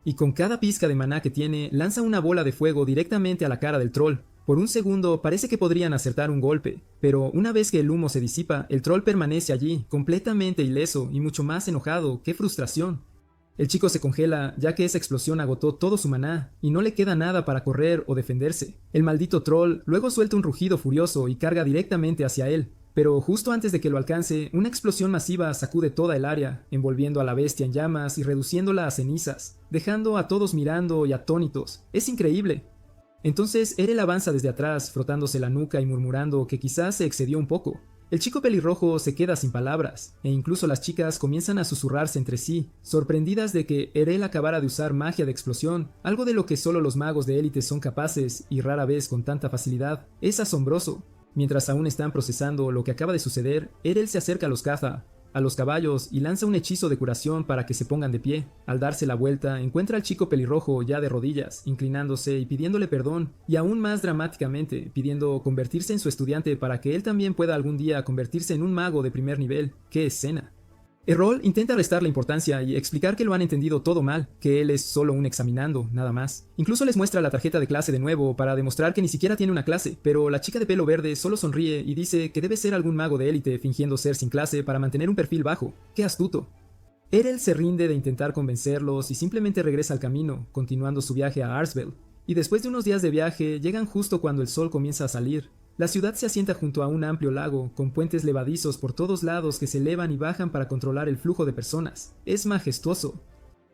Y con cada pizca de maná que tiene, lanza una bola de fuego directamente a la cara del troll. Por un segundo parece que podrían acertar un golpe, pero una vez que el humo se disipa, el troll permanece allí, completamente ileso y mucho más enojado. ¡Qué frustración! El chico se congela, ya que esa explosión agotó todo su maná, y no le queda nada para correr o defenderse. El maldito troll luego suelta un rugido furioso y carga directamente hacia él, pero justo antes de que lo alcance, una explosión masiva sacude toda el área, envolviendo a la bestia en llamas y reduciéndola a cenizas, dejando a todos mirando y atónitos. ¡Es increíble! Entonces Errol avanza desde atrás, frotándose la nuca y murmurando que quizás se excedió un poco. El chico pelirrojo se queda sin palabras, e incluso las chicas comienzan a susurrarse entre sí, sorprendidas de que Errol acabara de usar magia de explosión, algo de lo que solo los magos de élite son capaces, y rara vez con tanta facilidad. Es asombroso. Mientras aún están procesando lo que acaba de suceder, Errol se acerca a los caza, a los caballos y lanza un hechizo de curación para que se pongan de pie. Al darse la vuelta, encuentra al chico pelirrojo ya de rodillas, inclinándose y pidiéndole perdón, y aún más dramáticamente, pidiendo convertirse en su estudiante para que él también pueda algún día convertirse en un mago de primer nivel. ¡Qué escena! Errol intenta restarle importancia y explicar que lo han entendido todo mal, que él es solo un examinando, nada más. Incluso les muestra la tarjeta de clase de nuevo para demostrar que ni siquiera tiene una clase, pero la chica de pelo verde solo sonríe y dice que debe ser algún mago de élite fingiendo ser sin clase para mantener un perfil bajo. ¡Qué astuto! Errol se rinde de intentar convencerlos y simplemente regresa al camino, continuando su viaje a Arsville. Y después de unos días de viaje, llegan justo cuando el sol comienza a salir. La ciudad se asienta junto a un amplio lago, con puentes levadizos por todos lados que se elevan y bajan para controlar el flujo de personas. Es majestuoso.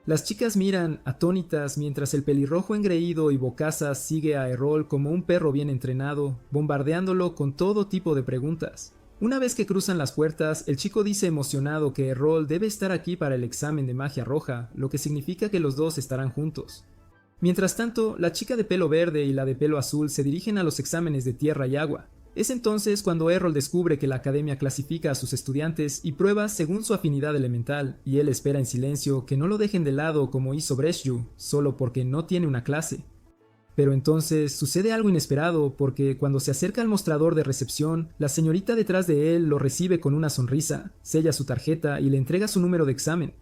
Las chicas miran, atónitas, mientras el pelirrojo engreído y bocazas sigue a Errol como un perro bien entrenado, bombardeándolo con todo tipo de preguntas. Una vez que cruzan las puertas, el chico dice emocionado que Errol debe estar aquí para el examen de magia roja, lo que significa que los dos estarán juntos. Mientras tanto, la chica de pelo verde y la de pelo azul se dirigen a los exámenes de tierra y agua. Es entonces cuando Errol descubre que la academia clasifica a sus estudiantes y prueba según su afinidad elemental, y él espera en silencio que no lo dejen de lado como hizo Breshju, solo porque no tiene una clase. Pero entonces sucede algo inesperado porque cuando se acerca al mostrador de recepción, la señorita detrás de él lo recibe con una sonrisa, sella su tarjeta y le entrega su número de examen.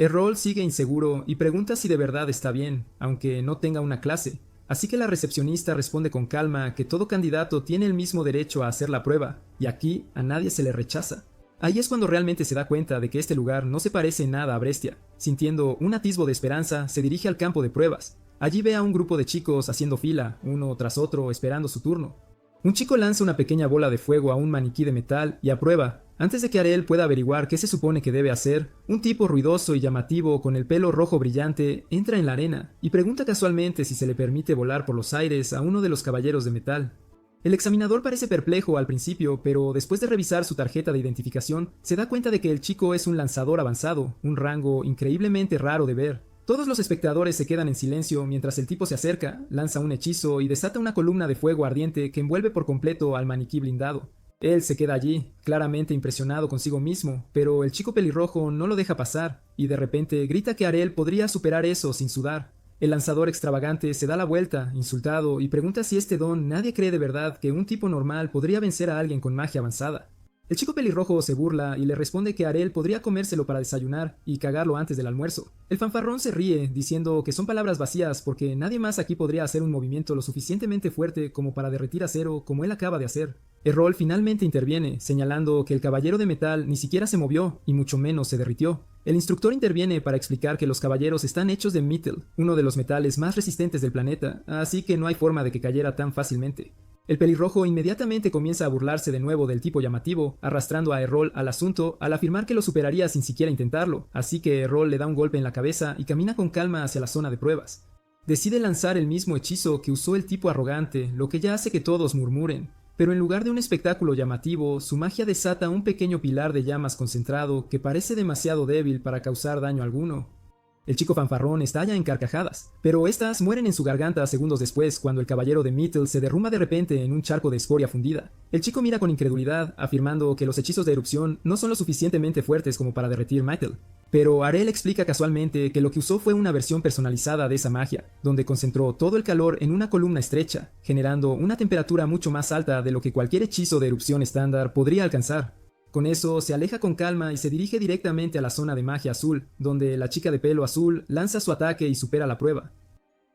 Errol sigue inseguro y pregunta si de verdad está bien, aunque no tenga una clase, así que la recepcionista responde con calma que todo candidato tiene el mismo derecho a hacer la prueba, y aquí a nadie se le rechaza. Ahí es cuando realmente se da cuenta de que este lugar no se parece en nada a Brestia. Sintiendo un atisbo de esperanza, se dirige al campo de pruebas. Allí ve a un grupo de chicos haciendo fila, uno tras otro, esperando su turno. Un chico lanza una pequeña bola de fuego a un maniquí de metal y aprueba. Antes de que Errol pueda averiguar qué se supone que debe hacer, un tipo ruidoso y llamativo con el pelo rojo brillante entra en la arena y pregunta casualmente si se le permite volar por los aires a uno de los caballeros de metal. El examinador parece perplejo al principio, pero después de revisar su tarjeta de identificación, se da cuenta de que el chico es un lanzador avanzado, un rango increíblemente raro de ver. Todos los espectadores se quedan en silencio mientras el tipo se acerca, lanza un hechizo y desata una columna de fuego ardiente que envuelve por completo al maniquí blindado. Él se queda allí, claramente impresionado consigo mismo, pero el chico pelirrojo no lo deja pasar, y de repente grita que Errol podría superar eso sin sudar. El lanzador extravagante se da la vuelta, insultado, y pregunta si este don nadie cree de verdad que un tipo normal podría vencer a alguien con magia avanzada. El chico pelirrojo se burla y le responde que Errol podría comérselo para desayunar y cagarlo antes del almuerzo. El fanfarrón se ríe, diciendo que son palabras vacías porque nadie más aquí podría hacer un movimiento lo suficientemente fuerte como para derretir acero como él acaba de hacer. Errol finalmente interviene, señalando que el caballero de metal ni siquiera se movió y mucho menos se derritió. El instructor interviene para explicar que los caballeros están hechos de mittel, uno de los metales más resistentes del planeta, así que no hay forma de que cayera tan fácilmente. El pelirrojo inmediatamente comienza a burlarse de nuevo del tipo llamativo, arrastrando a Errol al asunto al afirmar que lo superaría sin siquiera intentarlo, así que Errol le da un golpe en la cabeza y camina con calma hacia la zona de pruebas. Decide lanzar el mismo hechizo que usó el tipo arrogante, lo que ya hace que todos murmuren. Pero en lugar de un espectáculo llamativo, su magia desata un pequeño pilar de llamas concentrado que parece demasiado débil para causar daño alguno. El chico fanfarrón estalla en carcajadas, pero estas mueren en su garganta segundos después cuando el caballero de Myttle se derrumba de repente en un charco de escoria fundida. El chico mira con incredulidad, afirmando que los hechizos de erupción no son lo suficientemente fuertes como para derretir Myttle. Pero Arel explica casualmente que lo que usó fue una versión personalizada de esa magia, donde concentró todo el calor en una columna estrecha, generando una temperatura mucho más alta de lo que cualquier hechizo de erupción estándar podría alcanzar. Con eso, se aleja con calma y se dirige directamente a la zona de magia azul, donde la chica de pelo azul lanza su ataque y supera la prueba.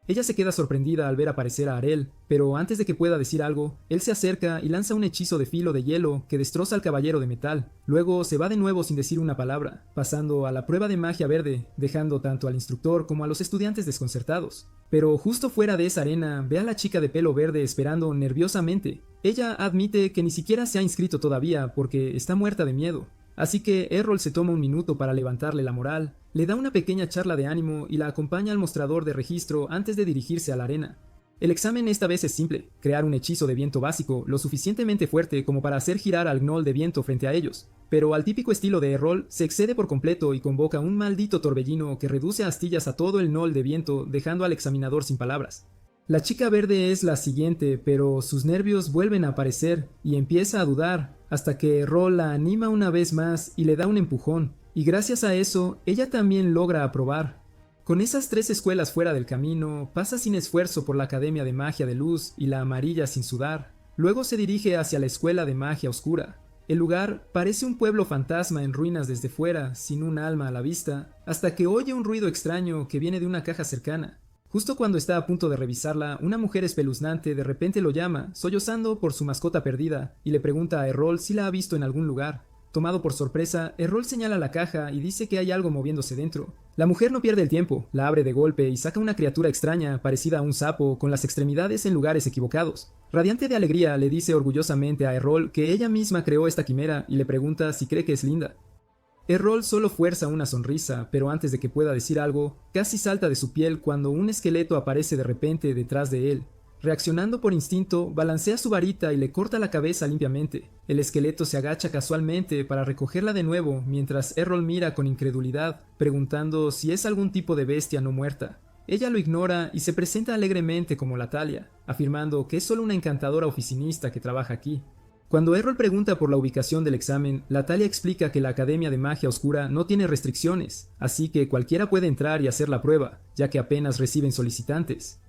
Ella se queda sorprendida al ver aparecer a Arel, pero antes de que pueda decir algo, él se acerca y lanza un hechizo de filo de hielo que destroza al caballero de metal. Luego se va de nuevo sin decir una palabra, pasando a la prueba de magia verde, dejando tanto al instructor como a los estudiantes desconcertados. Pero justo fuera de esa arena, ve a la chica de pelo verde esperando nerviosamente. Ella admite que ni siquiera se ha inscrito todavía porque está muerta de miedo. Así que Errol se toma un minuto para levantarle la moral, le da una pequeña charla de ánimo y la acompaña al mostrador de registro antes de dirigirse a la arena. El examen esta vez es simple, crear un hechizo de viento básico lo suficientemente fuerte como para hacer girar al gnoll de viento frente a ellos, pero al típico estilo de Errol se excede por completo y convoca un maldito torbellino que reduce a astillas a todo el gnoll de viento dejando al examinador sin palabras. La chica verde es la siguiente, pero sus nervios vuelven a aparecer y empieza a dudar, hasta que Errol la anima una vez más y le da un empujón, y gracias a eso, ella también logra aprobar. Con esas 3 escuelas fuera del camino, pasa sin esfuerzo por la Academia de Magia de Luz y la Amarilla sin sudar. Luego se dirige hacia la Escuela de Magia Oscura. El lugar parece un pueblo fantasma en ruinas desde fuera, sin un alma a la vista, hasta que oye un ruido extraño que viene de una caja cercana. Justo cuando está a punto de revisarla, una mujer espeluznante de repente lo llama, sollozando por su mascota perdida, y le pregunta a Errol si la ha visto en algún lugar. Tomado por sorpresa, Errol señala la caja y dice que hay algo moviéndose dentro. La mujer no pierde el tiempo, la abre de golpe y saca una criatura extraña, parecida a un sapo, con las extremidades en lugares equivocados. Radiante de alegría, le dice orgullosamente a Errol que ella misma creó esta quimera y le pregunta si cree que es linda. Errol solo fuerza una sonrisa, pero antes de que pueda decir algo, casi salta de su piel cuando un esqueleto aparece de repente detrás de él. Reaccionando por instinto, balancea su varita y le corta la cabeza limpiamente. El esqueleto se agacha casualmente para recogerla de nuevo, mientras Errol mira con incredulidad, preguntando si es algún tipo de bestia no muerta. Ella lo ignora y se presenta alegremente como la Talia, afirmando que es solo una encantadora oficinista que trabaja aquí. Cuando Errol pregunta por la ubicación del examen, la Talia explica que la Academia de Magia Oscura no tiene restricciones, así que cualquiera puede entrar y hacer la prueba, ya que apenas reciben solicitantes.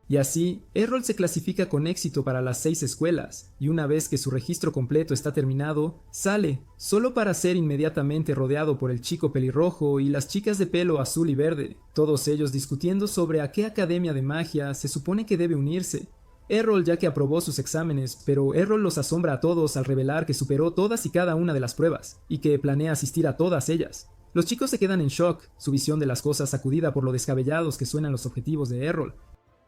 Y así, Errol se clasifica con éxito para las 6 escuelas, y una vez que su registro completo está terminado, sale, solo para ser inmediatamente rodeado por el chico pelirrojo y las chicas de pelo azul y verde, todos ellos discutiendo sobre a qué academia de magia se supone que debe unirse. Errol ya que aprobó sus exámenes, pero Errol los asombra a todos al revelar que superó todas y cada una de las pruebas, y que planea asistir a todas ellas. Los chicos se quedan en shock, su visión de las cosas sacudida por lo descabellados que suenan los objetivos de Errol.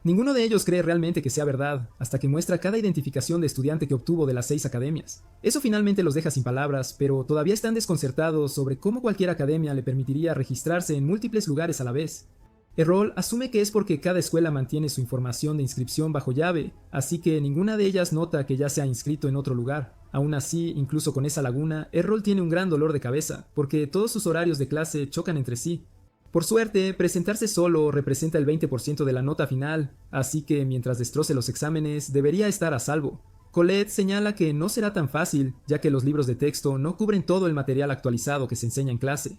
Ninguno de ellos cree realmente que sea verdad, hasta que muestra cada identificación de estudiante que obtuvo de las 6 academias. Eso finalmente los deja sin palabras, pero todavía están desconcertados sobre cómo cualquier academia le permitiría registrarse en múltiples lugares a la vez. Errol asume que es porque cada escuela mantiene su información de inscripción bajo llave, así que ninguna de ellas nota que ya se ha inscrito en otro lugar. Aún así, incluso con esa laguna, Errol tiene un gran dolor de cabeza, porque todos sus horarios de clase chocan entre sí. Por suerte, presentarse solo representa el 20% de la nota final, así que mientras destroce los exámenes, debería estar a salvo. Colette señala que no será tan fácil, ya que los libros de texto no cubren todo el material actualizado que se enseña en clase.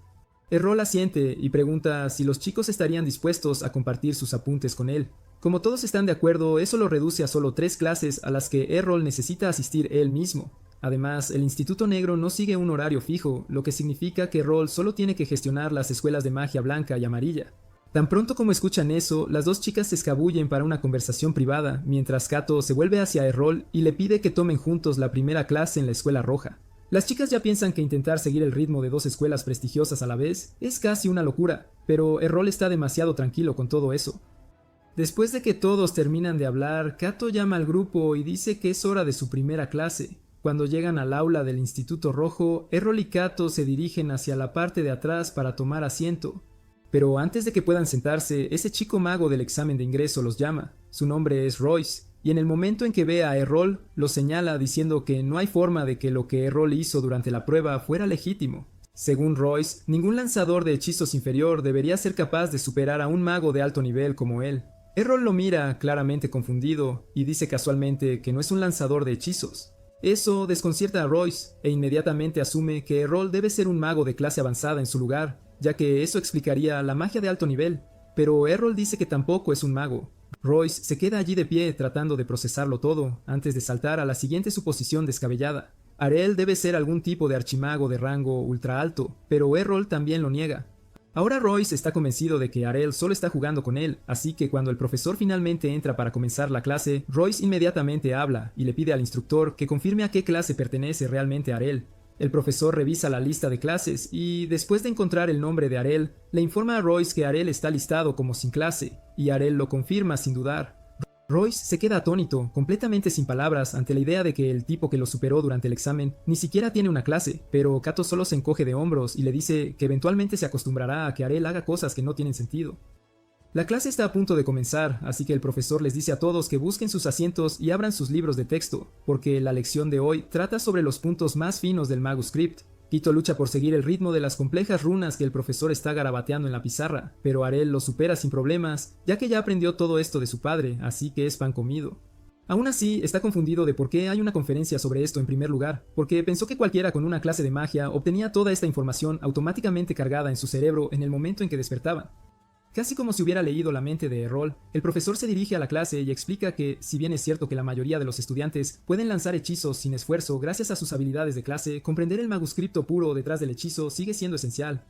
Errol asiente y pregunta si los chicos estarían dispuestos a compartir sus apuntes con él. Como todos están de acuerdo, eso lo reduce a solo 3 clases a las que Errol necesita asistir él mismo. Además, el Instituto Negro no sigue un horario fijo, lo que significa que Errol solo tiene que gestionar las escuelas de magia blanca y amarilla. Tan pronto como escuchan eso, las 2 chicas se escabullen para una conversación privada, mientras Kato se vuelve hacia Errol y le pide que tomen juntos la primera clase en la escuela roja. Las chicas ya piensan que intentar seguir el ritmo de 2 escuelas prestigiosas a la vez es casi una locura, pero Errol está demasiado tranquilo con todo eso. Después de que todos terminan de hablar, Kato llama al grupo y dice que es hora de su primera clase. Cuando llegan al aula del Instituto Rojo, Errol y Kato se dirigen hacia la parte de atrás para tomar asiento. Pero antes de que puedan sentarse, ese chico mago del examen de ingreso los llama. Su nombre es Royce, y en el momento en que ve a Errol, lo señala diciendo que no hay forma de que lo que Errol hizo durante la prueba fuera legítimo. Según Royce, ningún lanzador de hechizos inferior debería ser capaz de superar a un mago de alto nivel como él. Errol lo mira claramente confundido y dice casualmente que no es un lanzador de hechizos. Eso desconcierta a Royce e inmediatamente asume que Errol debe ser un mago de clase avanzada en su lugar, ya que eso explicaría la magia de alto nivel. Pero Errol dice que tampoco es un mago. Royce se queda allí de pie tratando de procesarlo todo antes de saltar a la siguiente suposición descabellada. Arel debe ser algún tipo de archimago de rango ultra alto, pero Errol también lo niega. Ahora Royce está convencido de que Arel solo está jugando con él, así que cuando el profesor finalmente entra para comenzar la clase, Royce inmediatamente habla y le pide al instructor que confirme a qué clase pertenece realmente Arel. El profesor revisa la lista de clases y, después de encontrar el nombre de Arel, le informa a Royce que Arel está listado como sin clase, y Arel lo confirma sin dudar. Royce se queda atónito, completamente sin palabras, ante la idea de que el tipo que lo superó durante el examen ni siquiera tiene una clase, pero Kato solo se encoge de hombros y le dice que eventualmente se acostumbrará a que Arel haga cosas que no tienen sentido. La clase está a punto de comenzar, así que el profesor les dice a todos que busquen sus asientos y abran sus libros de texto, porque la lección de hoy trata sobre los puntos más finos del Magus Crypt. Quito lucha por seguir el ritmo de las complejas runas que el profesor está garabateando en la pizarra, pero Arel lo supera sin problemas, ya que ya aprendió todo esto de su padre, así que es pan comido. Aún así, está confundido de por qué hay una conferencia sobre esto en primer lugar, porque pensó que cualquiera con una clase de magia obtenía toda esta información automáticamente cargada en su cerebro en el momento en que despertaban. Casi como si hubiera leído la mente de Errol, el profesor se dirige a la clase y explica que, si bien es cierto que la mayoría de los estudiantes pueden lanzar hechizos sin esfuerzo gracias a sus habilidades de clase, comprender el manuscrito puro detrás del hechizo sigue siendo esencial.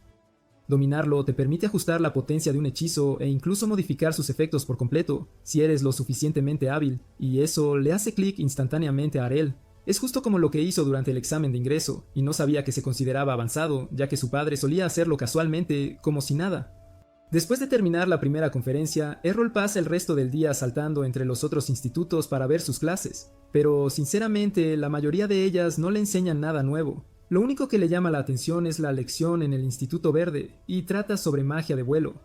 Dominarlo te permite ajustar la potencia de un hechizo e incluso modificar sus efectos por completo, si eres lo suficientemente hábil, y eso le hace clic instantáneamente a Arel. Es justo como lo que hizo durante el examen de ingreso, y no sabía que se consideraba avanzado, ya que su padre solía hacerlo casualmente, como si nada. Después de terminar la primera conferencia, Errol pasa el resto del día saltando entre los otros institutos para ver sus clases, pero sinceramente la mayoría de ellas no le enseñan nada nuevo. Lo único que le llama la atención es la lección en el Instituto Verde, y trata sobre magia de vuelo.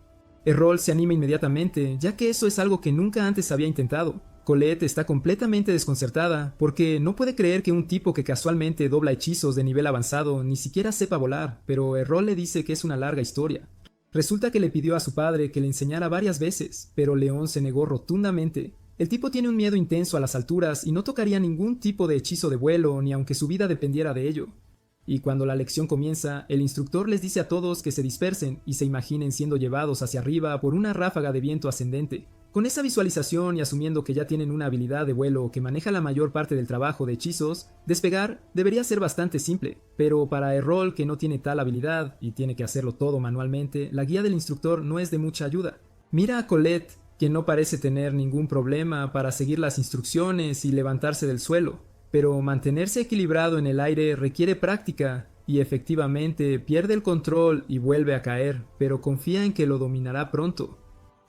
Errol se anima inmediatamente, ya que eso es algo que nunca antes había intentado. Colette está completamente desconcertada, porque no puede creer que un tipo que casualmente dobla hechizos de nivel avanzado ni siquiera sepa volar, pero Errol le dice que es una larga historia. Resulta que le pidió a su padre que le enseñara varias veces, pero León se negó rotundamente. El tipo tiene un miedo intenso a las alturas y no tocaría ningún tipo de hechizo de vuelo, ni aunque su vida dependiera de ello. Y cuando la lección comienza, el instructor les dice a todos que se dispersen y se imaginen siendo llevados hacia arriba por una ráfaga de viento ascendente. Con esa visualización y asumiendo que ya tienen una habilidad de vuelo que maneja la mayor parte del trabajo de hechizos, despegar debería ser bastante simple, pero para Errol, que no tiene tal habilidad y tiene que hacerlo todo manualmente, la guía del instructor no es de mucha ayuda. Mira a Colette, quien no parece tener ningún problema para seguir las instrucciones y levantarse del suelo, pero mantenerse equilibrado en el aire requiere práctica, y efectivamente pierde el control y vuelve a caer, pero confía en que lo dominará pronto.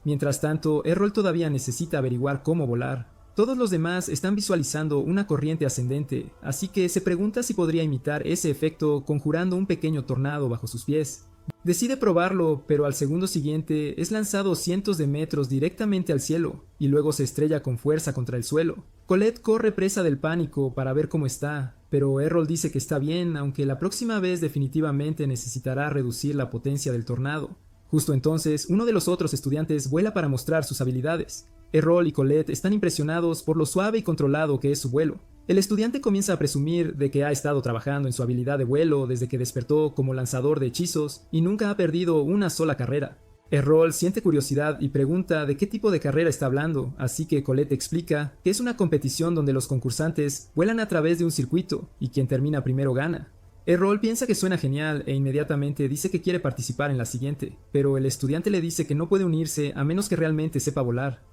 Mientras tanto, Errol todavía necesita averiguar cómo volar. Todos los demás están visualizando una corriente ascendente, así que se pregunta si podría imitar ese efecto conjurando un pequeño tornado bajo sus pies. Decide probarlo, pero al segundo siguiente es lanzado cientos de metros directamente al cielo, y luego se estrella con fuerza contra el suelo. Colette corre presa del pánico para ver cómo está, pero Errol dice que está bien, aunque la próxima vez definitivamente necesitará reducir la potencia del tornado. Justo entonces, uno de los otros estudiantes vuela para mostrar sus habilidades. Errol y Colette están impresionados por lo suave y controlado que es su vuelo. El estudiante comienza a presumir de que ha estado trabajando en su habilidad de vuelo desde que despertó como lanzador de hechizos y nunca ha perdido una sola carrera. Errol siente curiosidad y pregunta de qué tipo de carrera está hablando, así que Colette explica que es una competición donde los concursantes vuelan a través de un circuito y quien termina primero gana. Errol piensa que suena genial e inmediatamente dice que quiere participar en la siguiente, pero el estudiante le dice que no puede unirse a menos que realmente sepa volar.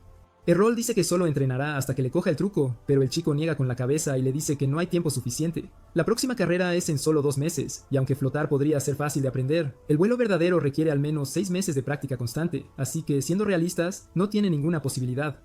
Errol dice que solo entrenará hasta que le coja el truco, pero el chico niega con la cabeza y le dice que no hay tiempo suficiente. La próxima carrera es en solo 2 meses, y aunque flotar podría ser fácil de aprender, el vuelo verdadero requiere al menos 6 meses de práctica constante, así que siendo realistas, no tiene ninguna posibilidad.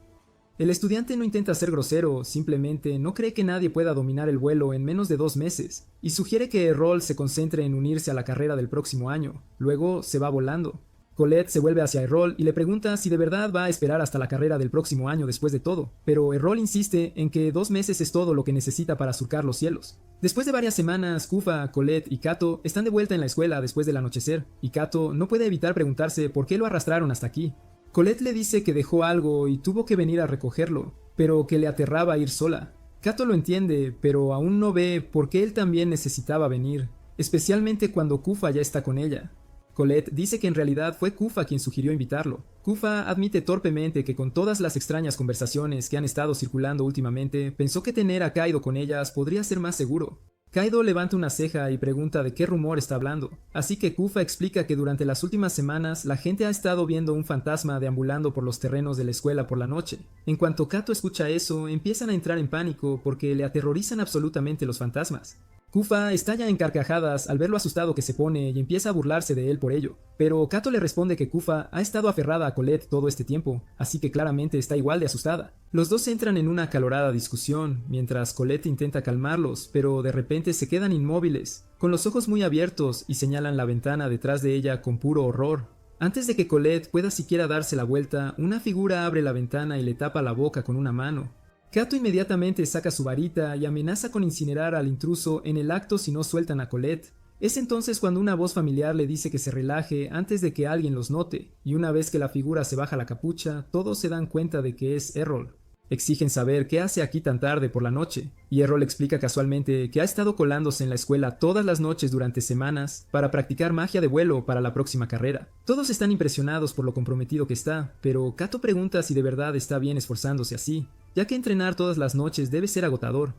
El estudiante no intenta ser grosero, simplemente no cree que nadie pueda dominar el vuelo en menos de 2 meses, y sugiere que Errol se concentre en unirse a la carrera del próximo año, luego se va volando. Colette se vuelve hacia Errol y le pregunta si de verdad va a esperar hasta la carrera del próximo año después de todo, pero Errol insiste en que 2 meses es todo lo que necesita para surcar los cielos. Después de varias semanas, Kufa, Colette y Kato están de vuelta en la escuela después del anochecer, y Kato no puede evitar preguntarse por qué lo arrastraron hasta aquí. Colette le dice que dejó algo y tuvo que venir a recogerlo, pero que le aterraba ir sola. Kato lo entiende, pero aún no ve por qué él también necesitaba venir, especialmente cuando Kufa ya está con ella. Colette dice que en realidad fue Kufa quien sugirió invitarlo. Kufa admite torpemente que con todas las extrañas conversaciones que han estado circulando últimamente, pensó que tener a Kaido con ellas podría ser más seguro. Kaido levanta una ceja y pregunta de qué rumor está hablando, así que Kufa explica que durante las últimas semanas la gente ha estado viendo un fantasma deambulando por los terrenos de la escuela por la noche. En cuanto Kato escucha eso, empiezan a entrar en pánico porque le aterrorizan absolutamente los fantasmas. Kufa estalla en carcajadas al ver lo asustado que se pone y empieza a burlarse de él por ello, pero Kato le responde que Kufa ha estado aferrada a Colette todo este tiempo, así que claramente está igual de asustada. Los dos entran en una acalorada discusión, mientras Colette intenta calmarlos, pero de repente se quedan inmóviles, con los ojos muy abiertos y señalan la ventana detrás de ella con puro horror. Antes de que Colette pueda siquiera darse la vuelta, una figura abre la ventana y le tapa la boca con una mano. Kato inmediatamente saca su varita y amenaza con incinerar al intruso en el acto si no sueltan a Colette. Es entonces cuando una voz familiar le dice que se relaje antes de que alguien los note, y una vez que la figura se baja la capucha, todos se dan cuenta de que es Errol. Exigen saber qué hace aquí tan tarde por la noche, y Errol explica casualmente que ha estado colándose en la escuela todas las noches durante semanas para practicar magia de vuelo para la próxima carrera. Todos están impresionados por lo comprometido que está, pero Kato pregunta si de verdad está bien esforzándose así, ya que entrenar todas las noches debe ser agotador.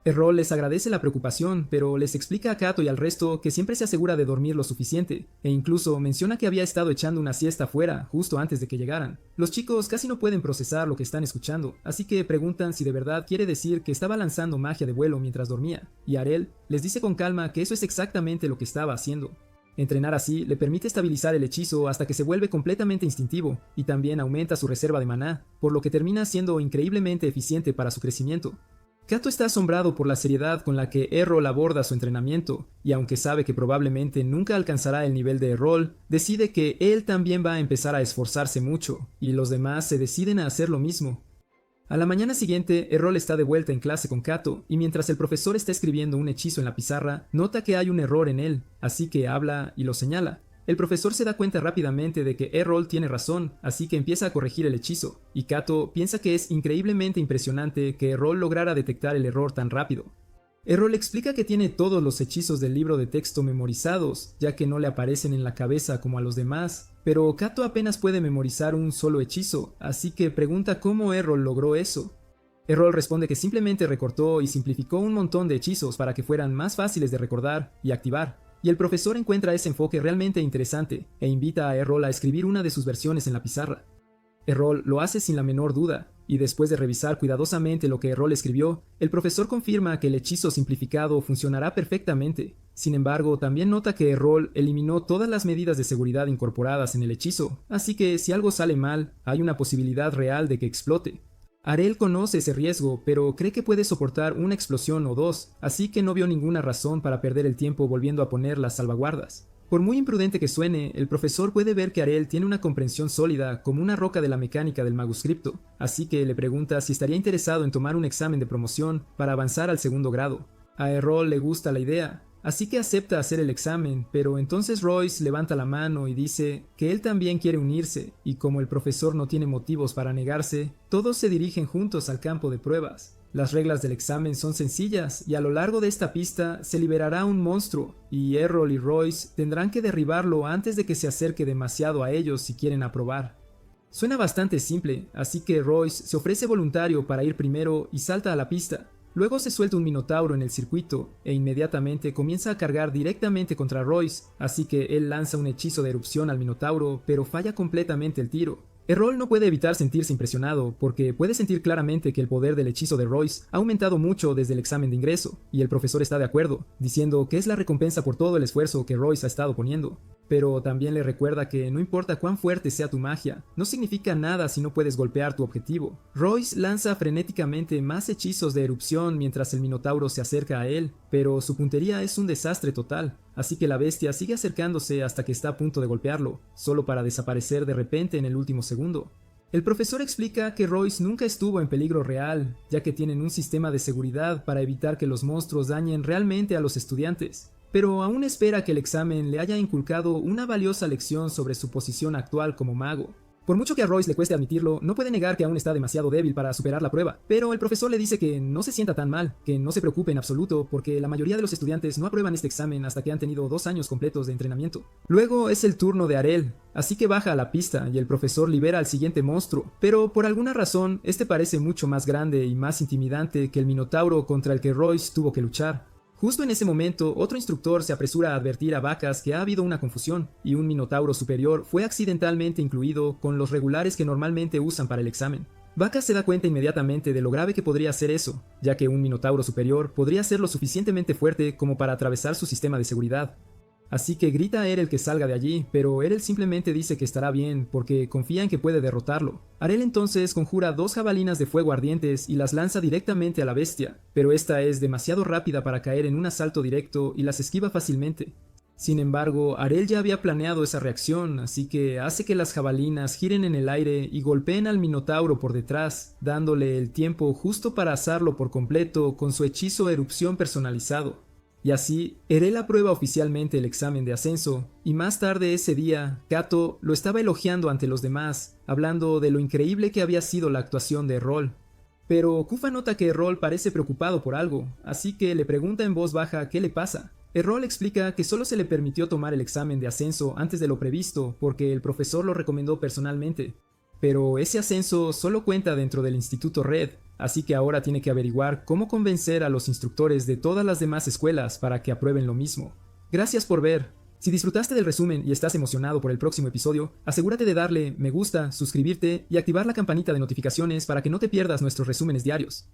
Errol les agradece la preocupación, pero les explica a Kato y al resto que siempre se asegura de dormir lo suficiente, e incluso menciona que había estado echando una siesta afuera justo antes de que llegaran. Los chicos casi no pueden procesar lo que están escuchando, así que preguntan si de verdad quiere decir que estaba lanzando magia de vuelo mientras dormía, y Arel les dice con calma que eso es exactamente lo que estaba haciendo. Entrenar así le permite estabilizar el hechizo hasta que se vuelve completamente instintivo, y también aumenta su reserva de maná, por lo que termina siendo increíblemente eficiente para su crecimiento. Kato está asombrado por la seriedad con la que Errol aborda su entrenamiento, y aunque sabe que probablemente nunca alcanzará el nivel de Errol, decide que él también va a empezar a esforzarse mucho, y los demás se deciden a hacer lo mismo. A la mañana siguiente, Errol está de vuelta en clase con Kato, y mientras el profesor está escribiendo un hechizo en la pizarra, nota que hay un error en él, así que habla y lo señala. El profesor se da cuenta rápidamente de que Errol tiene razón, así que empieza a corregir el hechizo, y Kato piensa que es increíblemente impresionante que Errol lograra detectar el error tan rápido. Errol explica que tiene todos los hechizos del libro de texto memorizados, ya que no le aparecen en la cabeza como a los demás, pero Kato apenas puede memorizar un solo hechizo, así que pregunta cómo Errol logró eso. Errol responde que simplemente recortó y simplificó un montón de hechizos para que fueran más fáciles de recordar y activar. Y el profesor encuentra ese enfoque realmente interesante e invita a Errol a escribir una de sus versiones en la pizarra. Errol lo hace sin la menor duda, y después de revisar cuidadosamente lo que Errol escribió, el profesor confirma que el hechizo simplificado funcionará perfectamente. Sin embargo, también nota que Errol eliminó todas las medidas de seguridad incorporadas en el hechizo, así que si algo sale mal, hay una posibilidad real de que explote. Arel conoce ese riesgo, pero cree que puede soportar una explosión o dos, así que no vio ninguna razón para perder el tiempo volviendo a poner las salvaguardas. Por muy imprudente que suene, el profesor puede ver que Arel tiene una comprensión sólida como una roca de la mecánica del manuscrito, así que le pregunta si estaría interesado en tomar un examen de promoción para avanzar al segundo grado. A Errol le gusta la idea, así que acepta hacer el examen, pero entonces Royce levanta la mano y dice que él también quiere unirse, y como el profesor no tiene motivos para negarse, todos se dirigen juntos al campo de pruebas. Las reglas del examen son sencillas, y a lo largo de esta pista se liberará un monstruo, y Errol y Royce tendrán que derribarlo antes de que se acerque demasiado a ellos si quieren aprobar. Suena bastante simple, así que Royce se ofrece voluntario para ir primero y salta a la pista. Luego se suelta un minotauro en el circuito, e inmediatamente comienza a cargar directamente contra Royce, así que él lanza un hechizo de erupción al minotauro, pero falla completamente el tiro. Errol no puede evitar sentirse impresionado, porque puede sentir claramente que el poder del hechizo de Royce ha aumentado mucho desde el examen de ingreso, y el profesor está de acuerdo, diciendo que es la recompensa por todo el esfuerzo que Royce ha estado poniendo. Pero también le recuerda que no importa cuán fuerte sea tu magia, no significa nada si no puedes golpear tu objetivo. Royce lanza frenéticamente más hechizos de erupción mientras el Minotauro se acerca a él, pero su puntería es un desastre total, así que la bestia sigue acercándose hasta que está a punto de golpearlo, solo para desaparecer de repente en el último segundo. El profesor explica que Royce nunca estuvo en peligro real, ya que tienen un sistema de seguridad para evitar que los monstruos dañen realmente a los estudiantes, pero aún espera que el examen le haya inculcado una valiosa lección sobre su posición actual como mago. Por mucho que a Royce le cueste admitirlo, no puede negar que aún está demasiado débil para superar la prueba, pero el profesor le dice que no se sienta tan mal, que no se preocupe en absoluto, porque la mayoría de los estudiantes no aprueban este examen hasta que han tenido 2 años completos de entrenamiento. Luego es el turno de Arel, así que baja a la pista y el profesor libera al siguiente monstruo, pero por alguna razón este parece mucho más grande y más intimidante que el Minotauro contra el que Royce tuvo que luchar. Justo en ese momento, otro instructor se apresura a advertir a Vacas que ha habido una confusión, y un Minotauro superior fue accidentalmente incluido con los regulares que normalmente usan para el examen. Vacas se da cuenta inmediatamente de lo grave que podría ser eso, ya que un Minotauro superior podría ser lo suficientemente fuerte como para atravesar su sistema de seguridad. Así que grita a Erel que salga de allí, pero Erel simplemente dice que estará bien porque confía en que puede derrotarlo. Arel entonces conjura 2 jabalinas de fuego ardientes y las lanza directamente a la bestia, pero esta es demasiado rápida para caer en un asalto directo y las esquiva fácilmente. Sin embargo, Arel ya había planeado esa reacción, así que hace que las jabalinas giren en el aire y golpeen al Minotauro por detrás, dándole el tiempo justo para asarlo por completo con su hechizo erupción personalizado. Y así, Erel aprueba oficialmente el examen de ascenso, y más tarde ese día, Kato lo estaba elogiando ante los demás, hablando de lo increíble que había sido la actuación de Errol. Pero Kufa nota que Errol parece preocupado por algo, así que le pregunta en voz baja qué le pasa. Errol explica que solo se le permitió tomar el examen de ascenso antes de lo previsto porque el profesor lo recomendó personalmente. Pero ese ascenso solo cuenta dentro del Instituto Red, así que ahora tiene que averiguar cómo convencer a los instructores de todas las demás escuelas para que aprueben lo mismo. Gracias por ver. Si disfrutaste del resumen y estás emocionado por el próximo episodio, asegúrate de darle me gusta, suscribirte y activar la campanita de notificaciones para que no te pierdas nuestros resúmenes diarios.